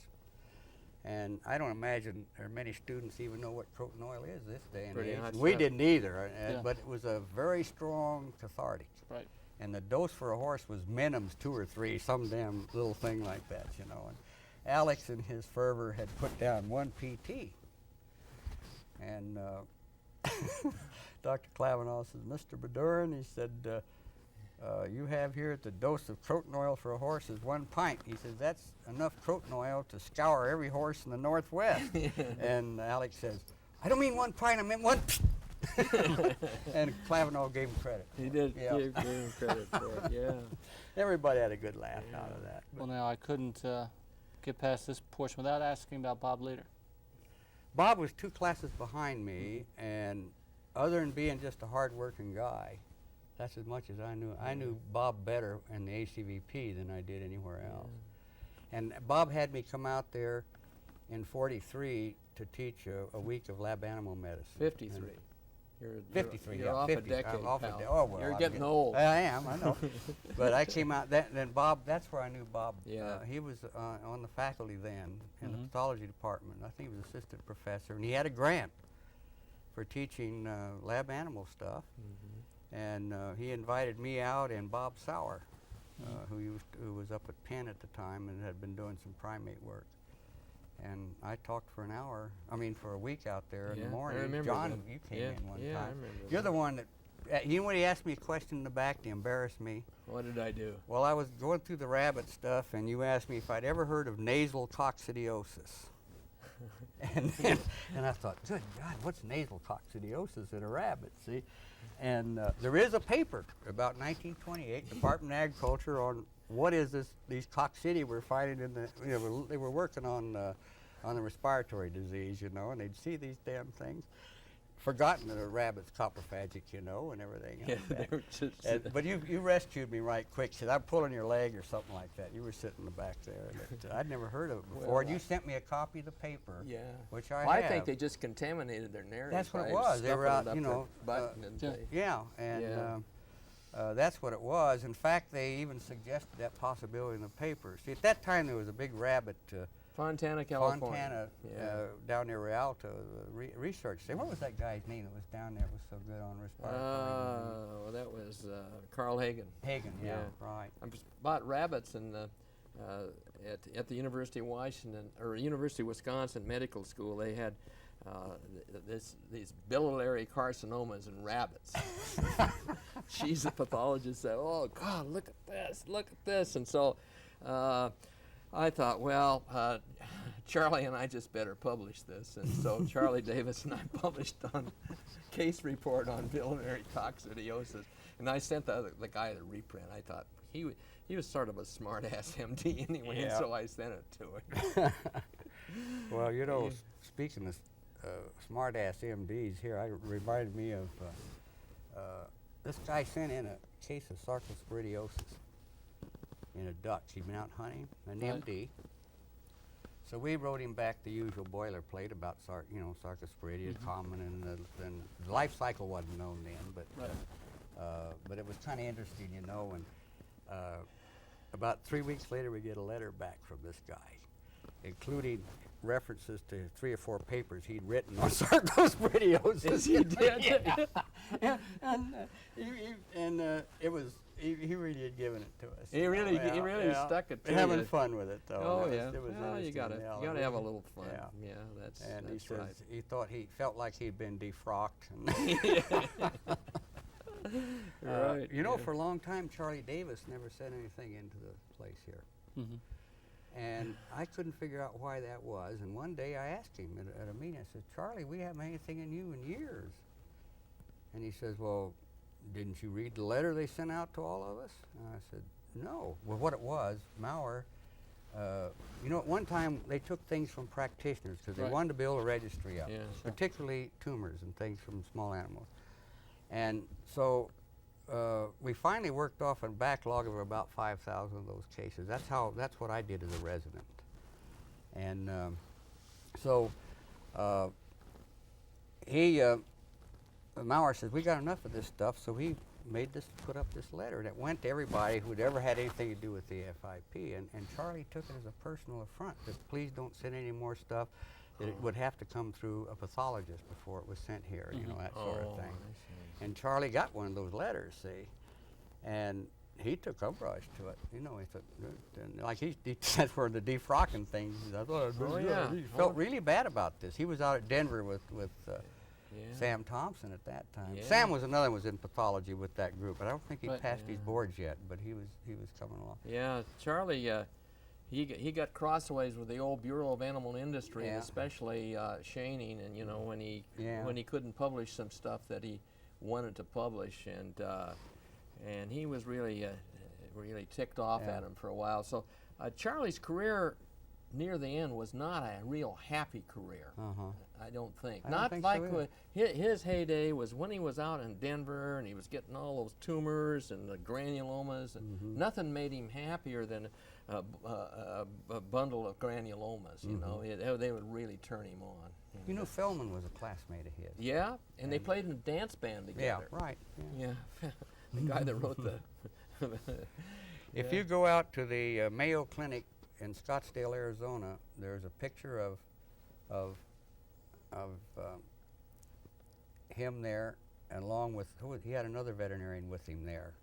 And I don't imagine there are many students even know what croton oil is this day and age. We didn't either, but it was a very strong cathartic. Right. And the dose for a horse was minims 2 or 3, some damn little thing like that, you know. And Alex, in his fervor, had put down 1 PT. And Dr. Clavino says, Mr. Bedurin, he said, you have here the dose of croton oil for a horse is 1 pint. He says, that's enough croton oil to scour every horse in the Northwest. And Alex says, I don't mean 1 pint, I meant 1 And Clavino gave him credit. He did give him credit for it, yeah. Everybody had a good laugh out of that. Well, now, I couldn't get past this portion without asking about Bob Leader. Bob was 2 classes behind me, and other than being just a hard-working guy, that's as much as I knew. I knew Bob better in the ACVP than I did anywhere else. And Bob had me come out there in '43 to teach a week of lab animal medicine. 53. You're 53, you're yeah. off 50, a decade, I'm off pal. oh, well, You're I'm getting old. I am, I know. But I came out, then Bob, that's where I knew Bob. Yeah. He was on the faculty then in the pathology department. I think he was assistant professor, and he had a grant for teaching lab animal stuff. And he invited me out and Bob Sauer, who was up at Penn at the time and had been doing some primate work. And I talked for an hour, for a week out there in the morning. I remember John, that. you came in one Yeah, I time. remember You're that. the one that, you know when he asked me a question in the back to embarrass me? What did I do? Well, I was going through the rabbit stuff, and you asked me if I'd ever heard of nasal coccidiosis. And I thought, good God, what's nasal coccidiosis in a rabbit, see? And there is a paper about 1928, Department of Agriculture, on what is these coccidia we're finding in the, they were working on the respiratory disease, and they'd see these damn things. Forgotten that a rabbit's coprophagic, and everything. Yeah, they were just but you rescued me right quick, because I'm pulling your leg or something like that. You were sitting in the back there. But, I'd never heard of it before. Well, and you sent me a copy of the paper, yeah. which I well, have. I think they just contaminated their narrative. That's what it was. They were out, yeah, and that's what it was. In fact, they even suggested that possibility in the paper. See, at that time there was a big rabbit. Fontana, California. Fontana, down near Rialto, research. What was that guy's name that was down there? Was so good on respiratory. Well, that was Carl Hagen. Hagen, yeah, right. I bought rabbits in at the University of Washington or University of Wisconsin Medical School. They had these biliary carcinomas in rabbits. She's a pathologist. Said, "Oh God, look at this," and so. I thought, well, Charlie and I just better publish this. And so Charlie Davis and I published on case report on biliary coccidiosis. And I sent the guy the reprint. I thought he was sort of a smart-ass MD anyway, and so I sent it to him. Well, speaking of smart-ass MDs here, it reminded me of this guy sent in a case of sarcosporidosis in a duck. He'd been out hunting, an MD. So we wrote him back the usual boilerplate about sarcosporidia, common, and the life cycle wasn't known then, but it was kind of interesting, and about 3 weeks later we get a letter back from this guy, including references to 3 or 4 papers he'd written on sarcosporidosis. He did. Yeah. And it was. He really had given it to us. He really stuck it to you. Having fun with it, though. Oh, It was well, you gotta have a little fun. Yeah, that's and that's he says right. he felt like he'd been defrocked. Right. For a long time, Charlie Davis never sent anything into the place here. Mm-hmm. And I couldn't figure out why that was. And one day I asked him at a meeting, I said, Charlie, we haven't had anything in you in years. And he says, well, didn't you read the letter they sent out to all of us? And I said, no. Well, what it was, Maurer, at one time they took things from practitioners because they wanted to build a registry up, particularly tumors and things from small animals. And so we finally worked off a backlog of about 5,000 of those cases. That's what I did as a resident. And Maurer says, we got enough of this stuff, so he put up this letter, and it went to everybody who'd ever had anything to do with the FIP. And Charlie took it as a personal affront, that please don't send any more stuff, that it would have to come through a pathologist before it was sent here, that sort of thing. And Charlie got one of those letters, see, and he took umbrage to it. He thought, and like that's where the defrocking thing. I thought he felt really bad about this. He was out at Denver with Sam Thompson at that time. Yeah. Sam was another one was in pathology with that group, but I don't think he passed his boards yet. But he was coming along. Yeah, Charlie. He got crossways with the old Bureau of Animal Industry, and especially Shaning, and when he couldn't publish some stuff that he wanted to publish, and he was really ticked off at him for a while. So Charlie's career near the end was not a real happy career. I don't think. His heyday was when he was out in Denver and he was getting all those tumors and the granulomas, and nothing made him happier than a bundle of granulomas. They would really turn him on. Feldman was a classmate of his. Yeah, and they played in a dance band together. Yeah, right. Yeah, the guy that wrote the. If you go out to the Mayo Clinic in Scottsdale, Arizona, there's a picture of him there, and along with he had another veterinarian with him there.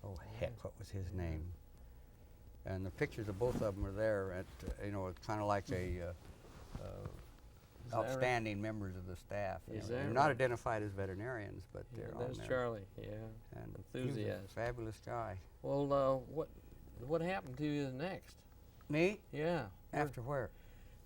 Oh heck, what was his name? And the pictures of both of them are there. At it's kind of like outstanding members of the staff. They're not identified as veterinarians, but they're on there. There's Charlie. Yeah, and enthusiast. He was a fabulous guy. Well, what happened to you next? Me? Yeah. After where?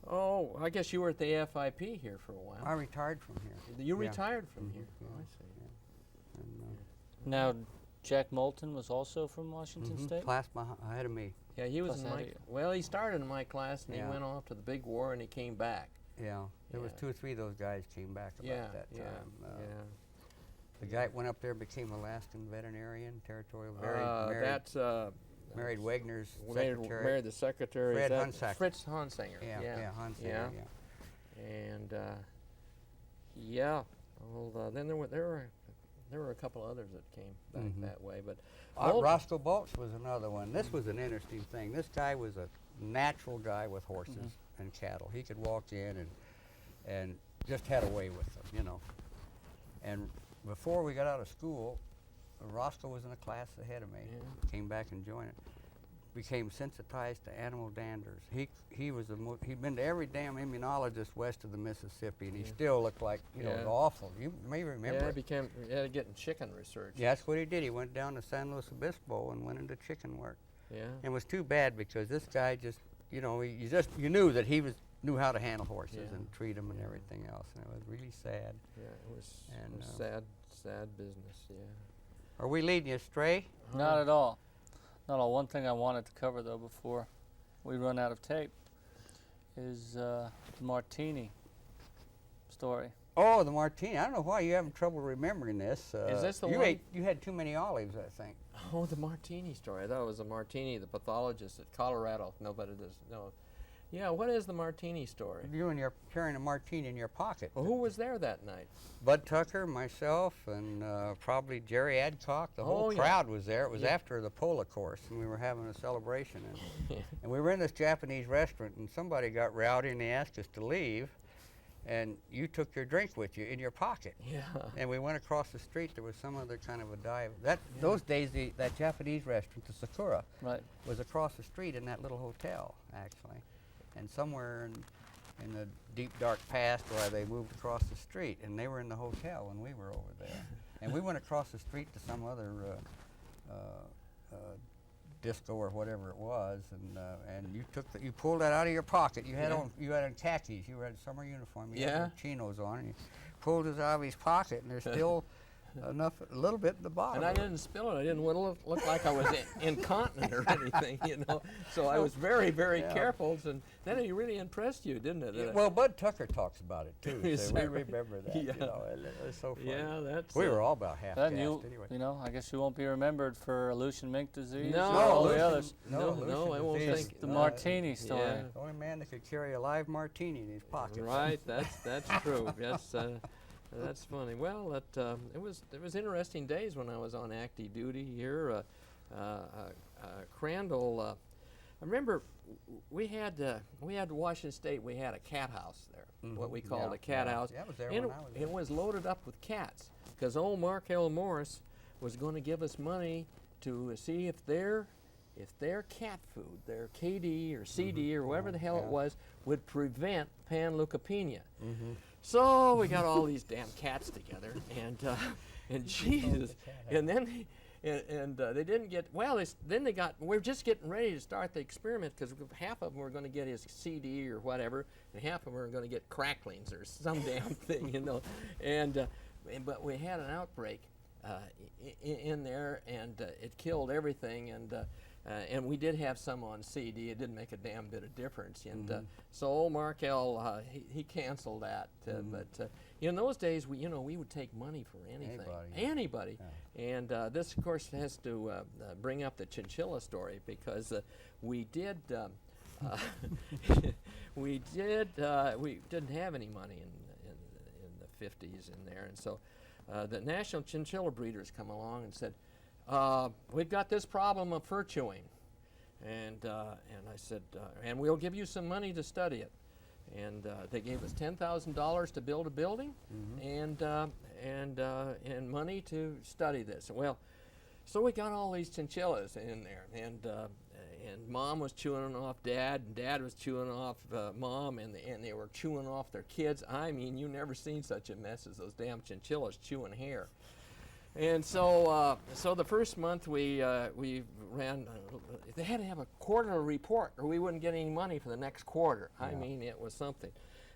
Oh, I guess you were at the FIP here for a while. I retired from here. You Yeah. retired from here. Yeah. Oh, I see. And, Now, Jack Moulton was also from Washington State? class ahead of me. Yeah, he was Plus in how my. do you- Well, he started in my class, and Yeah. he went off to the big war, and he came back. Yeah, there was Yeah. 2 or 3 of those guys came back about Yeah, that yeah, time. yeah. The guy that went up there became Alaskan veterinarian, territorial, That's married Wagner's married secretary. the secretary. Fred is that Hunsaker. Fritz Hunsaker. Yeah, Hunsaker, yeah. And yeah, well, then there were a couple others that came back that way, but Roscoe Balch was another one. This was an interesting thing. This guy was a natural guy with horses and cattle. He could walk in and just had a way with them, you know. And before we got out of school, Roscoe was in a class ahead of me. Yeah. Came back and joined it. Became sensitized to animal danders. He'd been to every damn immunologist west of the Mississippi, and he still looked like, you know, it was Yeah. awful. You may remember yeah, it. it became getting chicken research. Yeah, that's what he did. He went down to San Luis Obispo and went into chicken work. Yeah. And it was too bad because this guy just, you know, you knew that he knew how to handle horses Yeah. and treat them and everything else, and it was really sad. Yeah, it was, And, sad business. Yeah. Are we leading you astray? Not at all. Not at all. One thing I wanted to cover, though, before we run out of tape is the Martini story. Oh, the martini. I don't know why you're having trouble remembering this. Is this the you one? You had too many olives, I think. Oh, the Martini story. I thought it was the Martini, the pathologist at Colorado. Nobody does know. Yeah, what is the Martini story? You and you're carrying a martini in your pocket. Well, who was there that night? Bud Tucker, myself, and probably Jerry Adcock. The whole Oh, yeah. crowd was there. It was Yeah. after the polo course, and we were having a celebration. And we were in this Japanese restaurant, and somebody got rowdy, and they asked us to leave. And you took your drink with you in your pocket. Yeah. And we went across the street. There was some other kind of a dive. Those days, that Japanese restaurant, the Sakura, Right. was across the street in that little hotel, actually. And somewhere in the deep, dark past, where they moved across the street, and they were in the hotel when we were over there. And we went across the street to some other disco or whatever it was, and you pulled that out of your pocket. You had Yeah. on khakis. You had a summer uniform. You Yeah. had your chinos on, and you pulled it out of his pocket, and there's still a little bit in the bottom. And I didn't spill it. I didn't want to look like I was incontinent or anything, you know. So I was very, very Yeah. careful. And then it really impressed you, didn't it? Yeah, well, Bud Tucker talks about it too. Is So we that right? remember that. Yeah. You know, and it was so funny. Yeah, that's. We were all about half Then gassed anyway. you know, I guess you won't be remembered for Aleutian mink disease No, or all the Aleutian- others. No, Aleutian I won't disease. think The Martini story. Yeah. The only man that could carry a live martini in his pocket. Right, that's true. That's funny. Well, it was interesting days when I was on active duty here. Crandall, I remember we had Washington State. We had a cat house there, what we called Yeah, a cat yeah. house. That was there and when I was there. it was loaded up with cats because old Mark L. Morris was going to give us money to see if their cat food, their KD or CD or whatever the hell it yeah. was, would prevent panleukopenia. So we got all these damn cats together, and Jesus, and then they didn't get well. We're just getting ready to start the experiment because half of them were going to get his CD or whatever, and half of them were going to get cracklings or some damn thing, you know. But we had an outbreak in there, and it killed everything, and we did have some on CD. It didn't make a damn bit of difference, and so old Mark L. He canceled that. But in those days, we would take money for anything, anybody. Yeah. And this, of course, has to bring up the chinchilla story because we did. We didn't have any money in the 50s in there, and so the National Chinchilla Breeders come along and said, we've got this problem of fur chewing, and I said, and we'll give you some money to study it, and they gave us $10,000 to build a building, and money to study this. Well, so we got all these chinchillas in there, and Mom was chewing off Dad, and Dad was chewing off Mom, and they were chewing off their kids. I mean, you never seen such a mess as those damn chinchillas chewing hair. And so, so the first month we ran. They had to have a quarterly report, or we wouldn't get any money for the next quarter. Yeah. I mean, it was something.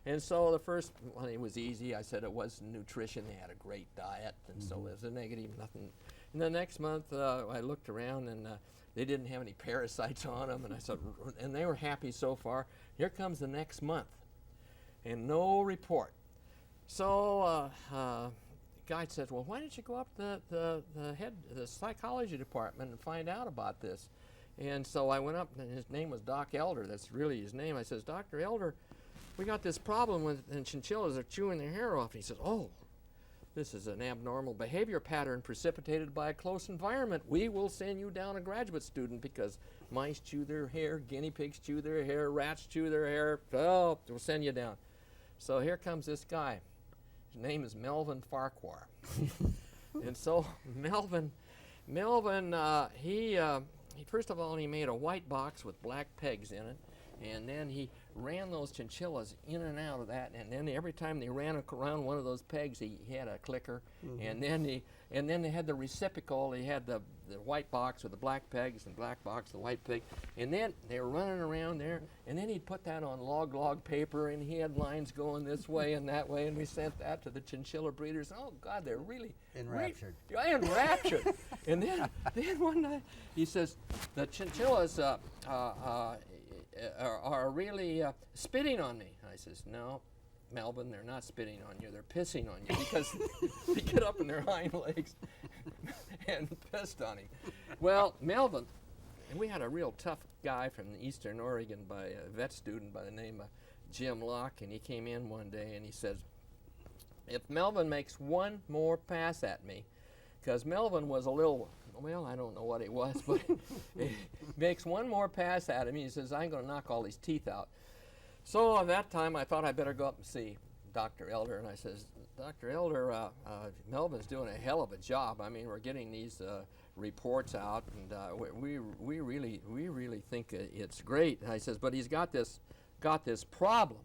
And so the first one, it was easy. I said it was nutrition. They had a great diet, and so it was a negative, nothing. And the next month, I looked around, and they didn't have any parasites on them. And I said, and they were happy so far. Here comes the next month, and no report. So the guy said, well, why don't you go up to the psychology department and find out about this? And so I went up, and his name was Doc Elder. That's really his name. I says, Dr. Elder, we got this problem with and chinchillas are chewing their hair off. And he says, oh, this is an abnormal behavior pattern precipitated by a close environment. We will send you down a graduate student because mice chew their hair, guinea pigs chew their hair, rats chew their hair. Oh, we'll send you down. So here comes this guy. His name is Melvin Farquhar. And so Melvin, he first of all, he made a white box with black pegs in it, and then he ran those chinchillas in and out of that, and then every time they ran around one of those pegs, he had a clicker, and then they had the reciprocal. He had the white box with the black pegs, and black box, the white peg, and then they were running around there, and then he'd put that on log paper, and he had lines going this way and that way, and we sent that to the chinchilla breeders. Oh God, they're really enraptured. Enraptured. And then one night he says the chinchillas are really spitting on me. I says, no, Melvin, they're not spitting on you. They're pissing on you because they get up in their hind legs and pissed on him. Well, Melvin, and we had a real tough guy from Eastern Oregon, by a vet student by the name of Jim Locke, and he came in one day and he says, if Melvin makes one more pass at me, because Melvin was a little, well, I don't know what he was, but he makes one more pass at him. He says, I'm going to knock all these teeth out. So at that time, I thought I better go up and see Dr. Elder, and I says, Dr. Elder, Melvin's doing a hell of a job. I mean, we're getting these reports out, and we really think it's great. And I says, but he's got this problem.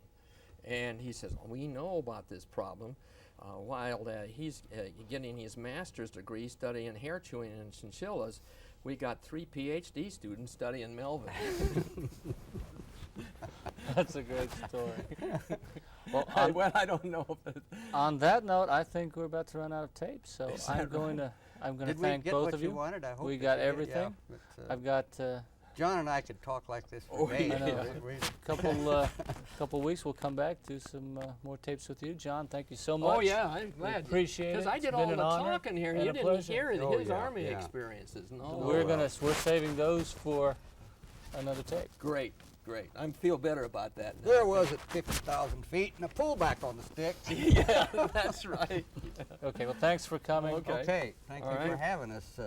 And he says, we know about this problem. While he's getting his master's degree studying hair chewing in chinchillas, we got 3 PhD students studying Melvin. That's a good story. Well, I don't know if it, on that note, I think we're about to run out of tape, so I'm going to thank both of you. Wanted? I hope we got everything. Yeah, but, I've got. John and I could talk like this for days. I know. Couple weeks, we'll come back, do some more tapes with you. John, thank you so much. Oh yeah, I'm glad. Appreciate it. Because I did all the talking here, and you didn't hear his Army experiences. No. We're saving those for another tape. Great. I feel better about that now. There was at 50,000 feet and a pullback on the stick. Yeah, that's right. Okay, well, thanks for coming. Okay, thank you for having us.